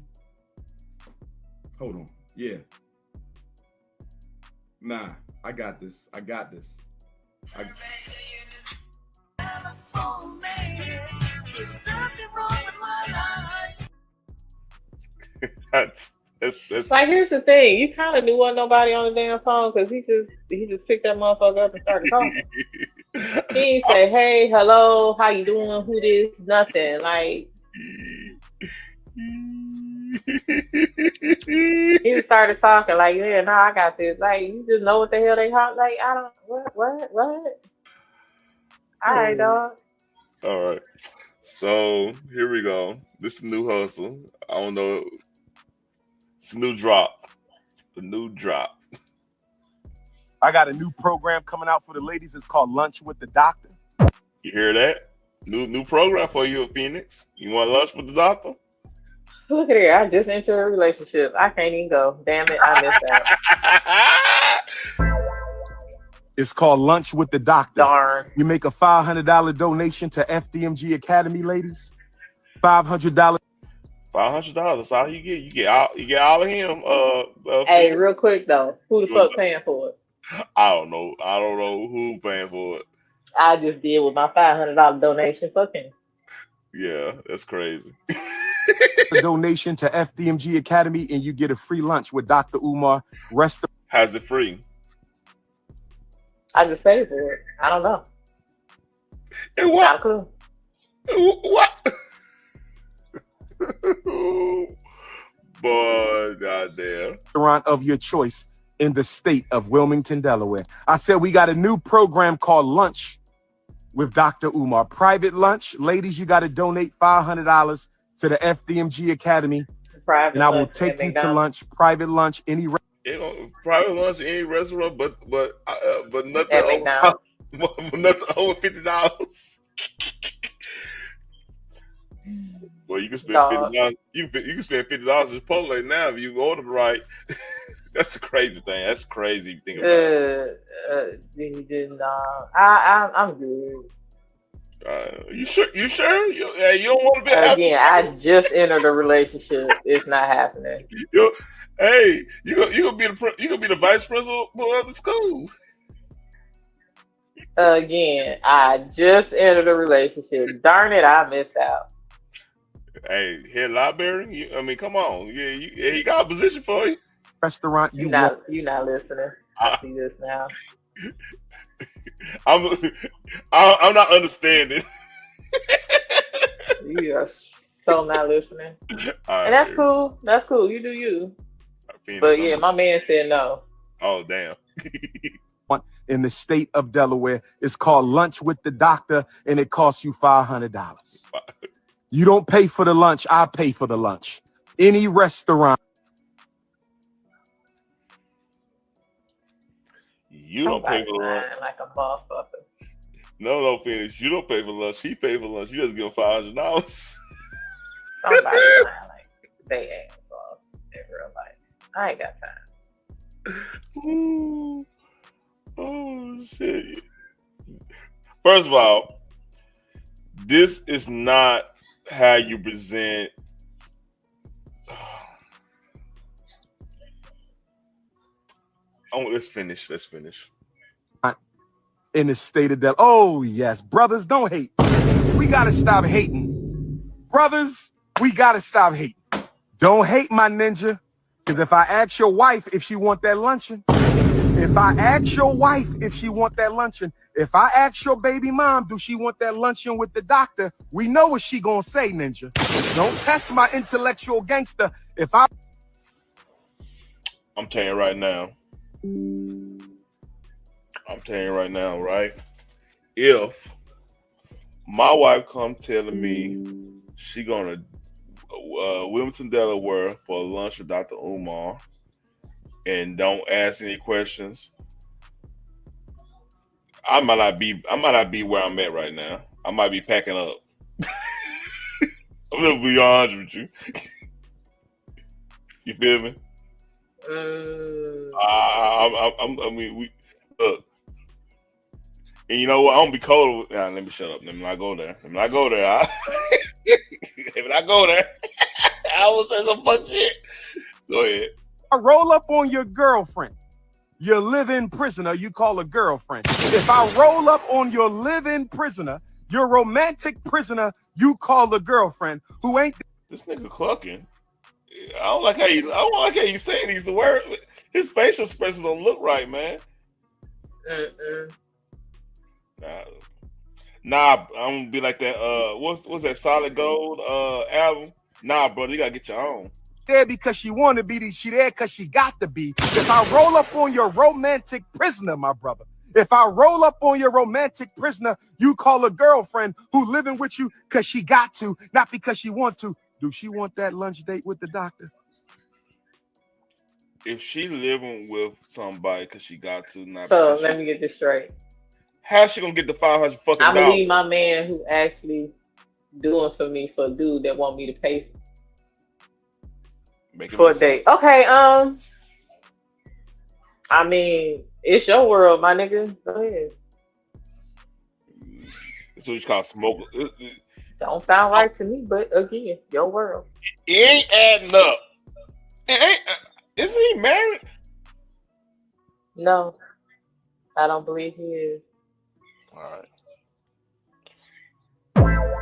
Hold on. Yeah. Nah, I got this. It's like, here's the thing. You kind of knew wasn't nobody on the damn phone because he just picked that motherfucker up and started talking. He ain't say, hey, hello, how you doing? Who this? Nothing. Like, he started talking like, yeah, no, I got this. Like, you just know what the hell they hot. Like, I don't, what? All right, dog. All right. So here we go. This is the new hustle. I don't know. It's a new drop. The new drop. I got a new program coming out for the ladies. It's called Lunch with the Doctor. You hear that? New program for you, Phoenix. You want lunch with the doctor? Look at here. I just entered a relationship. I can't even go. Damn it, I missed that. It's called Lunch with the Doctor. Darn. You make a $500 donation to FDMG Academy, ladies. $500. $500. That's all you get. You get all of him. Hey, real quick though, who the fuck paying for it? I don't know. I don't know who paying for it. I just did with my $500 donation. Fuck him. Yeah, that's crazy. A donation to FDMG Academy, and you get a free lunch with Dr. Umar. How's it free? I just paid for it. I don't know. And what? Not cool. What? Boy, goddamn. Restaurant of your choice in the state of Wilmington, Delaware. I said we got a new program called Lunch with Dr. Umar. Private lunch. Ladies, you got to donate $500 to the FDMG Academy. Private and I will take you to lunch. Private lunch, private lunch, any restaurant, but nothing nothing over $50. Well, you can spend $50. You can spend $50 at Chipotle now if you order right. That's a crazy thing. That's crazy if you think about it. I'm good. You sure? You sure? You don't want to be Again, I just entered a relationship. It's not happening. Hey, you gonna be the vice principal of the school. Again, I just entered a relationship. Darn it, I missed out. Hey, head library. I mean, come on. Yeah, he got a position for you. Restaurant You're not listening. I see this now. I'm not understanding. You are so not listening. Right, and that's cool. That's cool. You do you. But yeah, my man said no. Oh, damn. In the state of Delaware, it's called Lunch with the Doctor, and it costs you $500. You don't pay for the lunch, I pay for the lunch. Any restaurant. You don't pay for the lunch. Like a motherfucker. No, finish. You don't pay for lunch. He pay for lunch. You just give him $500. Somebody lying like they ass off in real life. I ain't got time. Ooh. Oh shit! First of all, this is not how you present. Oh, let's finish. In the state of Delaware. Oh yes, brothers, don't hate. We gotta stop hating. Brothers, we gotta stop hating. Don't hate my ninja, because if I ask your wife if she want that luncheon. If I ask your wife if she want that luncheon, if I ask your baby mom, do she want that luncheon with the doctor? We know what she gonna say, ninja. Don't test my intellectual gangster. I'm telling you right now, right? If my wife come telling me she gonna Wilmington, Delaware for lunch with Dr. Umar, and don't ask any questions, I might not be where I'm at right now. I might be packing up. I'm gonna be honest with you. You feel me? I mean, we look, and you know what? I'm gonna be cold. Nah, let me shut up. Let me not go there. Let me not go there. I will say some fuck shit. Go ahead. I roll up on your girlfriend, your live-in prisoner, you call a girlfriend. If I roll up on your live-in prisoner, your romantic prisoner, you call a girlfriend who ain't. This nigga clucking. I don't like how you saying these words. His facial expressions don't look right, man. Nah, I'm gonna be like that. What's that Solid Gold album? Nah, brother, you gotta get your own. There because she want to be, she there because she got to be. If I roll up on your romantic prisoner, my brother, if I roll up on your romantic prisoner, you call a girlfriend who living with you because she got to, not because she want to. Do she want that lunch date with the doctor? If she living with somebody because she got to, not so let me get this straight. How's she gonna get the $500 fucking I dollars? believe my man who actually doing for me for a dude that want me to pay for a date. Okay, I mean, it's your world, my nigga. Go ahead. That's what you call smoke. Don't sound right to me, but again, your world. It ain't adding up. It ain't. Isn't he married? No, I don't believe he is. All right.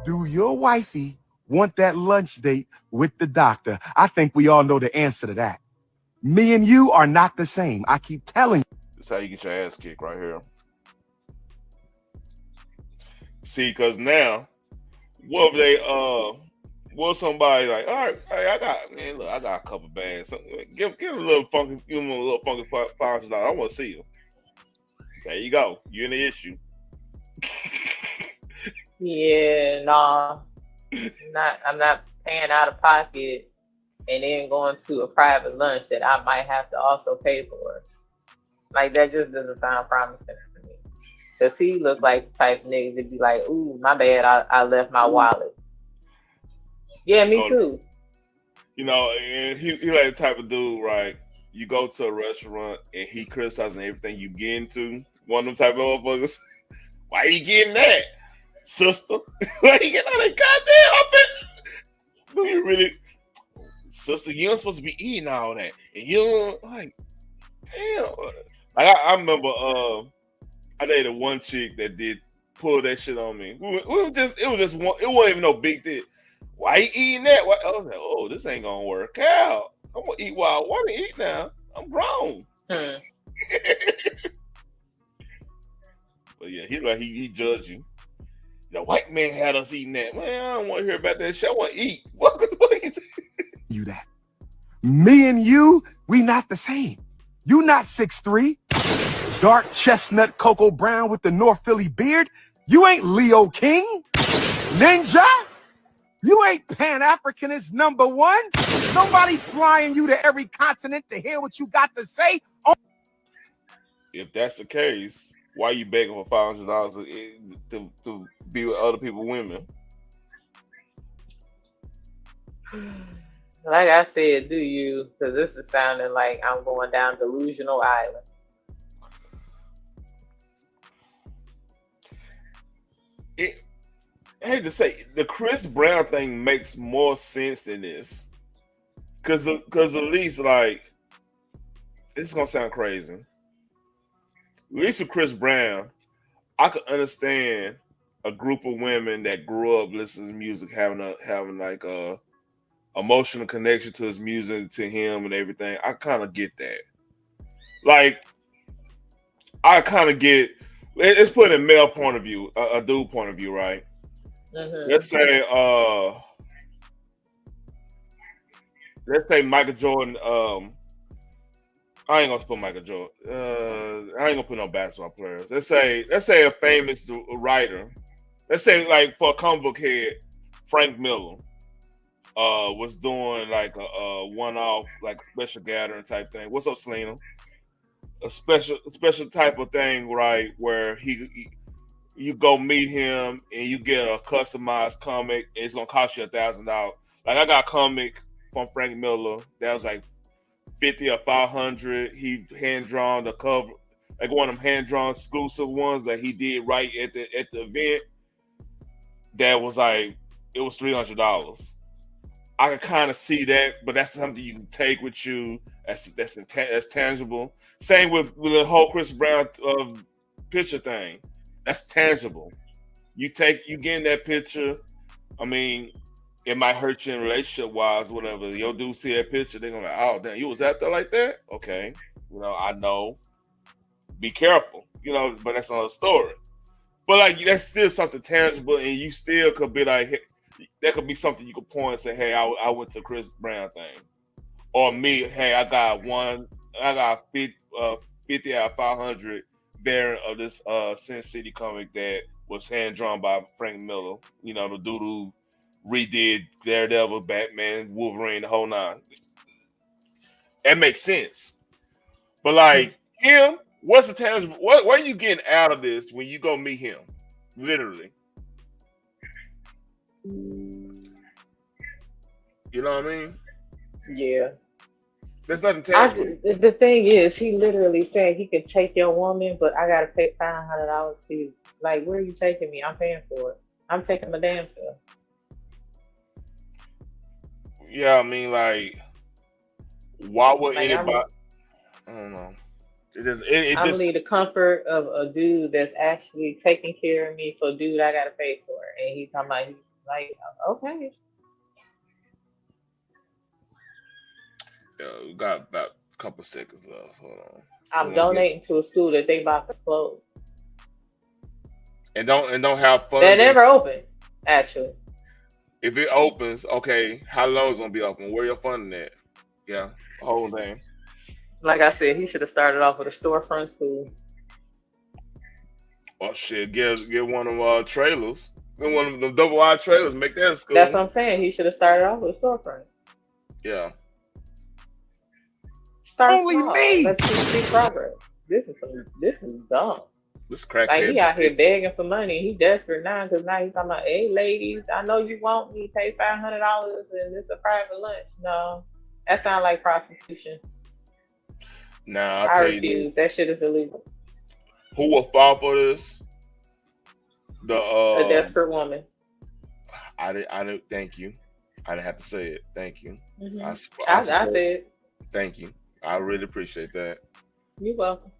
Do your wifey want that lunch date with the doctor? I think we all know the answer to that. Me and you are not the same. I keep telling you. That's how you get your ass kicked right here. See, because now, what if they what somebody like, all right, hey, I got a couple bags. So give him a little funky $500. I want to see him. There you go. You're in the issue. Yeah, nah. I'm not paying out of pocket and then going to a private lunch that I might have to also pay for. Like, that just doesn't sound promising to me. Because he look like the type of niggas that be like, ooh, my bad, I left my wallet. Yeah, me too. You know, and he like the type of dude, right? You go to a restaurant and he criticizing everything you get into. One of them type of motherfuckers. Why you getting that? sister. Like, you know, goddamn, I bet. Do you really, sister? You ain't supposed to be eating all that, and you don't, like, damn. Like I remember, I dated one chick that did pull that shit on me. It was just one. It wasn't even no big deal. Why you eating that? Why? I was like, oh, this ain't gonna work out. I'm gonna eat what I want to eat now. I'm grown. But yeah, he judged you. The white man had us eating that. Man, I don't want to hear about that shit. I want to eat. What you that? Me and you, we not the same. You not 6'3", dark chestnut cocoa brown with the North Philly beard. You ain't Leo King, Ninja. You ain't Pan-Africanist #1. Nobody flying you to every continent to hear what you got to say. If that's the case, why are you begging for $500 to be with other people's women? Like I said, do you? Because this is sounding like I'm going down delusional island. I hate to say, the Chris Brown thing makes more sense than this. Because at least, like, it's going to sound crazy. At least with Chris Brown, I could understand a group of women that grew up listening to music having like a emotional connection to his music, to him and everything. I kind of get that. Like, I kind of get, let's put it in male point of view, a dude point of view, right? Let's say Michael Jordan. I ain't gonna put Michael Jordan. I ain't gonna put no basketball players. Let's say a famous writer. Let's say, like, for a comic book head, Frank Miller was doing like a one-off, like, special gathering type thing. What's up, Selena? A special type of thing, right? Where you go meet him and you get a customized comic. And it's gonna cost you $1,000. Like, I got a comic from Frank Miller that was like $50 or $500. He hand drawn the cover, like one of them hand drawn exclusive ones that he did right at the event. That was like, it was $300. I can kind of see that, but that's something you can take with you. That's tangible. Same with the whole Chris Brown picture thing. That's tangible. You get in that picture. I mean, it might hurt you in relationship wise, whatever. Your dude see that picture, they're gonna like, oh damn, you was out there like that? Okay. You know, I know. Be careful, you know, but that's another story. But like, that's still something tangible, and you still could be like, hey, that could be something you could point and say, hey, I went to Chris Brown thing. Or me, hey, I got 50 out of 500 variant of this Sin City comic that was hand drawn by Frank Miller. You know, the dude who redid Daredevil, Batman, Wolverine, the whole nine. That makes sense. But like him, what's the tangible? What are you getting out of this when you go meet him? Literally. You know what I mean? Yeah. There's nothing tangible. The thing is, he literally said he could take your woman, but I gotta pay $500 for you. Like, where are you taking me? I'm paying for it. I'm taking my damn self. Yeah, I mean, like, why would anybody? I don't know. I need the comfort of a dude that's actually taking care of me. So, dude, I gotta pay for it. And he's talking about, he's like, okay. Yeah, we got about a couple seconds left. Hold on. I'm donating to a school that they about to close. And don't have fun. They never open, actually. If it opens, okay, how long is it gonna be open? Where your funding at? Yeah, the whole thing. Like I said, he should have started off with a storefront school. Oh shit, get one of them trailers. Get one of them double wide trailers, make that a school. That's what I'm saying. He should have started off with a storefront. Yeah. Start Only small. me. Let's see progress. This is dumb. This crackhead. Like, he out here begging for money. He desperate now because now he's talking about, hey, ladies, I know you want me. Pay $500 and it's a private lunch. No, that sounds like prostitution. Nah, I refuse. That shit is illegal. Who will fall for this? A desperate woman. I didn't. Thank you. I didn't have to say it. Thank you. Mm-hmm. I I said. Thank you. I really appreciate that. You're welcome.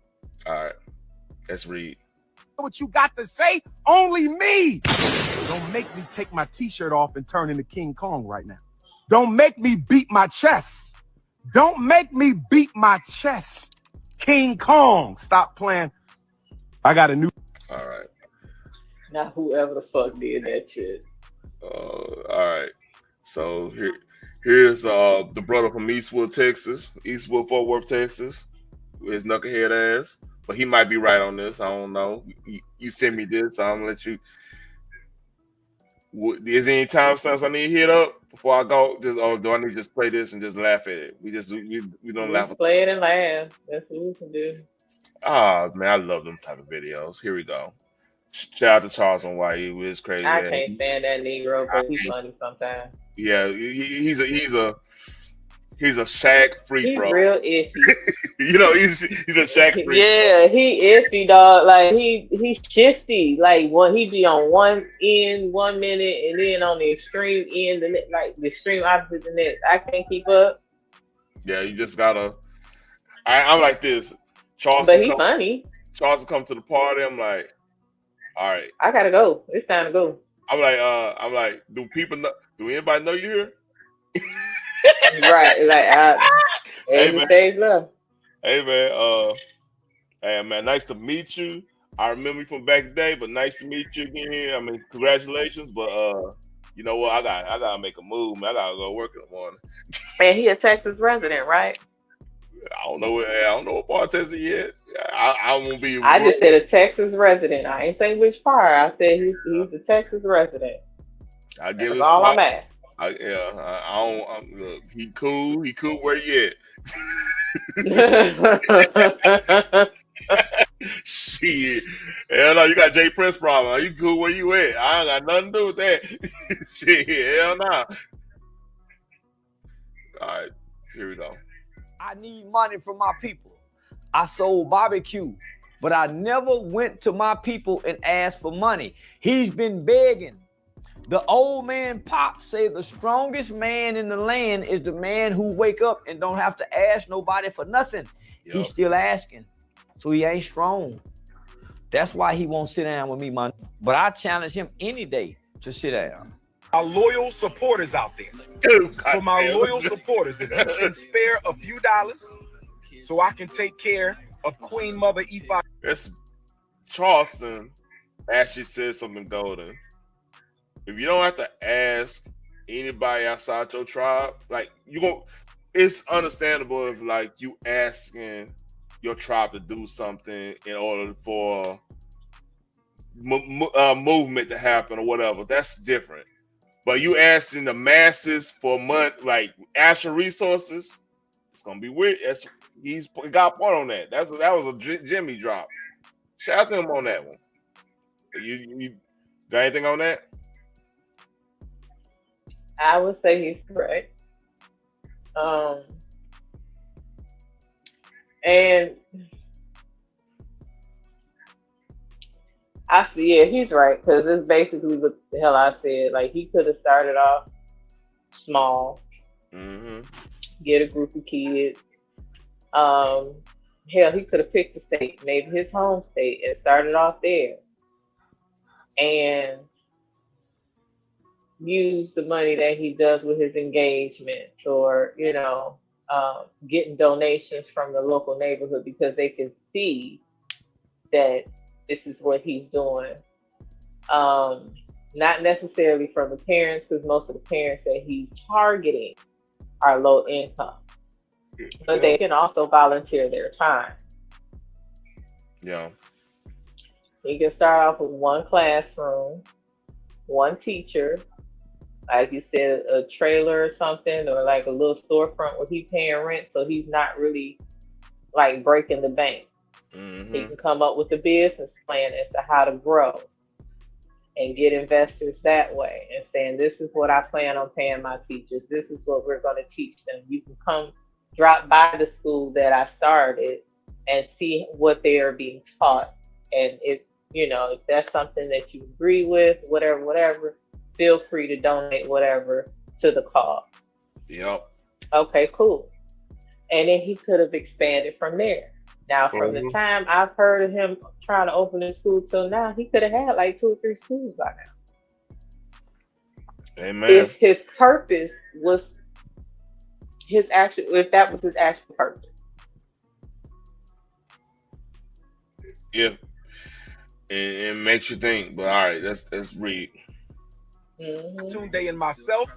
All right, let's read. What you got to say? Only me. Don't make me take my t-shirt off and turn into King Kong right now. Don't make me beat my chest. Don't make me beat my chest. King Kong. Stop playing. I got a new. All right. Now whoever the fuck did that shit. All right. So here's the brother from Eastwood, Fort Worth, Texas, with his knucklehead ass. But he might be right on this. I don't know. You send me this, so I'm gonna let you. Is there any time since I need to hit up before I go? Do I need to just play this and just laugh at it? We don't laugh. Play it and laugh. That's what we can do. Ah, man, I love them type of videos. Here we go. Shout out to Charles on why he was crazy. I can't stand that Negro, but he's funny sometimes. Yeah, he's a Shaq freak, He's bro. real iffy. You know, he's a Shaq freak. Yeah, he iffy, dog. Like he's shifty. Like when he be on one end 1 minute and then on the extreme end, like the extreme opposite the next. I can't keep up. Yeah, you just gotta. I'm like this. Charles, but he's funny. Charles come to the party. I'm like, all right. I gotta go. It's time to go. I'm like, do people know? Do anybody know you here? Right, like hey man, stage left. Hey man, hey man, nice to meet you. I remember you from back in the day, but nice to meet you again. I mean, congratulations, but you know what? I gotta make a move, man. I gotta go work in the morning. And he a Texas resident, right? I don't know what part of Texas yet. I won't be. I just said a Texas resident. I ain't saying which part. I said he's a Texas resident. I give That's all I'm at. I don't. Look, he cool. He cool. Where you at? Shit. Hell no, you got J Prince problem. Are you cool? Where you at? I ain't got nothing to do with that. Shit. Hell no. All right. Here we go. I need money from my people. I sold barbecue, but I never went to my people and asked for money. He's been begging. The old man Pop said the strongest man in the land is the man who wake up and don't have to ask nobody for nothing. Yep. He's still asking, so he ain't strong. That's why he won't sit down with me, man. But I challenge him any day to sit down. Our loyal supporters out there. For my loyal supporters, if you can spare a few dollars so I can take care of Queen Mother E5. That's Charleston actually said something golden. If you don't have to ask anybody outside your tribe, like it's understandable if like you asking your tribe to do something in order for movement to happen or whatever. That's different. But you asking the masses for money, like actual resources, it's gonna be weird. He got a point on that. That was a Jimmy drop. Shout out to him on that one. You got anything on that? I would say he's correct. And I see, yeah, he's right, because it's basically what the hell I said. Like, he could have started off small, get a group of kids. Hell, he could have picked a state, maybe his home state, and started off there. And use the money that he does with his engagements or, getting donations from the local neighborhood because they can see that this is what he's doing. Not necessarily from the parents, because most of the parents that he's targeting are low income. But they can also volunteer their time. Yeah. You can start off with one classroom, one teacher, like you said, a trailer or something, or like a little storefront where he's paying rent, so he's not really like breaking the bank. He can come up with a business plan as to how to grow and get investors that way and saying, this is what I plan on paying my teachers. This is what we're going to teach them. You can come drop by the school that I started and see what they are being taught. And if you know, if that's something that you agree with, whatever, feel free to donate whatever to the cause. Yep. Okay, cool. And then he could have expanded from there. Now, from the time I've heard of him trying to open a school till now, he could have had like 2 or 3 schools by now. Amen. If his purpose was if that was his actual purpose. Yeah. It makes you think, but all right, let's read. Day in myself,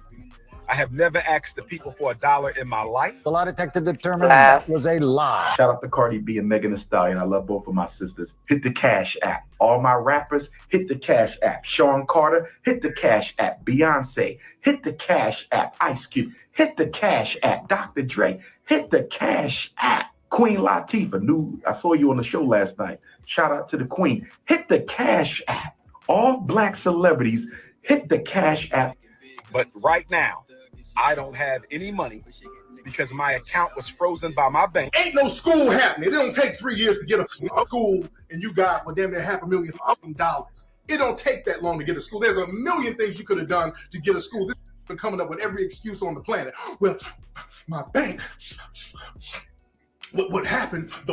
I have never asked the people for $1 in my life. The lie detector determined that was a lie. Shout out to Cardi B and Megan Thee Stallion. I love both of my sisters. Hit the Cash App. All my rappers, hit the Cash App. Sean Carter, hit the Cash App. Beyonce, hit the Cash App. Ice Cube, hit the Cash App. Dr. Dre, hit the Cash App. Queen Latifah, I saw you on the show last night. Shout out to the Queen. Hit the Cash App. All black celebrities, hit the Cash App. But right now, I don't have any money because my account was frozen by my bank. Ain't no school happening. It don't take 3 years to get a school, and you got damn near $500,000. It don't take that long to get a school. There's a million things you could have done to get a school. This been coming up with every excuse on the planet. Well, my bank. What happened? Shout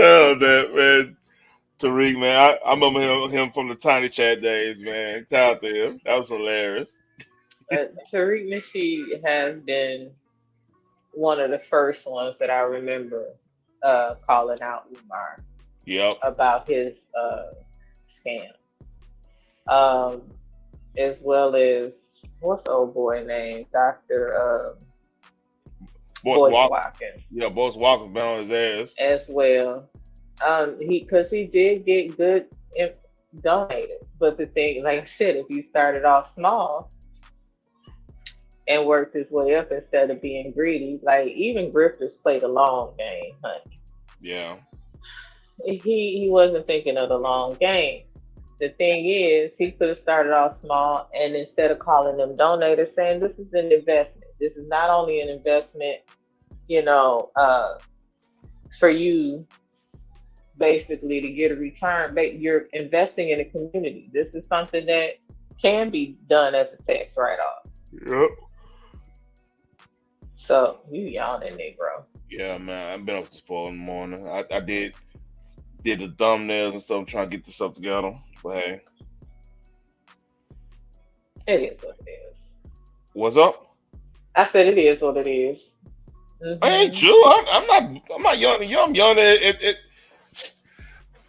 out that, man. Tariq, man. I remember him from the Tiny Chat days, man. Shout out to him. That was hilarious. Tariq Nasheed has been one of the first ones that I remember calling out Umar. Yep. About his scams. As well as, what's the old boy name? Dr. Boyce Watkins. Yeah, Boyce Watkins been on his ass. As well. Because he did get good donators. But the thing, like I said, if he started off small and worked his way up instead of being greedy, like even grifters play the long game, honey. Yeah. He wasn't thinking of the long game. The thing is, he could have started off small, and instead of calling them donators, saying this is an investment. This is not only an investment, for you basically to get a return, but you're investing in a community. This is something that can be done as a tax write-off. Yep. So you yawning, Negro. Yeah, man. I've been up to 4 in the morning. I did the thumbnails and stuff, trying to get this stuff together. But hey, it is what it is. What's up? I said it is what it is. I ain't you. I'm not yawning. I'm yawning at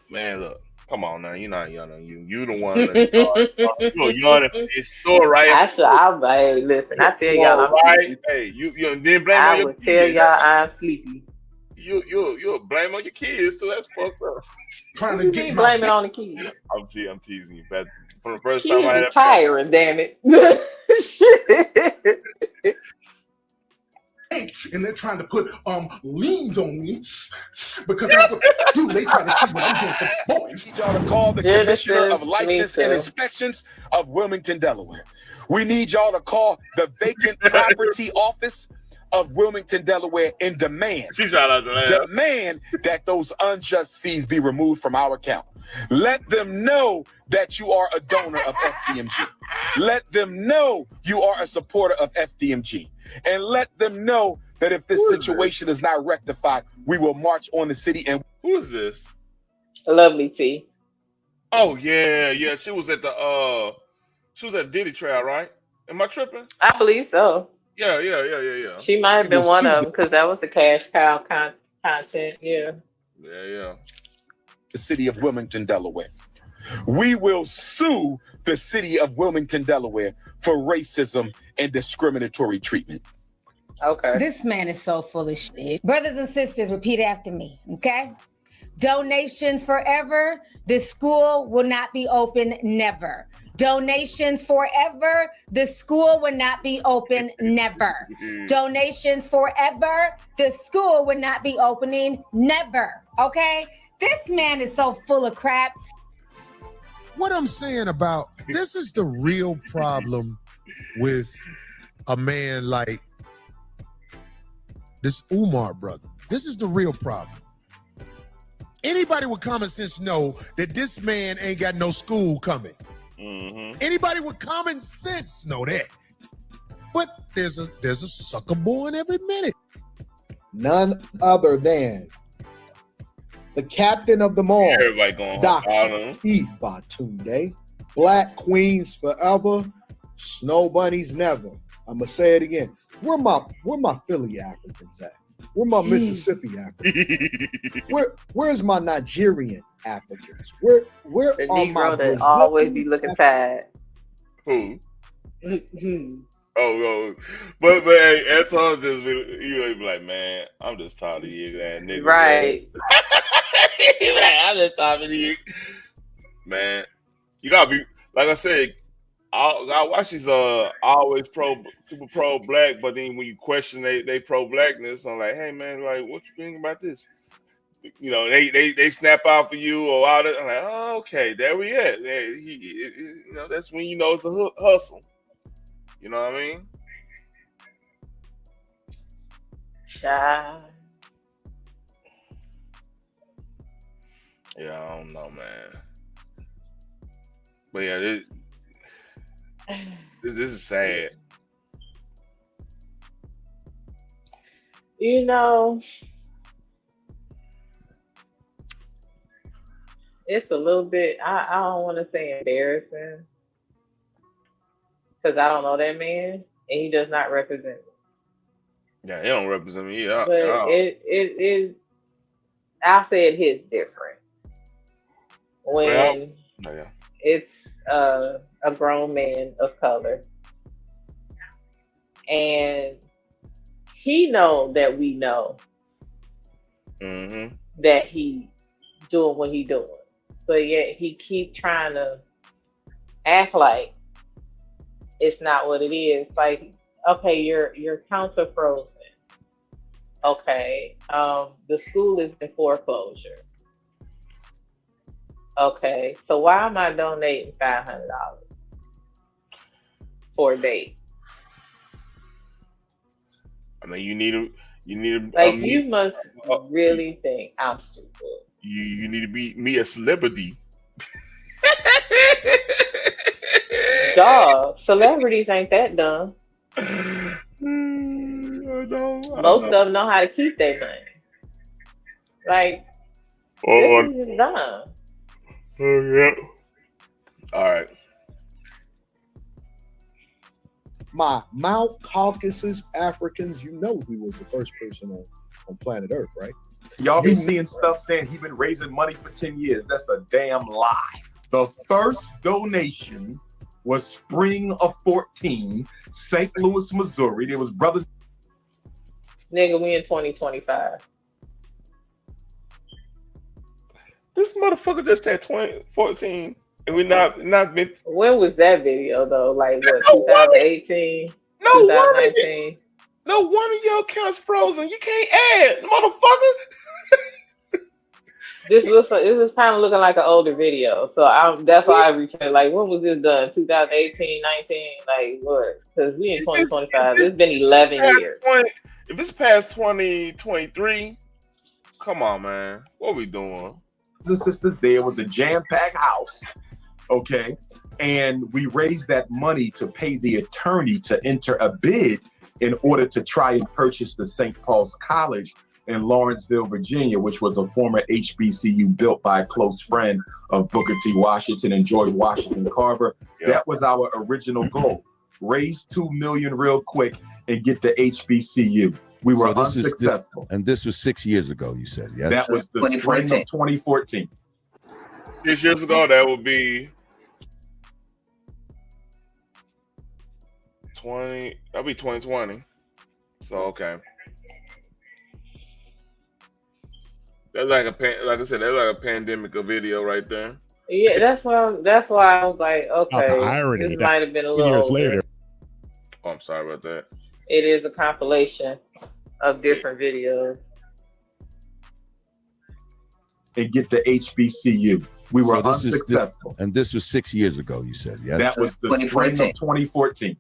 man, look. Come on now, you're not yawning. You the one. You're yawning for this store, right? Hey, listen. I tell y'all, I'm right. sleepy. Hey, you didn't blame on your kids. I would tell y'all I'm sleepy. You blame on your kids too. That's fucked up. Trying to get blaming on the kids. I'm teasing you, but from the first kids time I had tiring, damn it. And they're trying to put liens on me because that's what they do. They try to see what I'm doing for boys. We need y'all to call the Commissioner of License and Inspections of Wilmington, Delaware. We need y'all to call the Vacant Property Office of Wilmington, Delaware, and demand that those unjust fees be removed from our account. Let them know that you are a donor of FDMG. Let them know you are a supporter of FDMG. And let them know that if this situation is not rectified, we will march on the city. And who is this? Lovely T. Oh yeah. She was at Diddy trial, right? Am I tripping? I believe so. Yeah. She might have been one of them because that was the cash cow content. Yeah. The city of Wilmington, Delaware. We will sue the city of Wilmington, Delaware for racism and discriminatory treatment. Okay. This man is so full of shit. Brothers and sisters, repeat after me, okay? Donations forever. The school will not be open, never. Donations forever. The school will not be open, never. Donations forever. The school will not be opening, never. Okay? This man is so full of crap. What I'm saying about this is the real problem with a man like this Umar brother. This is the real problem. Anybody with common sense know that this man ain't got no school coming. Anybody with common sense know that. But there's a sucker born every minute. None other than the captain of them all, Everybody going Dr. home. Ibatunde. Black queens forever, snow bunnies never. I'm gonna say it again. Where my Philly Africans at? Where my Mississippi Africans? Where's my Nigerian Africans? Where The are my Negro that Brazilian always be looking tired. Who? But hey, Anton just be like, man, I'm just tired of you, that nigga. Right. He be like, I'm just tired of you. Man, you gotta be, like I said, I watch these always super pro black, but then when you question they pro blackness, I'm like, hey man, like what you think about this? You know, they snap out for you or all that. I'm like, oh, okay, there we at. You know, that's when you know it's a hustle. You know what I mean? Child. Yeah, I don't know, man. But yeah, this is sad. You know, it's a little bit, I don't want to say embarrassing, because I don't know that man, and he does not represent me. Yeah, he don't represent me. Yeah, But it is, I'll say it hits different when it's a grown man of color, and he know that we know that he doing what he doing, but yet he keep trying to act like it's not what it is. Like, okay, your accounts are frozen. Okay, the school is in foreclosure. Okay, so why am I donating $500 for a date? I mean, you need Like, you must really think I'm stupid. You need to be me a celebrity. Dog, celebrities ain't that dumb. Most of them know how to keep their money. Like, this is just dumb. Yeah. All right. My Mount Caucasus Africans, you know he was the first person on planet Earth, right? Y'all be seeing stuff saying he been raising money for 10 years. That's a damn lie. The first donation was spring of 14, St. Louis, Missouri. There was brothers. Nigga, we in 2025. This motherfucker just had 2014, and we not been. When was that video though? Like what? 2018, 2019. No one of your accounts frozen. You can't add, motherfucker. This is kind of looking like an older video, so that's why I returned. Like, when was this done? 2018, 19, like what? Because we in 2025. It's been 11 years. If it's past 2023, come on, man. What we doing? And sisters, there was a jam-packed house, okay? And we raised that money to pay the attorney to enter a bid in order to try and purchase the St. Paul's College in Lawrenceville, Virginia, which was a former HBCU built by a close friend of Booker T. Washington and George Washington Carver. Yep. That was our original goal. Raise $2 million real quick and get the HBCU. We were unsuccessful. And this was 6 years ago, you said, yes? That was the spring of 2014. 6 years ago, that would be 2020. So, okay. That's like like I said, that's like a pandemic video right there. Yeah, that's why I was like, okay, this might have been a little years older. later. Oh, I'm sorry about that. It is a compilation of different videos. And get the HBCU. We were unsuccessful. And this was 6 years ago, you said, yes? That was the spring of 2014.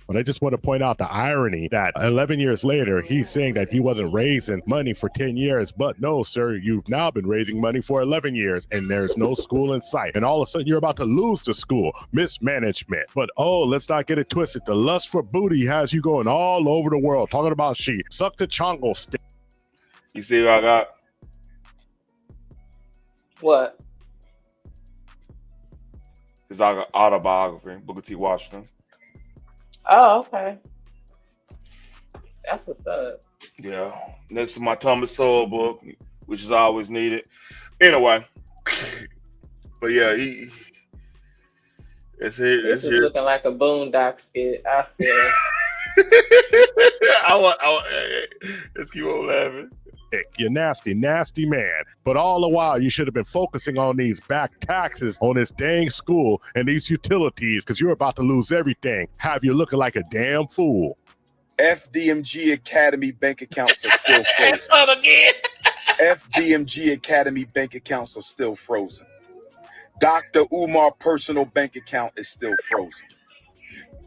But I just want to point out the irony that 11 years later, he's saying that he wasn't raising money for 10 years. But no, sir, you've now been raising money for 11 years and there's no school in sight. And all of a sudden, you're about to lose the school. Mismanagement. But oh, let's not get it twisted. The lust for booty has you going all over the world talking about she. Suck the chongo stick. You see what I got? What? His autobiography, Booker T. Washington. Oh, okay. That's what's up. Yeah. Next to my Thomas Sowell book, which is always needed. Anyway. But yeah, it's here. This is looking like a Boondock skit. I said. Let's keep on laughing. You nasty, nasty man. But all the while, you should have been focusing on these back taxes on this dang school and these utilities because you're about to lose everything. Have you looking like a damn fool. FDMG Academy bank accounts are still frozen. Again. FDMG Academy bank accounts are still frozen. Dr. Umar personal bank account is still frozen.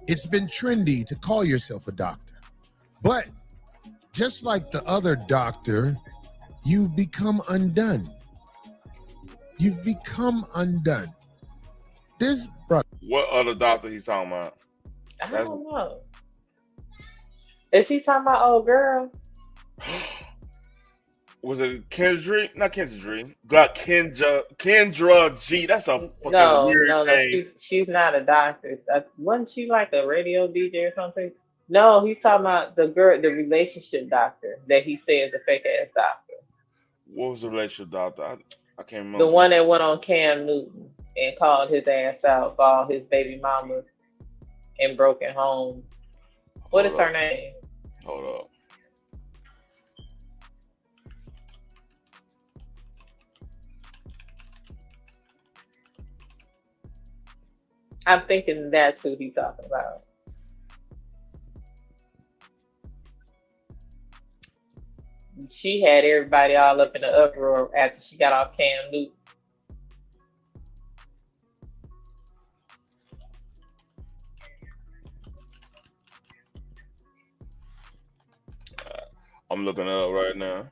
It's been trendy to call yourself a doctor, but just like the other doctor, you've become undone. You've become undone. This brother. What other doctor he's talking about? I don't know. Is he talking about old girl? Was it Kendra? Not Kendra. Got Kendra G. That's a fucking weird name. She's not a doctor. Wasn't she like a radio DJ or something? No, he's talking about the girl, the relationship doctor that he said is a fake ass doctor. What was the relationship doctor? I can't remember. The one that went on Cam Newton and called his ass out for all his baby mamas and broken homes. What is her name? Hold up. I'm thinking that's who he's talking about. She had everybody all up in the uproar after she got off Cam Newton. I'm looking up right now.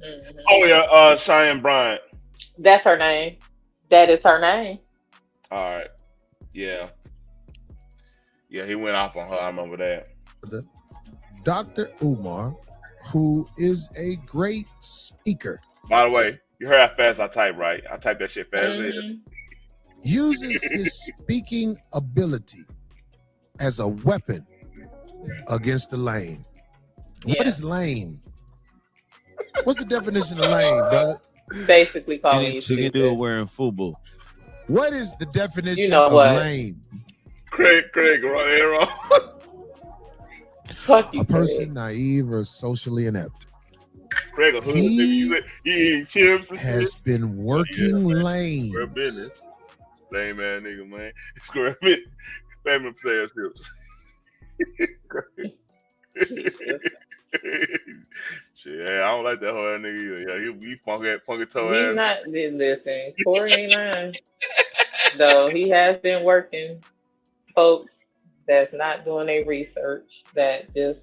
Mm-hmm. Oh yeah, Cheyenne Bryant. That's her name. That is her name. All right. Yeah. Yeah, he went off on her. I remember that. Dr. Umar, who is a great speaker. By the way, you heard how fast I type, right? I type that shit fast. Uses his speaking ability as a weapon against the lame. What is lame? What's the definition of lame, brother? Basically calling you stupid. You can do it wearing FUBU. What is the definition of lame? Craig, wrong. A person naive or socially inept. Craig, he eating chips and has shit. Been working lame. Square business. Lame man nigga, man. Square business. Family player chips. Shit, yeah, I don't like that whole nigga either. Yeah, he funky toe ass. He's not, listen, Corey ain't lying. Though he has been working folks that's not doing their research, that just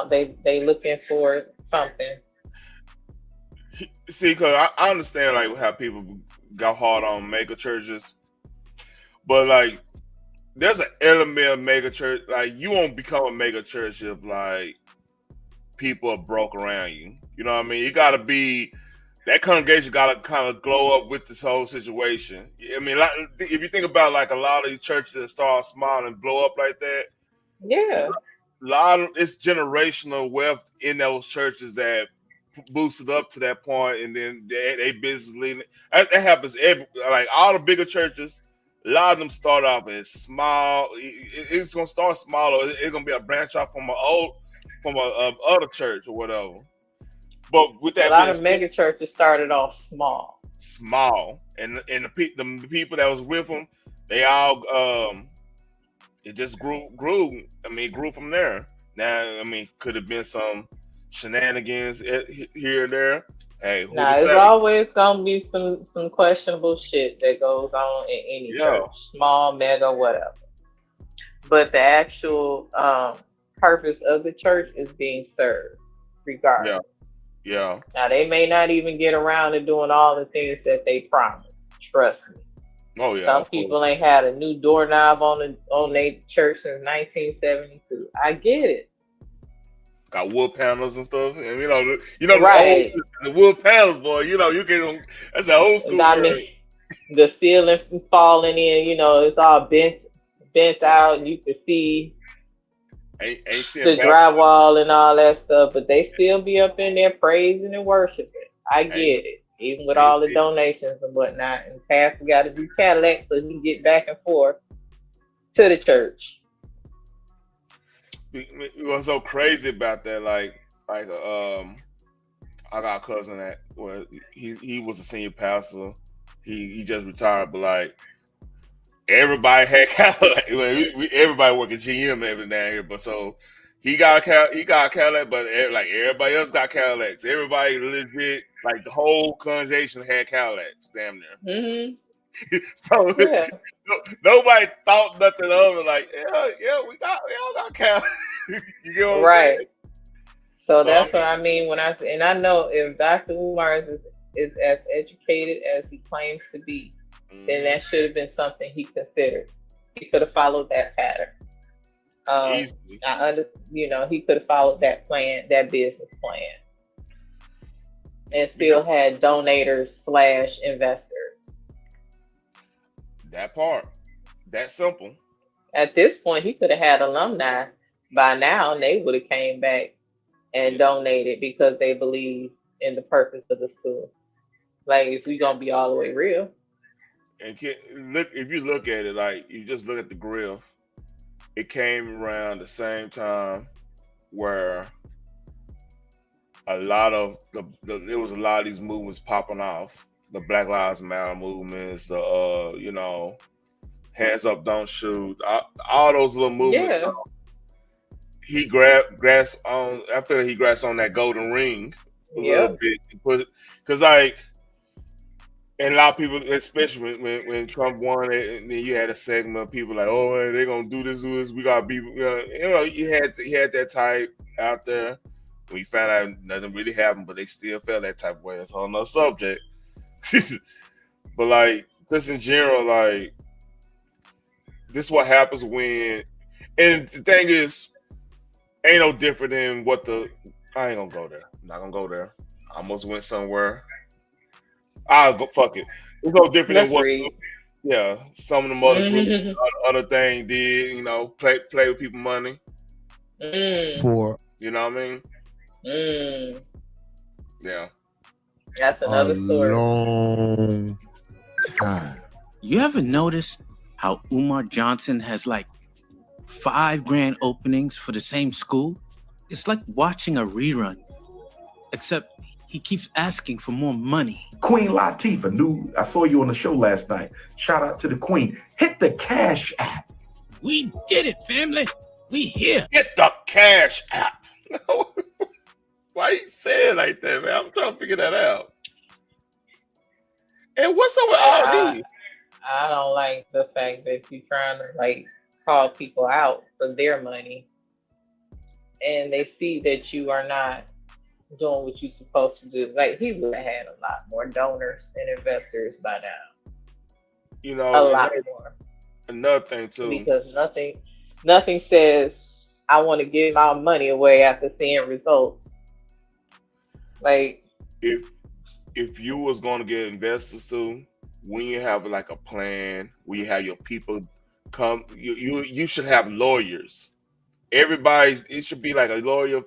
they looking for something. See, because I understand like how people got hard on mega churches, but like there's an element of mega church. Like you won't become a mega church if like people are broke around you. You know what I mean? You gotta be that congregation gotta kind of glow up with this whole situation. I mean, like, if you think about like a lot of these churches that start small and blow up like that, yeah, a lot of it's generational wealth in those churches that boosted up to that point, and then they business leading. That happens like all the bigger churches. A lot of them start off as small. It's gonna start small, or it's gonna be a branch off from a other church or whatever. But with that, a lot of mega churches started off small, and the people that was with them, they all it just grew. I mean, grew from there. Now, I mean, could have been some shenanigans here and there. Hey, there's always gonna be some questionable shit that goes on in any church, small, mega, whatever. but the actual purpose of the church is being served, regardless. Yeah. Now they may not even get around to doing all the things that they promised. Trust me. Oh yeah. Some people ain't had a new doorknob on their church since 1972. I get it. Got wood panels and stuff, and you know, Right. the wood panels, boy. You know, you get that's an old school I word. mean, the ceiling falling in. You know, it's all bent out. And you can see Ain't the drywall and all that stuff, but they still be up in there praising and worshiping. I get it, even with all the donations and whatnot. And Pastor got to do Cadillac so he can get back and forth to the church. What's so crazy about that? Like I got a cousin that he was a senior pastor. He just retired, but like everybody had Cadillac. Everybody working GM and everything down here, but so he got a Cadillac, but like everybody else got Cadillacs. Everybody legit, like the whole congregation had Cadillacs, damn near. Mm-hmm. So nobody thought nothing of it. Like we all got Cadillacs. You get what I'm saying? So that's what I mean when I know if Dr. Umar is as educated as he claims to be, then that should have been something he considered. He could have followed that pattern. He could have followed that plan, that business plan, and still had donators / investors. That part, that simple. At this point, he could have had alumni by now, and they would have came back and donated because they believe in the purpose of the school. Like, if we gonna be all the way real. And if you look at it, like you just look at the grill, it came around the same time where a lot of there was a lot of these movements popping off. The Black Lives Matter movements, the hands up, don't shoot, all those little movements. Yeah. He grasped on. I feel like he grasped on that golden ring a little bit, because like. And a lot of people, especially when Trump won it, and then you had a segment of people like, "Oh, they're gonna do this. We gotta be," you had that type out there. We found out nothing really happened, but they still felt that type of way. That's a whole nother subject. But like, just in general, like, this is what happens when. And the thing is, ain't no different than what I ain't gonna go there. I'm not gonna go there. I almost went somewhere. I'll go. Fuck it. It's no different than what. Yeah, some of the other groups, other thing did. Play with people money. For you know what I mean? Yeah. That's another story. Long time. You ever notice how Umar Johnson has like 5 grand openings for the same school? It's like watching a rerun, except he keeps asking for more money. Queen Latifah, I saw you on the show last night. Shout out to the Queen. Hit the Cash App. We did it, family. We here. Hit the Cash App. Why you saying like that, man? I'm trying to figure that out. And what's up with all these? I don't like the fact that you're trying to like call people out for their money, and they see that you are not doing what you're supposed to do. Like, he would have had a lot more donors and investors by now. A lot more. Another thing too, because nothing says I want to give my money away after seeing results. Like, if you was going to get investors too, when you have like a plan, when you have your people come, you should have lawyers. Everybody, it should be like a lawyer.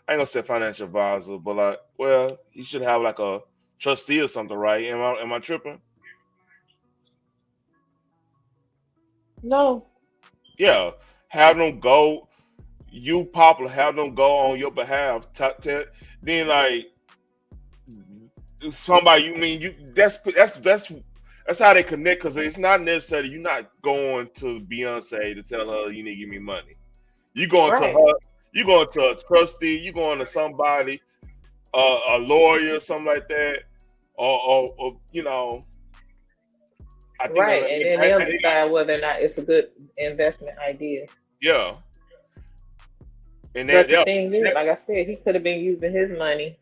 I ain't gonna say financial advisor, but like, well, you should have like a trustee or something, right? Am I tripping? No. Yeah, have them go. You popular, have them go on your behalf. Then like somebody, you mean you? That's how they connect, because it's not necessarily you're not going to Beyonce to tell her you need to give me money. You going to her. You going to a trustee, you going to somebody, a lawyer, something like that, or Right, and then they'll decide whether or not it's a good investment idea. Yeah. And But the thing is, like I said, he could have been using his money.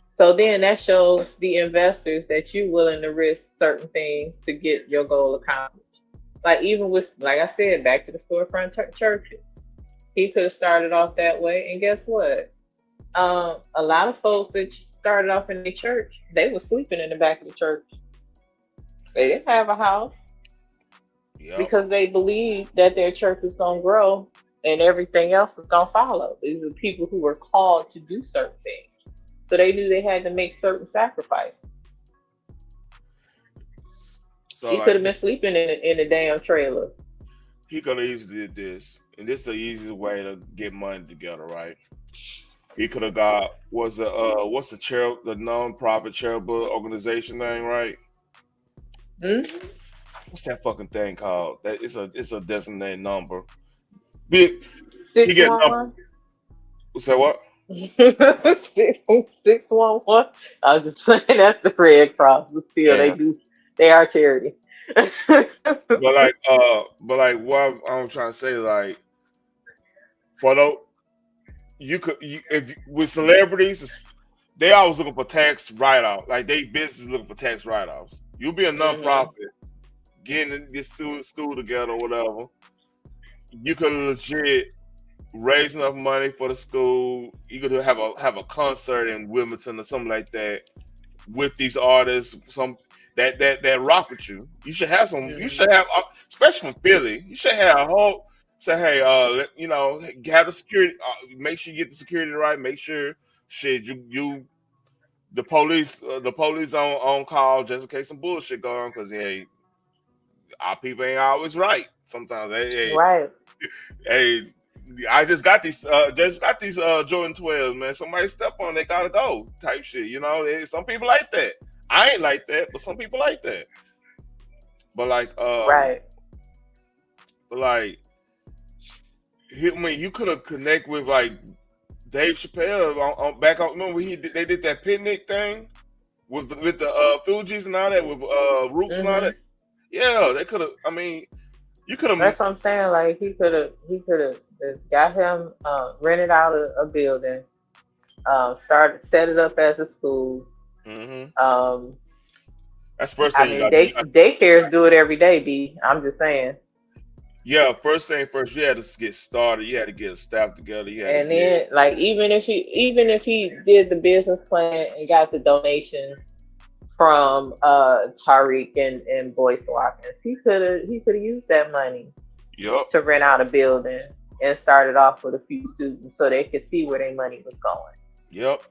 So then that shows the investors that you're willing to risk certain things to get your goal accomplished. Like even with, like I said, back to the storefront churches. He could have started off that way, and guess what? A lot of folks that started off in the church, they were sleeping in the back of the church. They didn't have a house because they believed that their church was going to grow and everything else was going to follow. These are people who were called to do certain things. So they knew they had to make certain sacrifices. So He could have been sleeping in a damn trailer. He could have easily did this. And this is the easiest way to get money together, right? He could have got, what's the non-profit charitable organization name, right? Mm-hmm. What's that fucking thing called? That it's a designated number. 611. Say what? 611. I was just saying that's the Red Cross, but still they are charity. but like what I'm trying to say, like, with celebrities, they always looking for tax write-off. Like they business looking for tax write-offs. You'll be a nonprofit, getting this school together or whatever. You could legit raise enough money for the school. You could have a concert in Wilmington or something like that with these artists. Some that rock with you. You should have some. You should have, especially from Philly. You should have a whole. Say, hey, have the security. Make sure you get the security right. Make sure, the police on call just in case some bullshit go on. Because our people ain't always right. Sometimes, right. Hey, I just got these Jordan 12s, man. Somebody step on, they gotta go. Type shit, you know. Some people like that. I ain't like that, but some people like that. But like, right. But like. You could have connected with like Dave Chappelle back on. Remember they did that picnic thing with the Fugees and all that with Roots and all that. Yeah, they could have. I mean, you could have. That's what I'm saying. Like he could have got him rented out a building, set it up as a school. Mm-hmm. That's first thing. Daycares do it every day. B. I'm just saying. Yeah, first thing first, you had to get started. You had to get a staff together. Even if he did the business plan and got the donation from Tariq and Boyce Watkins, he could have used that money to rent out a building and started off with a few students so they could see where their money was going. Yep.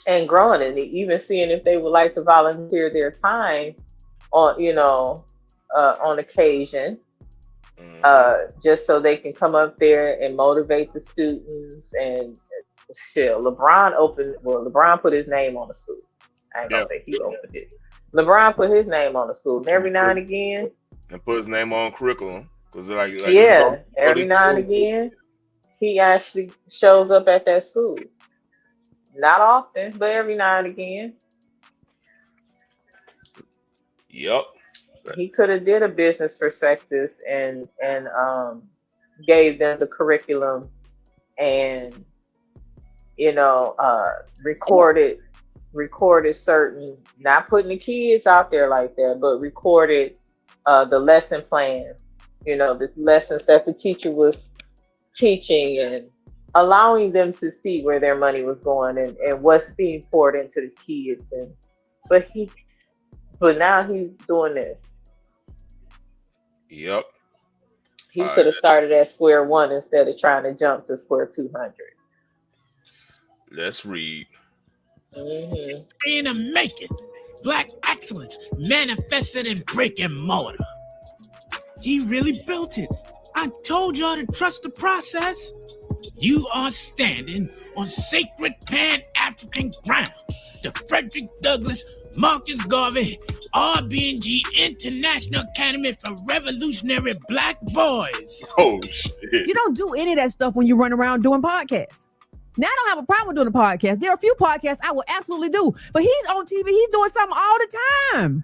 And growing it, even seeing if they would like to volunteer their time on occasion, just so they can come up there and motivate the students. And shit, LeBron put his name on the school. I ain't gonna say he opened it. LeBron put his name on the school, and every now and again, and put his name on curriculum because every now and again, he actually shows up at that school. Not often, but every now and again. Yep. He could have did a business prospectus and gave them the curriculum and recorded certain, not putting the kids out there like that, but recorded the lesson plan, the lessons that the teacher was teaching and allowing them to see where their money was going and what's being poured into the kids. But now he's doing this. Yep. He could have started at square one instead of trying to jump to square 200. Let's read. In a making, Black excellence manifested in brick and mortar. He really built it. I told y'all to trust the process. You are standing on sacred Pan-African ground. The Frederick Douglass Marcus Garvey RB&G International Academy for Revolutionary Black Boys. Oh, shit. You don't do any of that stuff when you run around doing podcasts. Now I don't have a problem with doing a podcast. There are a few podcasts I will absolutely do, but he's on TV. He's doing something all the time.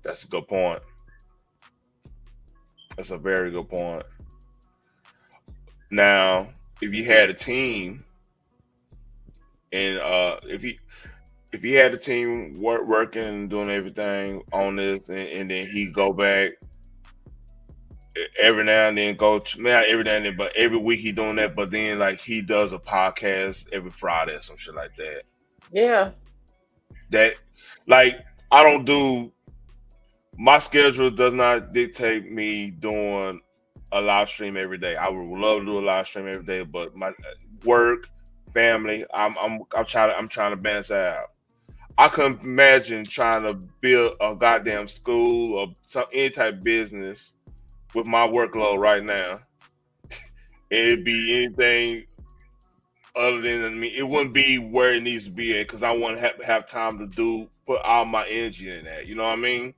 That's a good point. That's a very good point. Now, if you had a team, and if he had a team working and doing everything on this, and then he go back every now and then, not every now and then, but every week he doing that, but then like he does a podcast every Friday or some shit like that. Yeah. That, like, I don't do, my schedule does not dictate me doing a live stream every day. I would love to do a live stream every day, but my work, family, I'm trying to balance that out. I couldn't imagine trying to build a goddamn school or any type of business with my workload right now. It'd be anything other than me. It wouldn't be where it needs to be at because I want to have time to put all my energy in that. You know what I mean?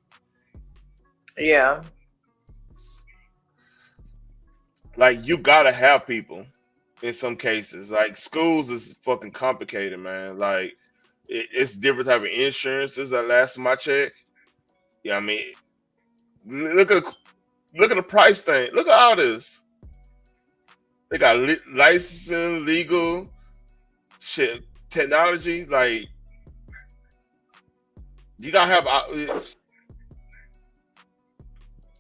Yeah. Like, you gotta have people in some cases. Like, schools is fucking complicated, man. Like, it's different type of insurances that last my check. Yeah, I mean, look at the price thing. Look at all this. They got licensing, legal shit, technology. Like, you gotta have.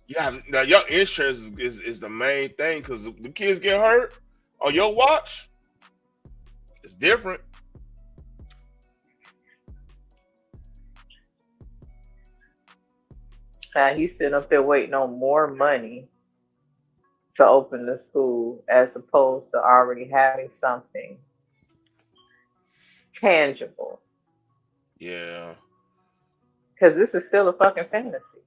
Yeah, now your insurance is the main thing because the kids get hurt on your watch. It's different. He's sitting up there waiting on more money to open the school as opposed to already having something tangible. Yeah. Because this is still a fucking fantasy.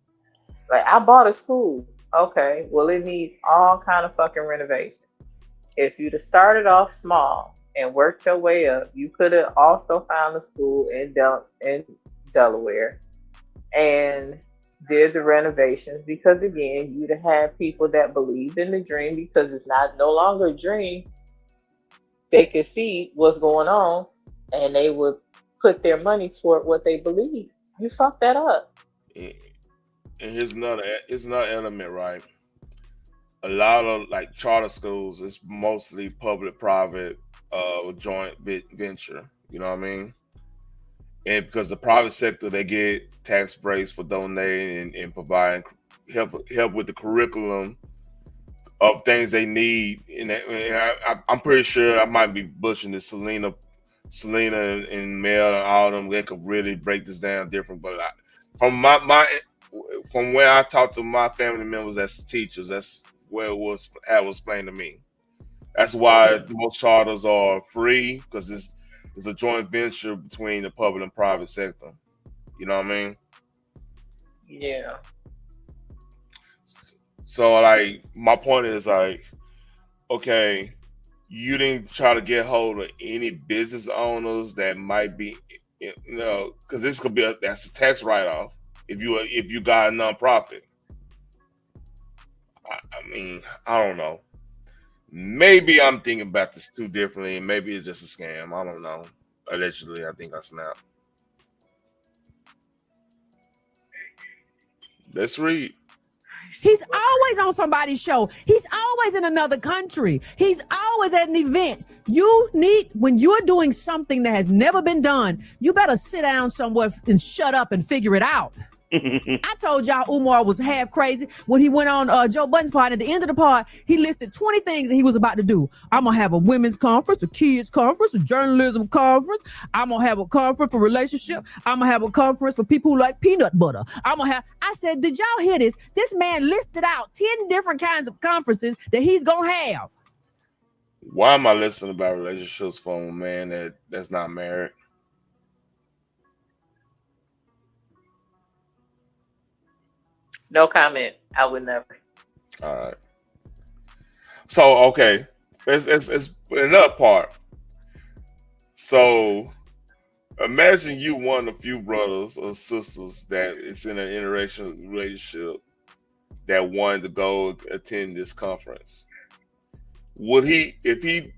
Like, I bought a school. Okay, well, it needs all kind of fucking renovation. If you'd have started off small and worked your way up, you could have also found a school in Delaware and did the renovations, because again, you'd have had people that believed in the dream, because it's no longer a dream. They could see what's going on and they would put their money toward what they believe. You fucked that up. And here's another element, right? A lot of like charter schools, it's mostly public-private joint venture. You know what I mean? And because the private sector, they get tax breaks for donating and providing help with the curriculum of things they need. And I'm pretty sure, I might be butchering this, Selena and Mel and all of them, they could really break this down different. But from where I talk to my family members as teachers, that's where it was explained to me. That's why most charters are free, because it's a joint venture between the public and private sector. You know what I mean? Yeah. So, like, my point is, like, okay, you didn't try to get hold of any business owners that might be, you know, because this could be that's a tax write-off if you got a nonprofit. I mean, I don't know. Maybe I'm thinking about this too differently, and maybe it's just a scam. I don't know. Allegedly, I think I snapped. Let's read. He's always on somebody's show. He's always in another country. He's always at an event. When you're doing something that has never been done, you better sit down somewhere and shut up and figure it out. I told y'all Umar was half crazy when he went on Joe Budden's pod. At the end of the pod, he listed 20 things that he was about to do. I'm going to have a women's conference, a kids conference, a journalism conference. I'm going to have a conference for relationship. I'm going to have a conference for people who like peanut butter. I said, did y'all hear this? This man listed out 10 different kinds of conferences that he's going to have. Why am I listening about relationships from a man that's not married? No comment. I would never. All right. So, okay. It's another part. So, imagine you one of the few brothers or sisters that is in an interracial relationship that wanted to go attend this conference. Would he, if he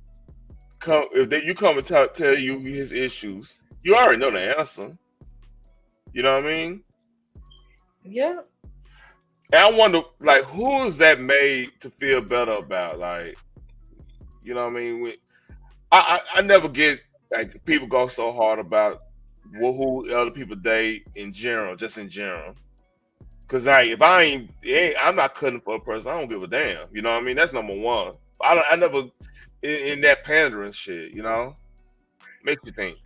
you come and tell you his issues, you already know the answer. You know what I mean? Yeah. And I wonder, like, who is that made to feel better about? Like, you know what I mean? I never get, like, people go so hard about who other people date in general, just in general. Because, like, if I'm not cutting for a person, I don't give a damn. You know what I mean? That's number one. I never, in that pandering shit, you know? Makes you think.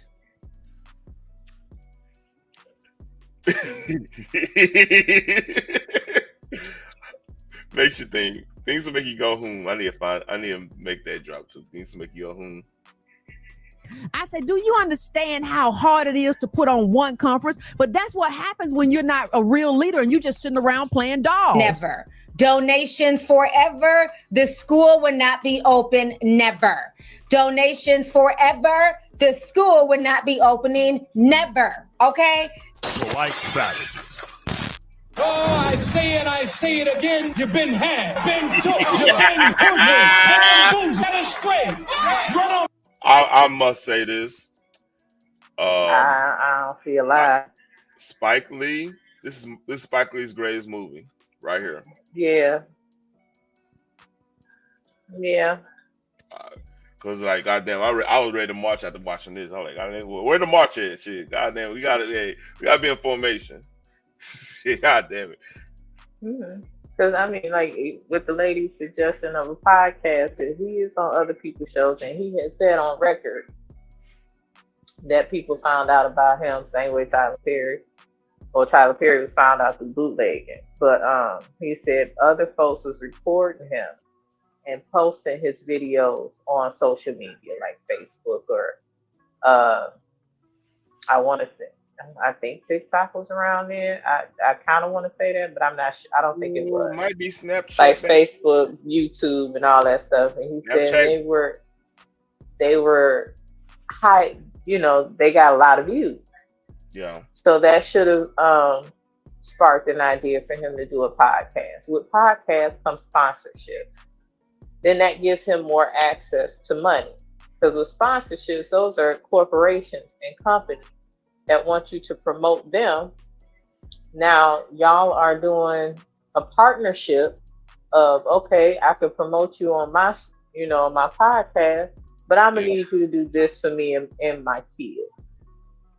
Makes you think. Things to make you go, I need to make that drop too. Things to make you go, I said, do you understand how hard it is to put on one conference? But that's what happens when you're not a real leader and you just sitting around playing dolls. Never. Donations forever. The school will not be open. Never. Donations forever. The school will not be opening. Never. Okay? Like savages. Oh, I say it again. You've been had, been took, you've been hoodwinked, been astray. Run on. I must say this. I don't feel like Spike Lee. This is Spike Lee's greatest movie right here. Yeah. Yeah. Cause like, goddamn, I was ready to march after watching this. I was like, goddamn, where the march at? Shit, goddamn, we gotta be in formation. Shit, goddamn it. Because I mean, like with the lady's suggestion of a podcast, that he is on other people's shows, and he has said on record that people found out about him same way Tyler Perry was found out through bootlegging. But he said other folks was recording him and posting his videos on social media like Facebook or I think TikTok was around there. I kind of want to say that, but I'm not sure. I don't think it was. It might be Snapchat. Like Facebook, YouTube, and all that stuff. And he said they were high, you know, they got a lot of views. Yeah. So that should have sparked an idea for him to do a podcast. With podcasts come sponsorships. Then that gives him more access to money. Because with sponsorships, those are corporations and companies that want you to promote them. Now, y'all are doing a partnership of, okay, I could promote you on my podcast, but I'm gonna need you to do this for me and my kids,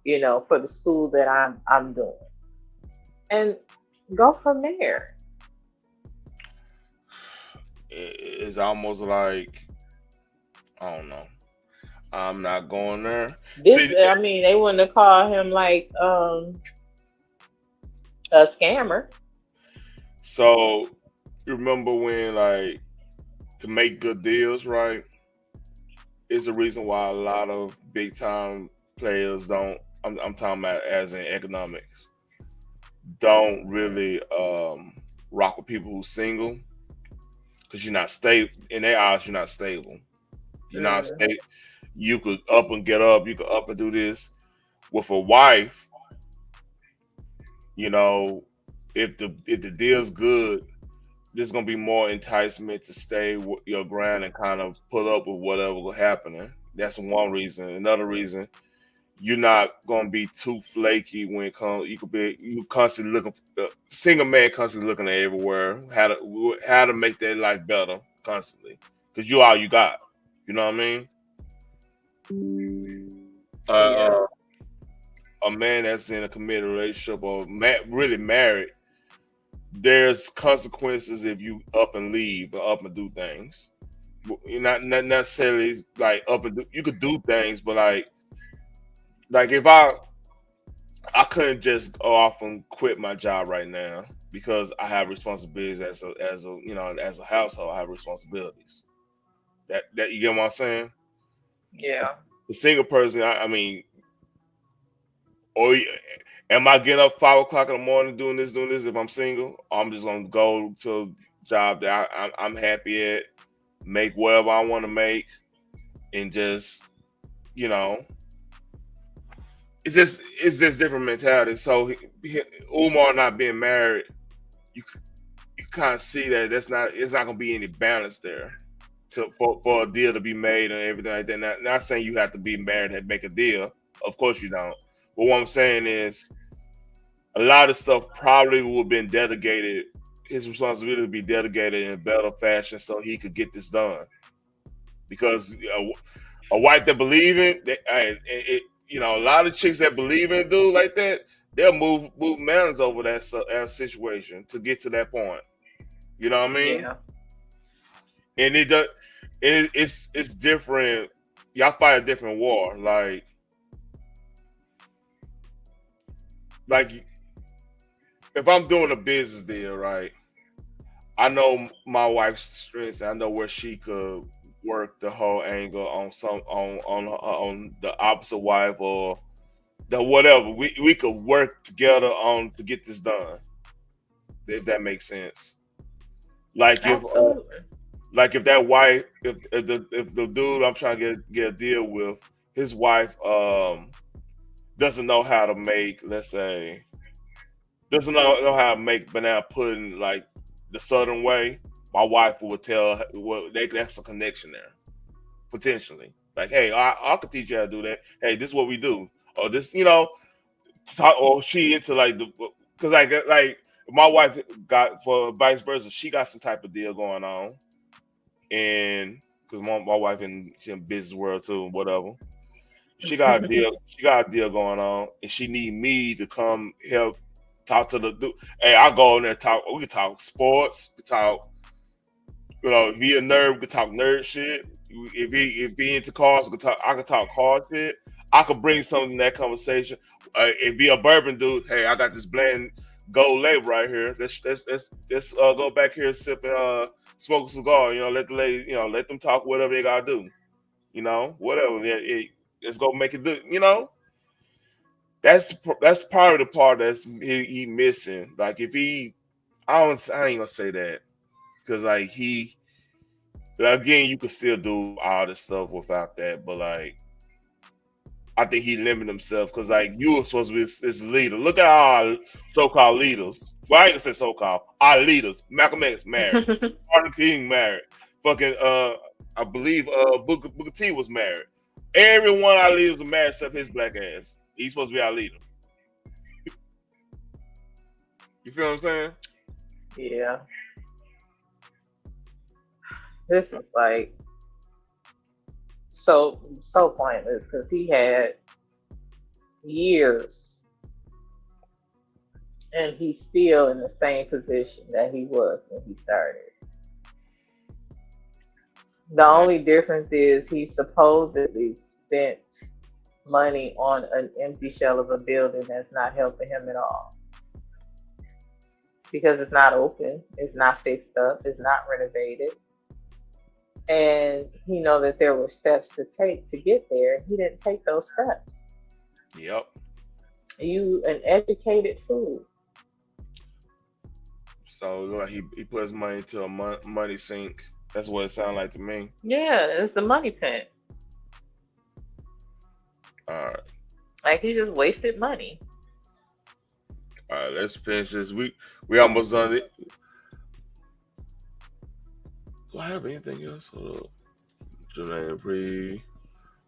you know, for the school that I'm doing. And go from there. It's almost like, I don't know. I'm not going there. I mean, they wouldn't have called him like a scammer. So you remember when, like, to make good deals, right? Is the reason why a lot of big time players don't. I'm talking about as in economics, don't really rock with people who's single, because you're not stable in their eyes. You're not stable. You're not stable. You could up and get up. You could up and do this. With a wife, you know, if the deal's good, there's gonna be more enticement to stay with your ground and kind of put up with whatever's happening. That's one reason. Another reason, you're not gonna be too flaky when it comes. You constantly looking. Single man constantly looking at everywhere how to make their life better constantly, because you all you got. You know what I mean? A man that's in a committed relationship or really married, there's consequences if you up and leave or up and do things. You're not necessarily like up and do. You could do things, but like if I couldn't just go off and quit my job right now because I have responsibilities as a household. I have responsibilities. That you get what I'm saying? Yeah. The single person, I mean, or am I getting up 5 o'clock in the morning doing this? If I'm single, I'm just gonna go to a job that I'm happy at, make whatever I want to make, and just, you know, it's just different mentality. So Umar not being married, you kind of see that it's not gonna be any balance there. for a deal to be made and everything like that. Not saying you have to be married and make a deal. Of course you don't. But what I'm saying is a lot of stuff probably would have been delegated. His responsibility to be delegated in a better fashion so he could get this done. Because a wife that believe in it, a lot of chicks that believe in a dude like that, they'll move mountains over that situation to get to that point. You know what I mean? Yeah. And it's different. Y'all fight a different war. Like if I'm doing a business deal, right? I know my wife's strengths. I know where she could work the whole angle on on the opposite wife or the whatever. We could work together to get this done. If that makes sense. Like if that wife, if the dude I'm trying to get a deal with, his wife doesn't know how to make, let's say, doesn't know how to make banana pudding like the southern way, my wife would tell her, well, that's a connection there, potentially. Like, hey, I could teach you how to do that. Hey, this is what we do. Or this, or she into because like my wife got, for vice versa, she got some type of deal going on. And because my wife she's in business world too, whatever. She got a deal going on, and she need me to come help talk to the dude. Hey, I'll go in there and talk. We can talk sports. We can talk, if he a nerd, we can talk nerd shit. If he into cars, I can talk car shit. I could bring something in that conversation. If he a bourbon dude, hey, I got this blend gold label right here. Let's go back here and sip and smoke a cigar. Let the lady, let them talk whatever they gotta do. Whatever. Let's go make it do. That's part of the part that's he missing. Like if I ain't gonna say that because again, you could still do all this stuff without that, but I think he limited himself because you were supposed to be this leader. Look at our so-called leaders. Well, I ain't gonna say so-called. Our leaders. Malcolm X married. Martin King married. Fucking I believe Booker T was married. Every one of our leaders was married except his black ass. He's supposed to be our leader. You feel what I'm saying? Yeah. This is so pointless because he had years and he's still in the same position that he was when he started. The only difference is he supposedly spent money on an empty shell of a building that's not helping him at all. Because it's not open, it's not fixed up, it's not renovated. And he know that there were steps to take to get there. He didn't take those steps. Yep. You an educated fool. So like he put his money into a money sink. That's what it sounded like to me. Yeah, it's a money pit. All right. Like he just wasted money. All right, let's finish this. We almost done it. Do I have anything else? Hold up. Janae Bree.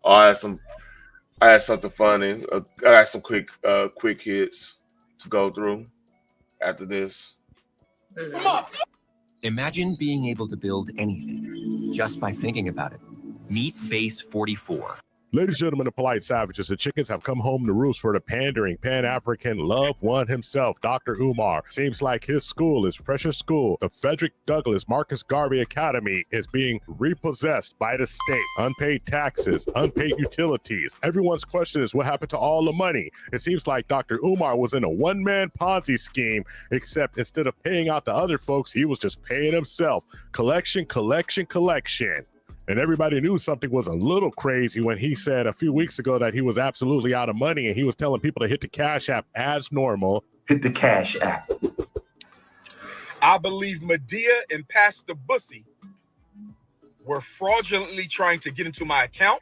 Oh, I had something funny. I got some quick hits to go through after this. Come on. Imagine being able to build anything just by thinking about it. Meet Base 44. Ladies and gentlemen, the polite savages, the chickens have come home to roost for the pandering Pan-African loved one himself, Dr. Umar. Seems like his school, his precious school, the Frederick Douglass Marcus Garvey Academy, is being repossessed by the state. Unpaid taxes, unpaid utilities. Everyone's question is what happened to all the money? It seems like Dr. Umar was in a one-man Ponzi scheme, except instead of paying out to other folks, he was just paying himself. Collection, collection, collection. And everybody knew something was a little crazy when he said a few weeks ago that he was absolutely out of money and he was telling people to hit the Cash App as normal. Hit the Cash App. I believe Medea and Pastor Bussy were fraudulently trying to get into my account.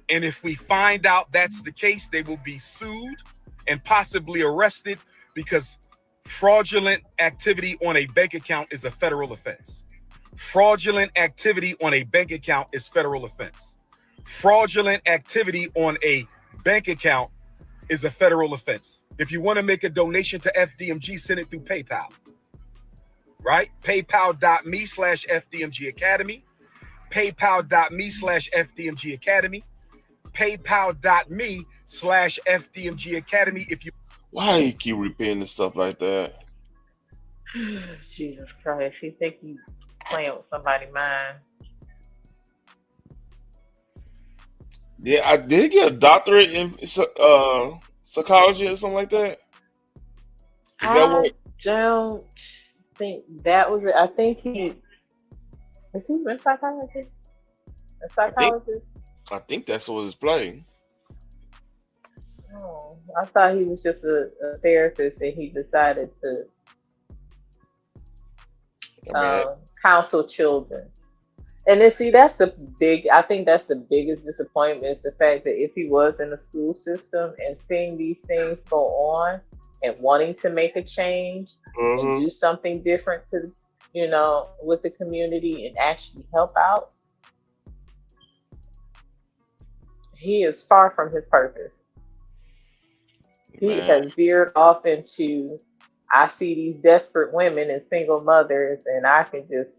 And if we find out that's the case, they will be sued and possibly arrested because fraudulent activity on a bank account is a federal offense. Fraudulent activity on a bank account is federal offense. Fraudulent activity on a bank account is a federal offense. If you want to make a donation to FDMG, send it through PayPal. Right? PayPal.me/FDMG Academy. PayPal.me/FDMG Academy. PayPal.me/FDMG Academy. If you Why he keep repeating stuff like that? Jesus Christ, he think he playing with somebody's mind. Yeah, I did get a doctorate in psychology or something like that. Is that what? I don't think that was it. I think he is he a psychologist? A psychologist? I think that's what it's playing. Oh, I thought he was just a therapist and he decided to counsel children. And then see, I think that's the biggest disappointment is the fact that if he was in the school system and seeing these things go on and wanting to make a change and do something different to, with the community and actually help out, he is far from his purpose. He has veered off into, I see these desperate women and single mothers and I can just,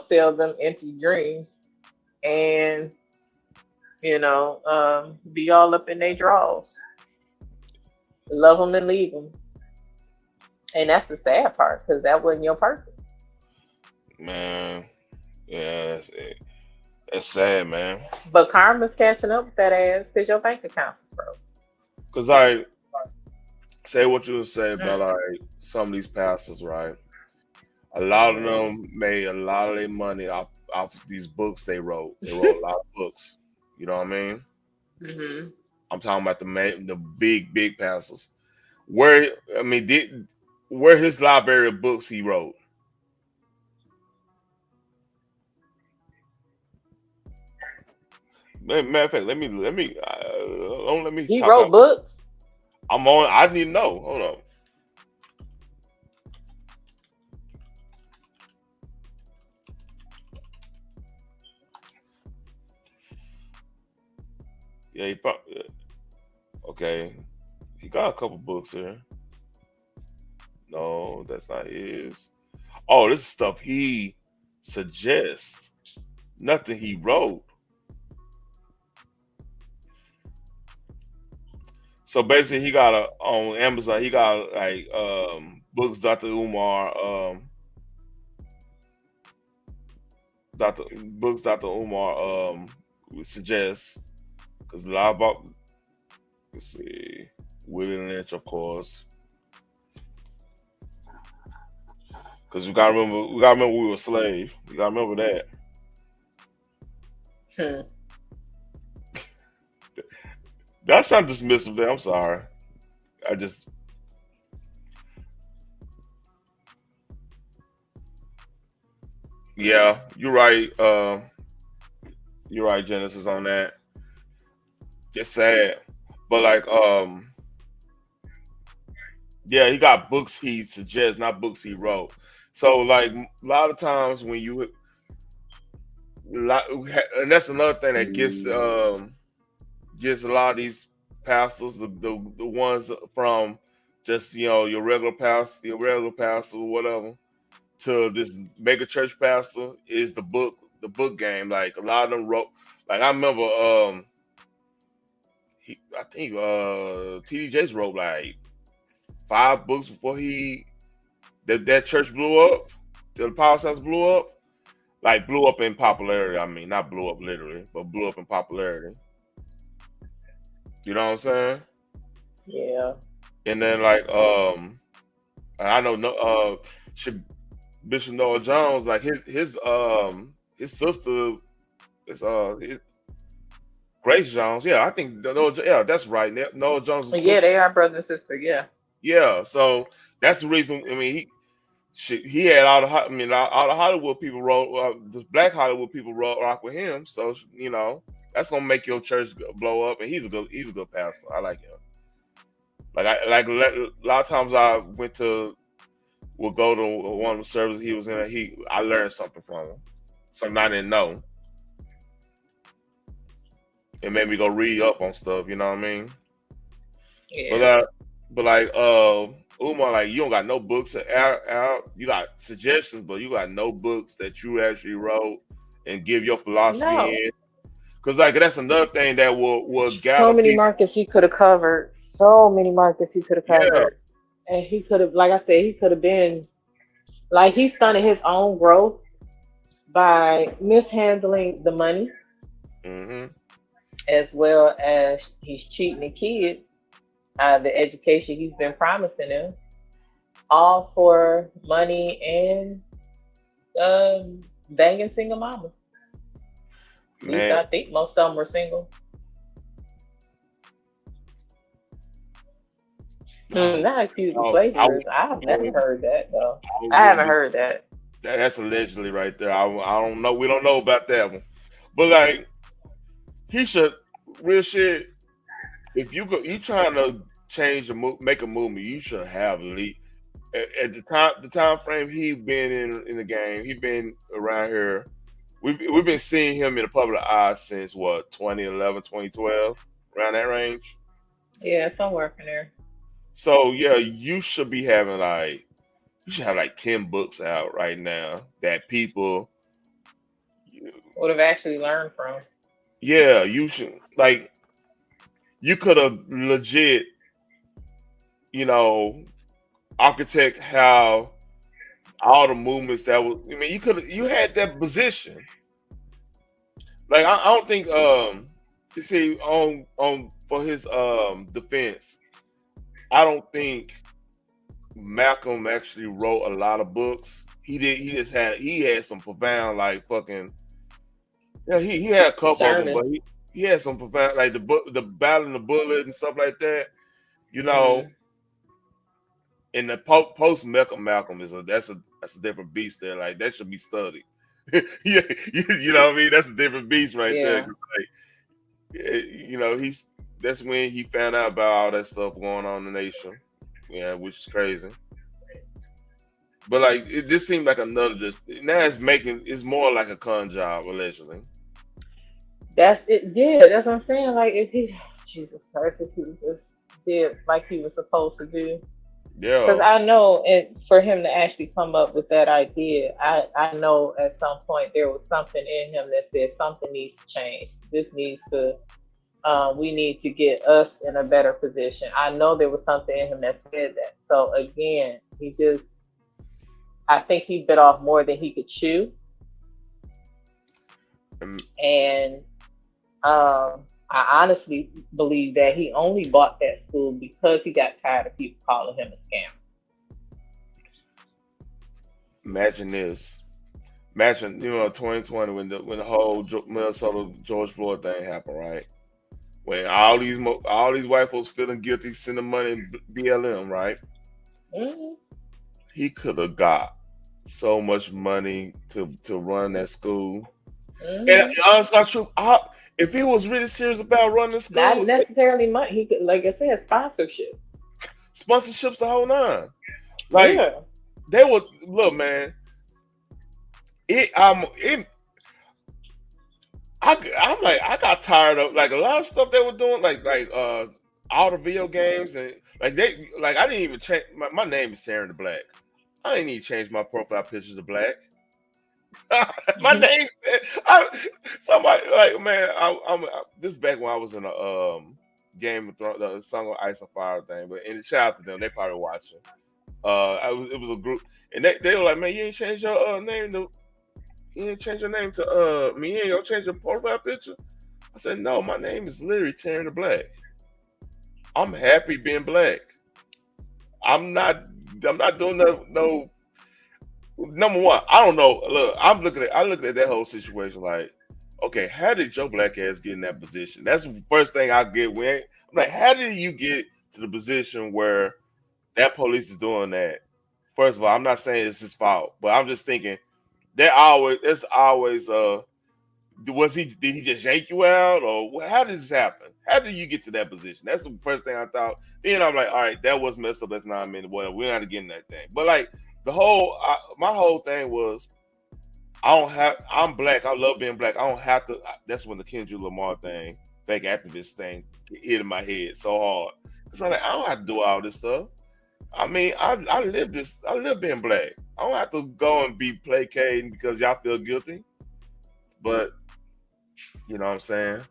sell them empty dreams and, be all up in their drawers. Love them and leave them. And that's the sad part because that wasn't your purpose. Man, yeah, that's sad, man. But karma's catching up with that ass because your bank account is frozen. Because I say what you would say about like some of these pastors, right? A lot of them made a lot of their money off these books they wrote. They wrote a lot of books. You know what I mean? Mm-hmm. I'm talking about the big pastors. Where his library of books he wrote? Matter of fact, let me. Don't let me. He wrote books. I'm on. I need to know. Hold on. Yeah, okay. He got a couple books here. No, that's not his. Oh, this is stuff he suggests. Nothing he wrote. So basically, he got on Amazon. He got like books Dr. Umar. Dr. Umar suggests. Because a lot about, let's see, Willie Lynch, of course. Because we gotta remember we were a slave. We gotta remember that. That's not dismissive there. I'm sorry. Yeah, you're right. You're right, Genesis, on that. It's sad. But like, yeah, he got books he suggests, not books he wrote. So like a lot of times when and that's another thing that gets a lot of these pastors, the ones from just your regular pastor or whatever, to this mega church pastor is the book game. Like a lot of them wrote. Like I remember, I think TD Jakes wrote like 5 books before that church blew up. The Power House blew up. Like blew up in popularity. I mean, not blew up literally, but blew up in popularity. You know what I'm saying? Yeah. And then like I know Bishop Noah Jones, like his sister is Grace Jones. Yeah, I think that's right. Noah Jones. Yeah, they are brother and sister. Yeah. Yeah, so that's the reason. I mean, he had all the Hollywood people the Black Hollywood people rock with him. So that's gonna make your church blow up. And he's a good pastor. I like him. Like a lot of times I went to would go to one of the services he was in. I learned something from him, something I didn't know. It made me go read up on stuff. You know what I mean? Yeah. But like Umar, like you don't got no books out. You got suggestions, but you got no books that you actually wrote and give your philosophy No. in. Because like that's another thing that will gather So many people. markets he could have covered. So many markets he could have Yeah. covered. And he could have, like I said, he could have been like he stunted his own growth by mishandling the money, as well as he's cheating the kids out of the education he's been promising them, all for money and banging single mamas. At least I think most of them were single. Not accused of slavery. I've never heard that though. I haven't heard that. That's allegedly right there. I don't know. We don't know about that one. But like, he should real shit. If you trying to change make a movement, you should have at the time frame he been in the game. He been around here. We've been seeing him in the public eye since what 2011, 2012, around that range. Yeah, somewhere from there. So yeah, you should be having you should have 10 books out right now that people would have actually learned from. Yeah, you should you could have legit, architect how all the movements that was. I mean, you had that position. Like I don't think you see on for his defense, I don't think Malcolm actually wrote a lot of books. He had some profound he had a couple of them, but he had some profound the Battle in the Bullet and stuff like that. And the post Malcolm is that's a different beast there. Like that should be studied. Yeah, you know what I mean? That's a different beast right there. That's when he found out about all that stuff going on in the nation. Yeah, which is crazy. But it just seemed like another now it's more like a con job allegedly. That's it. Yeah, that's what I'm saying. Like if Jesus Christ, if he just did like he was supposed to do. Yeah. Because I know, and for him to actually come up with that idea, I know at some point there was something in him that said something needs to change. This needs to, we need to get us in a better position. I know there was something in him that said that. So again, I think he bit off more than he could chew. And I honestly believe that he only bought that school because he got tired of people calling him a scammer. Imagine this. Imagine 2020 when the whole Minnesota George Floyd thing happened, right? When all these white folks feeling guilty sending money in BLM, right? Mm-hmm. He could have got so much money to run that school. Mm-hmm. And it's not true. If he was really serious about running the school, not necessarily money. He could, like I said, sponsorships the whole nine. They would look, man. I got tired of a lot of stuff they were doing, all the video games and I didn't even change. My name is Taryn the Black. I didn't even change my profile picture to black. My name said somebody this is back when I was in a Game of Thrones, the Song of Ice and Fire thing. But in the shout out to them, they probably watching. It was a group, and they were like, "Man, you ain't changed your name to, you ain't change your name to me. You ain't gonna change your profile picture." I said, "No, my name is literally Taryn the Black. I'm happy being black. I'm not doing no." Number one, I don't know. Look, I look at that whole situation like, okay, how did your black ass get in that position? That's the first thing I get when I'm like, how did you get to the position where that police is doing that? First of all, I'm not saying it's his fault, but I'm just thinking did he just yank you out, or how did this happen? How did you get to that position? That's the first thing I thought. Then I'm like, all right, that was messed up. That's not a minute. Well, we're not getting that thing. But my whole thing was, I'm black. I love being black. I don't have to. That's when the Kendrick Lamar thing, fake activist thing, hit in my head so hard. Cause I'm like, I don't have to do all this stuff. I mean, I live this. I live being black. I don't have to go and be placating because y'all feel guilty. But you know what I'm saying?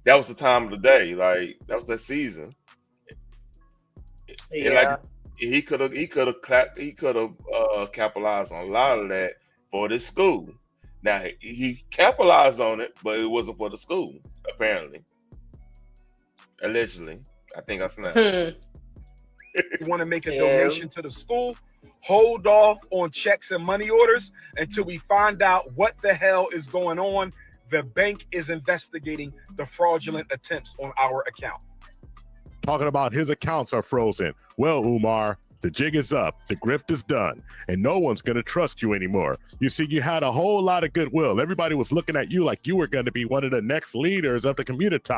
That was the time of the day. Like that was that season. Yeah. And like he could have capitalized on a lot of that for this school. Now he capitalized on it, but it wasn't for the school, apparently. Allegedly. I think I snapped. You want to make a donation to the school, hold off on checks and money orders until we find out what the hell is going on. The bank is investigating the fraudulent attempts on our account. Talking about his accounts are frozen. Well, Umar, the jig is up, the grift is done, and no one's going to trust you anymore. You see, you had a whole lot of goodwill. Everybody was looking at you like you were going to be one of the next leaders of the community.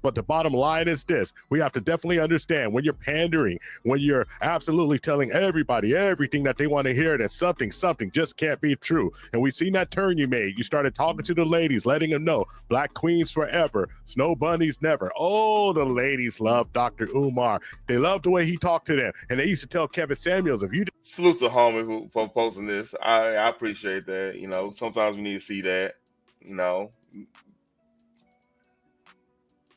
But the bottom line is this: we have to definitely understand when you're pandering, when you're absolutely telling everybody everything that they want to hear, that something just can't be true. And we've seen that turn you made. You started talking to the ladies, letting them know Black queens forever, snow bunnies never. Oh, the ladies love Dr. Umar. They love the way he talked to them. And they used to tell Kevin Samuels, if you Salute to homie for posting this. I appreciate that. You know, sometimes we need to see that. You know,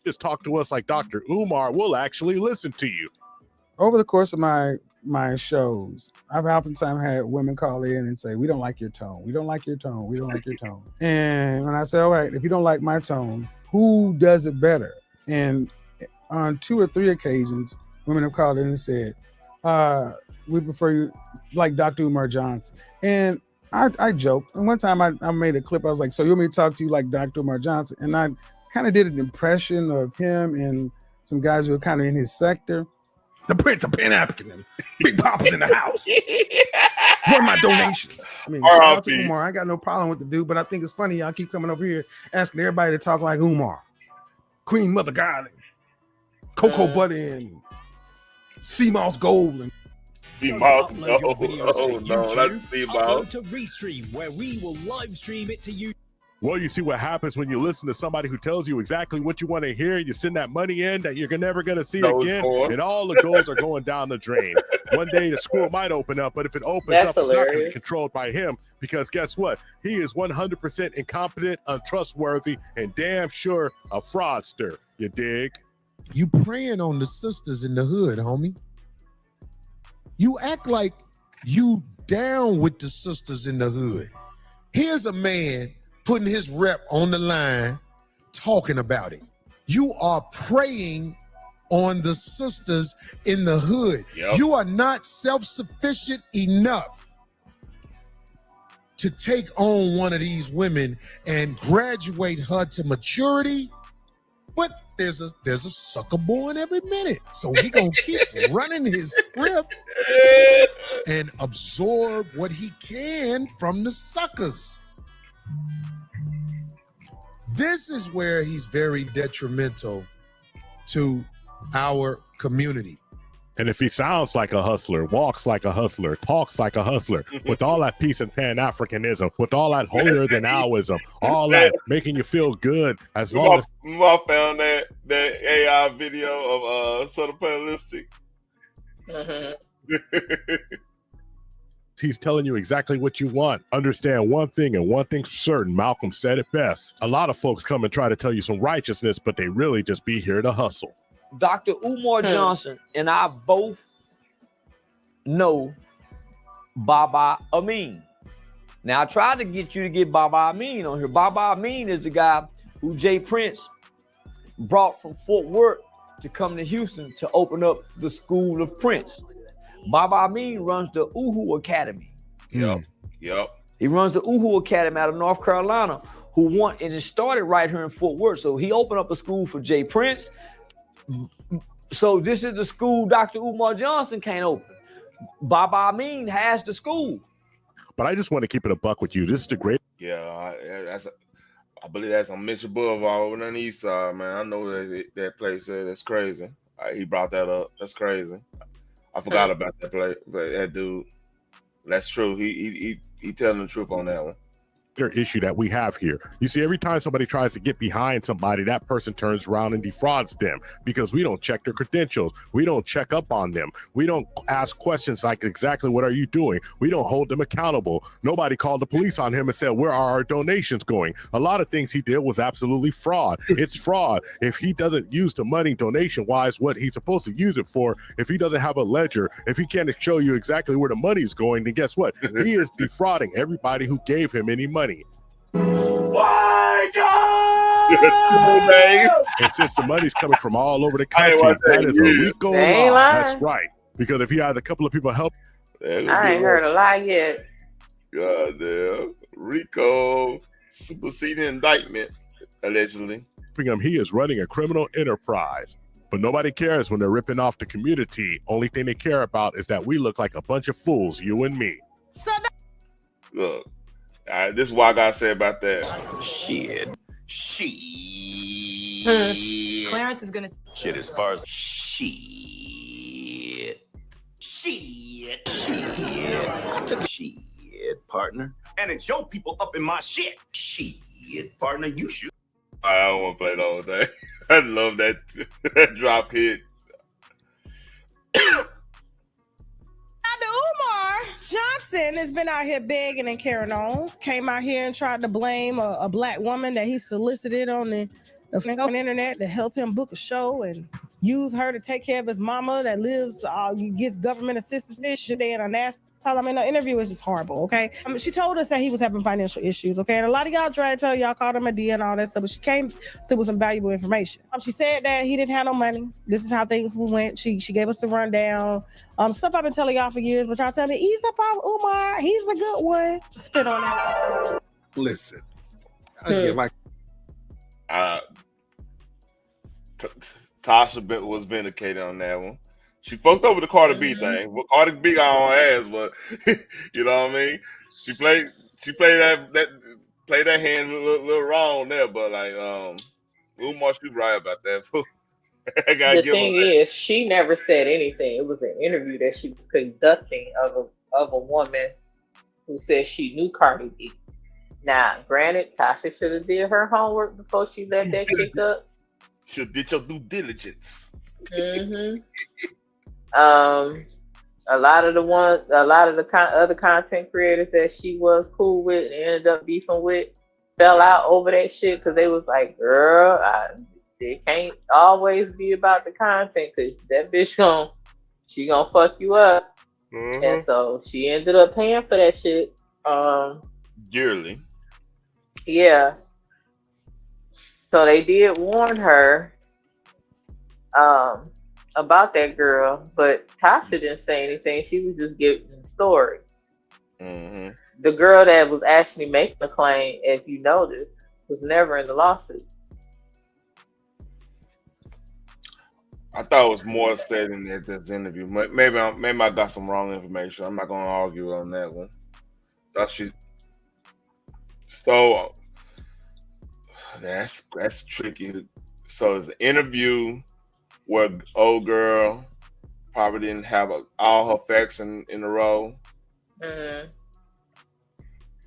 just talk to us like Dr. Umar, we'll actually listen to you. Over the course of my shows, I've oftentimes had women call in and say, we don't like your tone. We don't like your tone. We don't like your tone. And when I say, all right, if you don't like my tone, who does it better? And on 2 or 3 occasions, women have called in and said, we prefer you like Dr. Umar Johnson. And I joked. And one time I made a clip. I was like, so you want me to talk to you like Dr. Umar Johnson? And I kind of did an impression of him and some guys who are kind of in his sector. The Prince of Pan-African, Big Papa's in the house. Where are my donations? I mean, shout out to Umar. I got no problem with the dude, but I think it's funny y'all keep coming over here asking everybody to talk like Umar. Queen Mother Garland, Cocoa Butter, and Sea Moss Gold. And Moss. Oh no, that's Sea Moss. To Restream, where we will live stream it to you. Well, you see what happens when you listen to somebody who tells you exactly what you want to hear. You send that money in that you're never going to see again, and all the goals are going down the drain. One day the school might open up, but if it opens up, it's not going to be controlled by him, because guess what? He is 100% incompetent, untrustworthy, and damn sure a fraudster. You dig? You preying on the sisters in the hood, homie. You act like you down with the sisters in the hood. Here's a man putting his rep on the line, talking about it. You are preying on the sisters in the hood. Yep. You are not self-sufficient enough to take on one of these women and graduate her to maturity. But there's a sucker born every minute. So he gonna keep running his script and absorb what he can from the suckers. This is where he's very detrimental to our community. And if he sounds like a hustler, walks like a hustler, talks like a hustler, with all that peace and Pan-Africanism, with all that holier-than-thouism, all that making you feel good, as long as... I found that AI video of Southern Palistic. He's telling you exactly what you want. Understand one thing, and one thing's for certain. Malcolm said it best. A lot of folks come and try to tell you some righteousness, but they really just be here to hustle. Dr. Umar Johnson and I both know Baba Amin. Now, I tried to get you to get Baba Amin on here. Baba Amin is the guy who Jay Prince brought from Fort Worth to come to Houston to open up the School of Prince. Baba Amin runs the Uhu Academy. Yep. He runs the Uhu Academy out of North Carolina, and it started right here in Fort Worth. So he opened up a school for Jay Prince. So this is the school Dr. Umar Johnson can't open. Baba Amin has the school. But I just want to keep it a buck with you. This is the great. Yeah, I believe that's on Mission Boulevard over on the east side, man. I know that place. That's crazy. He brought that up. That's crazy. I forgot about that play, but that dude. That's true. He telling the truth on that one. Issue that we have here. You see, every time somebody tries to get behind somebody, that person turns around and defrauds them because we don't check their credentials. We don't check up on them. We don't ask questions like exactly what are you doing? We don't hold them accountable. Nobody called the police on him and said, where are our donations going? A lot of things he did was absolutely fraud. It's fraud. If he doesn't use the money donation wise, what he's supposed to use it for, if he doesn't have a ledger, if he can't show you exactly where the money's going, then guess what? He is defrauding everybody who gave him any money. Wake And since the money's coming from all over the country, that is a RICO law. That's right. Because if you had a couple of people help, I ain't heard a lie yet. God damn. RICO superseding indictment, allegedly. He is running a criminal enterprise. But nobody cares when they're ripping off the community. Only thing they care about is that we look like a bunch of fools, you and me. Look. This is what I gotta say about that. Shit. Clarence is gonna. Shit, as far as shit. I took a shit, partner. And it's your people up in my shit. Shit, partner, you should. I don't want to play the whole thing. I love that drop hit. Umar Johnson has been out here begging and carrying on. Came out here and tried to blame a black woman that he solicited on the internet to help him book a show and use her to take care of his mama that lives, gets government assistance and shit. And a nasty, I mean, the interview was just horrible, okay? She told us that he was having financial issues, okay? And a lot of y'all tried to tell y'all called him a D and all that stuff, but she came through with some valuable information. She said that he didn't have no money. This is how things went. She gave us the rundown. Stuff I've been telling y'all for years, but y'all tell me, ease up on Umar. He's the good one. Spit on that. Listen, I get my. Tasha was vindicated on that one. She fucked over the Cardi B thing. Well, Cardi B got on her ass, but you know what I mean. She played that hand a little wrong there, but like Umar, she right about that. The thing is, she never said anything. It was an interview that she was conducting of a woman who said she knew Cardi B. Now, granted, Tasha should have did her homework before she let that chick up. Should did your due diligence. A lot of the other content creators that she was cool with and ended up beefing with fell out over that shit because they was like, girl, it can't always be about the content because that bitch she gonna fuck you up. And so she ended up paying for that shit. Dearly. Yeah. So they did warn her about that girl, but Tasha didn't say anything. She was just giving the story. The girl that was actually making the claim, if you notice, was never in the lawsuit. I thought it was more said in this interview. Maybe I got some wrong information. I'm not gonna argue on that one. So that's tricky. So it's an interview where old girl probably didn't have all her facts in a row.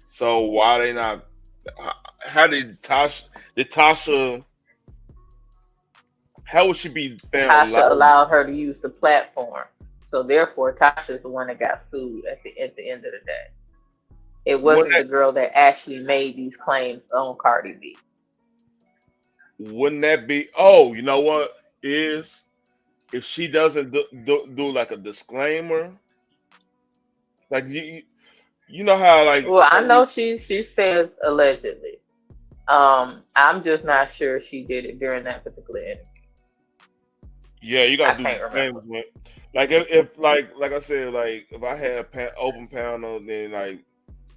So why they not? How did Tasha? How would she be found? Tasha allowed her to use the platform, so therefore Tasha is the one that got sued at the end of the day. It wasn't the girl that actually made these claims on Cardi B. Wouldn't that be? Oh, you know what is? If she doesn't do like a disclaimer, like you know how like. Well, I know she says allegedly. I'm just not sure she did it during that particular interview. Yeah, you gotta do disclaimers. Like if like I said, like if I had open panel, then like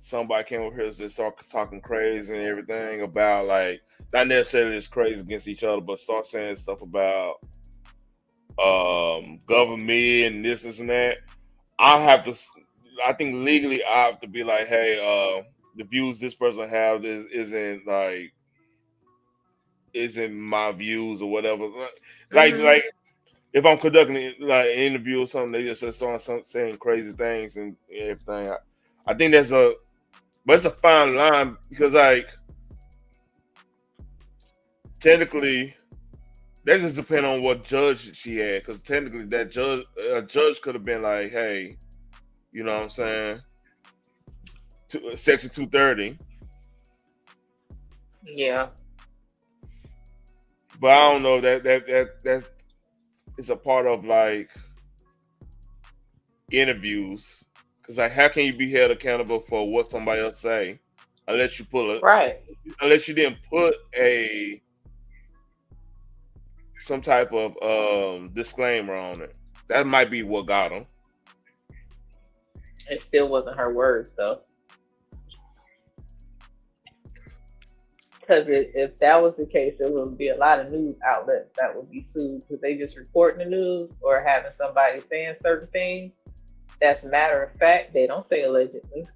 somebody came over here and start talking crazy and everything about like not necessarily just crazy against each other, but start saying stuff about government and this and that. I think legally I have to be like, hey, the views this person have isn't my views or whatever. Like if I'm conducting like an interview or something, they just start saying crazy things and everything. I think but it's a fine line because like technically that just depends on what judge she had, because technically that judge could have been like, hey, you know what I'm saying, Section 230. Yeah. But I don't know that is a part of like interviews, because like how can you be held accountable for what somebody else say unless you unless you didn't put some type of disclaimer on it. That might be what got them. It still wasn't her words though. Because if that was the case, there would be a lot of news outlets that would be sued because they just reporting the news or having somebody saying certain things. That's matter of fact. They don't say allegedly.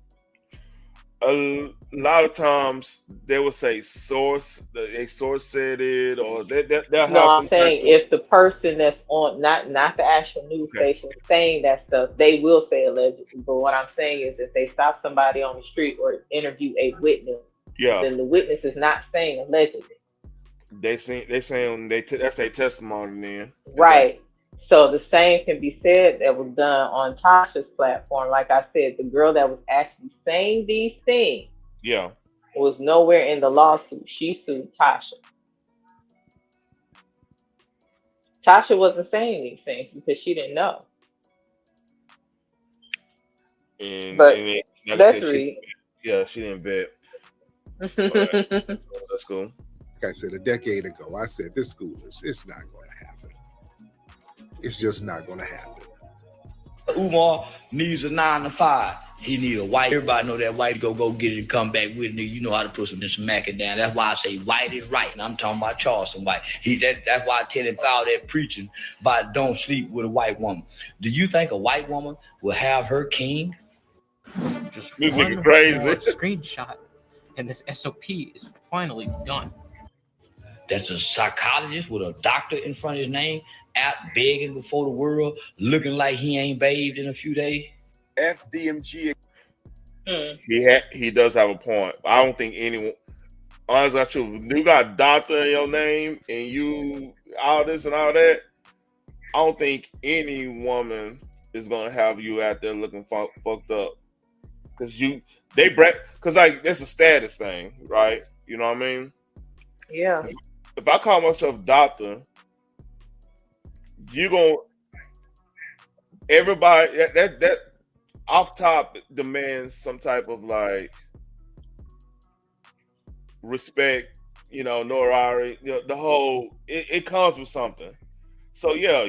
A lot of times they will say source. A source said it, or they'll have No, I'm some saying type of, if the person that's on not the actual news station saying that stuff, they will say allegedly. But what I'm saying is if they stop somebody on the street or interview a witness, then the witness is not saying allegedly. That's their testimony then. Right. So the same can be said that was done on Tasha's platform. Like I said, the girl that was actually saying these things was nowhere in the lawsuit. She sued Tasha. Tasha wasn't saying these things because she didn't know. But let's read. She didn't bet. That's cool. Like I said a decade ago, I said this school it's not going to happen. It's just not going to happen. Umar needs a 9 to 5. He need a white. Everybody know that white go get it and come back with it. You know how to put some smacking down. That's why I say white is right. And I'm talking about Charleston White. That's why I tell him all that preaching about don't sleep with a white woman. Do you think a white woman will have her king? Just this one nigga crazy. more screenshot, and this SOP is finally done. That's a psychologist with a doctor in front of his name, out begging before the world, looking like he ain't bathed in a few days. FDMG. He does have a point. I don't think anyone. Honestly, that's true. You got doctor in your name and you all this and all that. I don't think any woman is gonna have you out there looking fucked up because because like that's a status thing, right? You know what I mean? Yeah. If I call myself doctor, everybody that off top demands some type of like respect, notoriety, the whole it comes with something. So yeah,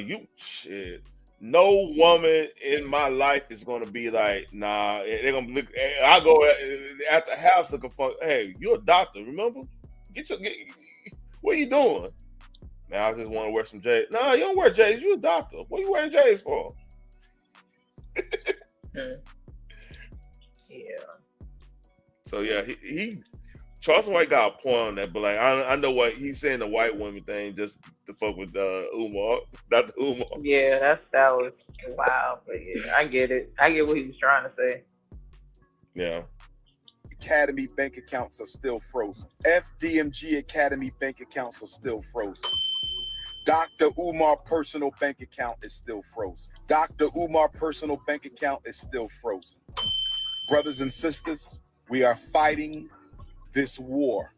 no woman in my life is gonna be like, nah, they're gonna look. I go at the house looking for, hey, you're a doctor, remember? What are you doing? Man, I just want to wear some J's. No, you don't wear J's. You're a doctor. What are you wearing J's for? Yeah. So yeah, Charleston White got a point on that, but like I know what he's saying, the white woman thing just to fuck with Umar, Dr. Umar. Yeah, that was wild, but yeah, I get it. I get what he was trying to say. Yeah. Academy bank accounts are still frozen. FDMG Academy bank accounts are still frozen. Dr. Umar personal bank account is still frozen. Dr. Umar personal bank account is still frozen. Brothers and sisters, we are fighting this war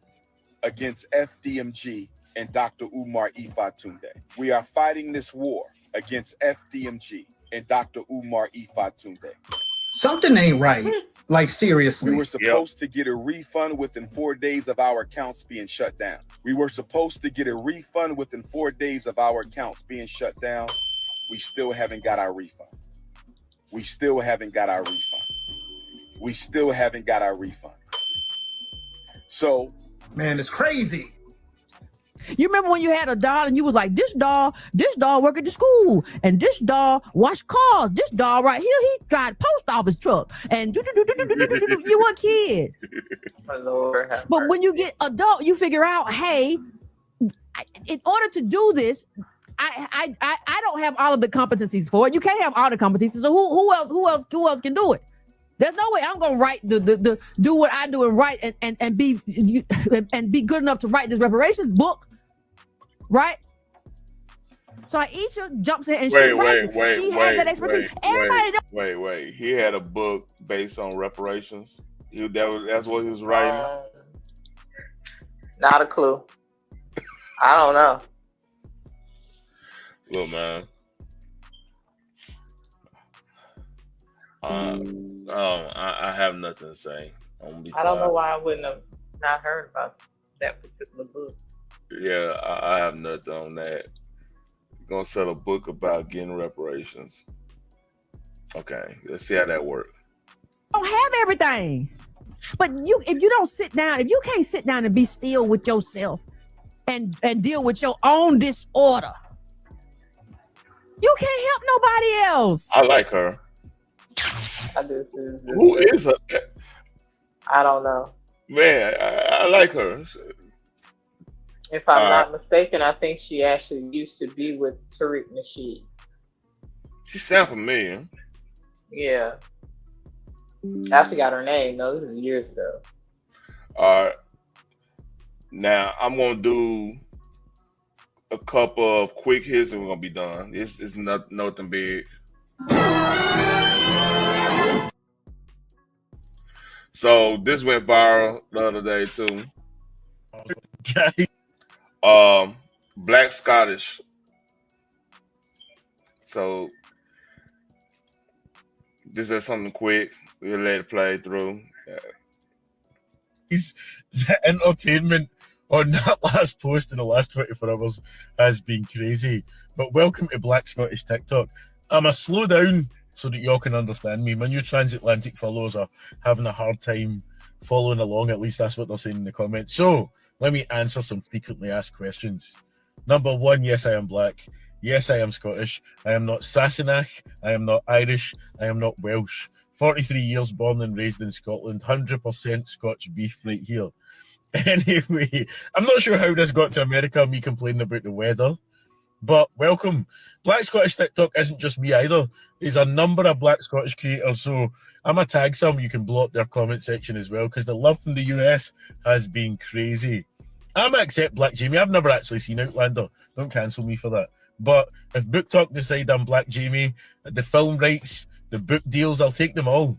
against FDMG and Dr. Umar Ifatunde. We are fighting this war against FDMG and Dr. Umar Ifatunde. Something ain't right. Like, seriously. We were supposed to get a refund within 4 days of our accounts being shut down. We were supposed to get a refund within 4 days of our accounts being shut down. We still haven't got our refund. We still haven't got our refund. We still haven't got our refund. So, man, it's crazy. You remember when you had a doll and you was like, this doll work at the school, and this doll wash cars, this doll right here, he drive post office truck, and you were a kid. My Lord. But when you get adult, you figure out, hey, in order to do this, I don't have all of the competencies for it. You can't have all the competencies. So who else can do it? There's no way I'm gonna write the do what I do and write and be good enough to write this reparations book, right? So Aisha jumps in and she writes it. She has that expertise. Wait. He had a book based on reparations. That's what he was writing. Not a clue. I don't know. Look, man. I have nothing to say. I don't know why I wouldn't have not heard about that particular book. Yeah, I have nothing on that. Gonna sell a book about getting reparations. Okay, let's see how that works. Don't have everything, but if you don't sit down, if you can't sit down and be still with yourself and deal with your own disorder, you can't help nobody else. I like her. I do too. Who is her? I don't know. Man, I like her. If I'm not mistaken, I think she actually used to be with Tariq Nasheed. She sound familiar. Yeah. I forgot her name though. This is years ago. All right. Now I'm gonna do a couple of quick hits and we're gonna be done. It's nothing big. So this went viral the other day too. Black Scottish. So this is something quick. We'll let it play through. The entertainment on that last post in the last 24 hours has been crazy. But welcome to Black Scottish TikTok. I'm a slow down so that y'all can understand me. My new transatlantic followers are having a hard time following along. At least that's what they're saying in the comments. So let me answer some frequently asked questions. Number one, yes, I am black. Yes, I am Scottish. I am not Sassenach. I am not Irish. I am not Welsh. 43 years born and raised in Scotland. 100% Scotch beef right here. Anyway, I'm not sure how this got to America, me complaining about the weather. But welcome. Black Scottish TikTok isn't just me either. There's a number of Black Scottish creators. So I'm going to tag some. You can blow up their comment section as well because the love from the US has been crazy. I'm going to accept Black Jamie. I've never actually seen Outlander. Don't cancel me for that. But if Book Talk decide I'm Black Jamie, the film rights, the book deals, I'll take them all.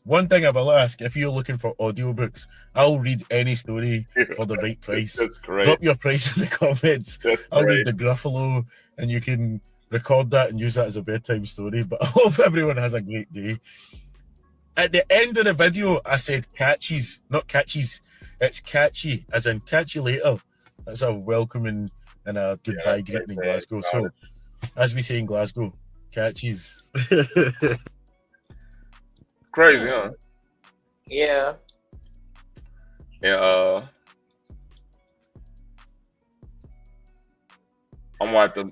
One thing I will ask, if you're looking for audiobooks, I'll read any story for the right price. That's great. Drop your price in the comments. I'll read the Gruffalo and you can record that and use that as a bedtime story. But I hope everyone has a great day. At the end of the video, I said catchies, not catchies. It's catchy, as in catch you later. That's a welcoming and a goodbye greeting in Glasgow. So, as we say in Glasgow, catchies. Crazy, huh? Yeah. Yeah. I'm about to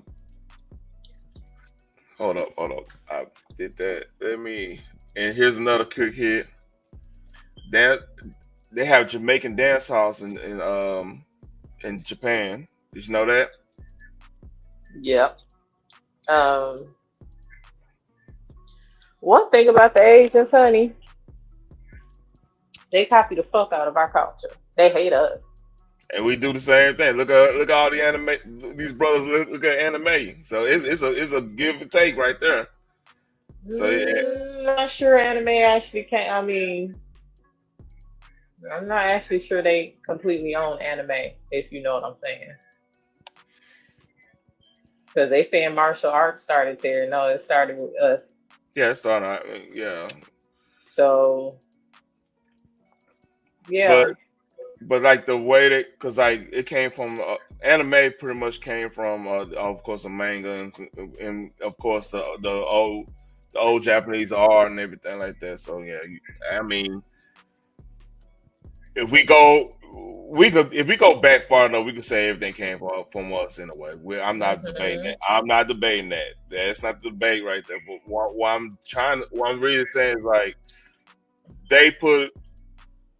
hold up. I did that. And here's another quick hit. They have Jamaican dance halls in Japan. Did you know that? Yep. One thing about the Asians, honey, they copy the fuck out of our culture. They hate us. And we do the same thing. Look at all the anime. These brothers look at anime. So it's a give and take right there. So yeah. Not sure anime actually can. I mean, I'm not actually sure they completely own anime. If you know what I'm saying. Because they saying martial arts started there. No, it started with us. Yeah, it started. Yeah. So. Yeah. But like the way that, because like it came from anime, pretty much came from of course a manga and of course the old Japanese art and everything like that. So yeah, I mean, if we go back far enough, we could say everything came from us in a way. I'm not debating that. I'm not debating that. That's not the debate right there. But what I'm really saying is like they put.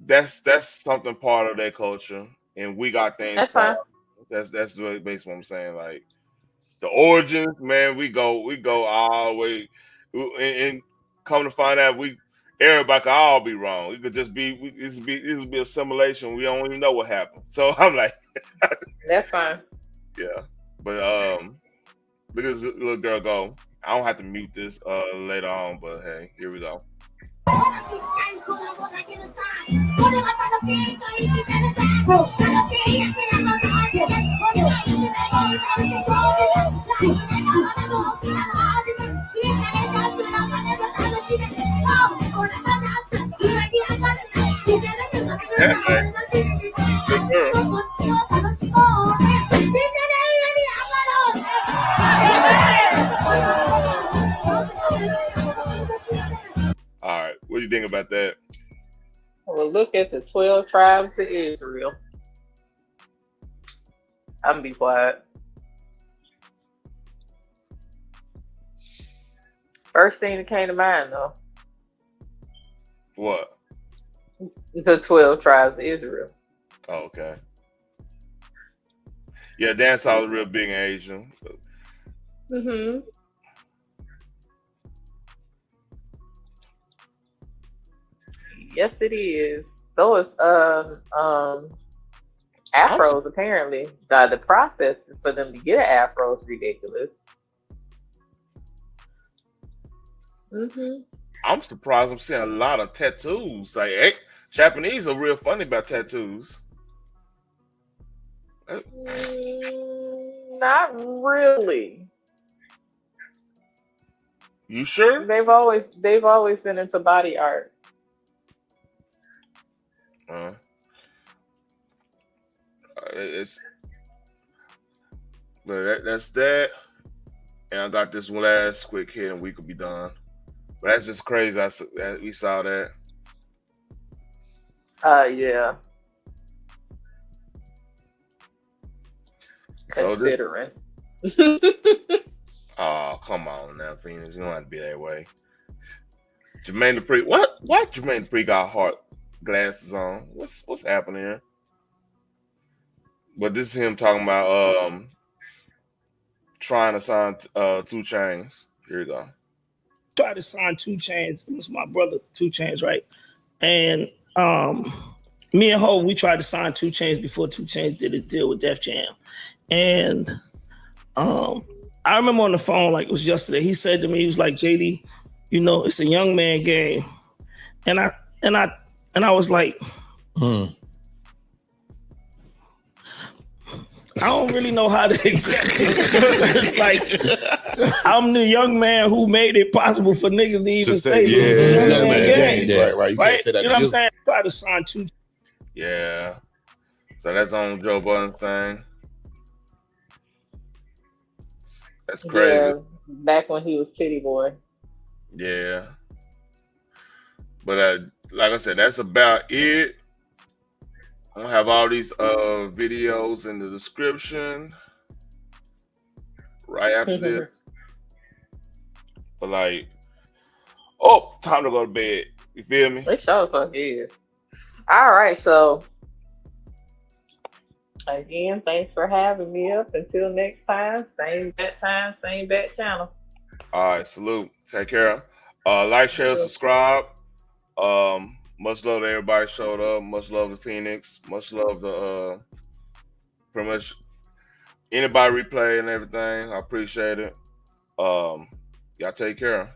That's something part of their culture, and we got things. That's fine. That's really basically what I'm saying. Like the origins, man, we go all the way, and come to find out, everybody could all be wrong. It could just be this would be a simulation. We don't even know what happened. So I'm like, that's fine. Yeah, but look at this little girl go. I don't have to mute this later on, but hey, here we go. All right, what do you think about that? Well, look at the 12 tribes of Israel. I'm gonna be quiet. First thing that came to mind, though. What? The 12 tribes of Israel. Oh, okay. Yeah, dance hall is real big in Asia. Mm-hmm. Yes, it is. So is afros. Apparently, the process for them to get an afro is ridiculous. Mm-hmm. I'm surprised I'm seeing a lot of tattoos. Like, hey, Japanese are real funny about tattoos. Not really. You sure? They've always been into body art. It's that's that, and I got this one last quick hit, and we could be done. But that's just crazy. We saw that. Yeah. So Considering. Oh, come on now, Phoenix. You don't have to be that way. Jermaine Dupri. What Jermaine Dupri got hard glasses on? What's happening here? But this is him talking about trying to sign 2 Chainz. Here you go. Tried to sign 2 Chainz. It was my brother 2 Chainz, right? And me and Hov, we tried to sign 2 Chainz before 2 Chainz did his deal with Def Jam. And I remember on the phone, like it was yesterday, he said to me, he was like, JD, you know, it's a young man game. And I was like, I don't really know how to exactly. It's like I'm the young man who made it possible for niggas to even say, young man game. Right. You Right? can't say that. You know what I'm saying? Try to sign 2. Yeah. So that's on Joe Budden's thing. That's crazy. Yeah, back when he was Titty Boy. Yeah. But like I said, that's about it. I'm gonna have all these videos in the description right after this. But like, time to go to bed. You feel me? It sure fuck is. All right, so again, thanks for having me up. Until next time, same bat channel. All right, salute. Take care. Like, share, subscribe. Much love to everybody showed up. Much love to Phoenix. Much love to pretty much anybody replay and everything. I appreciate it. Y'all take care.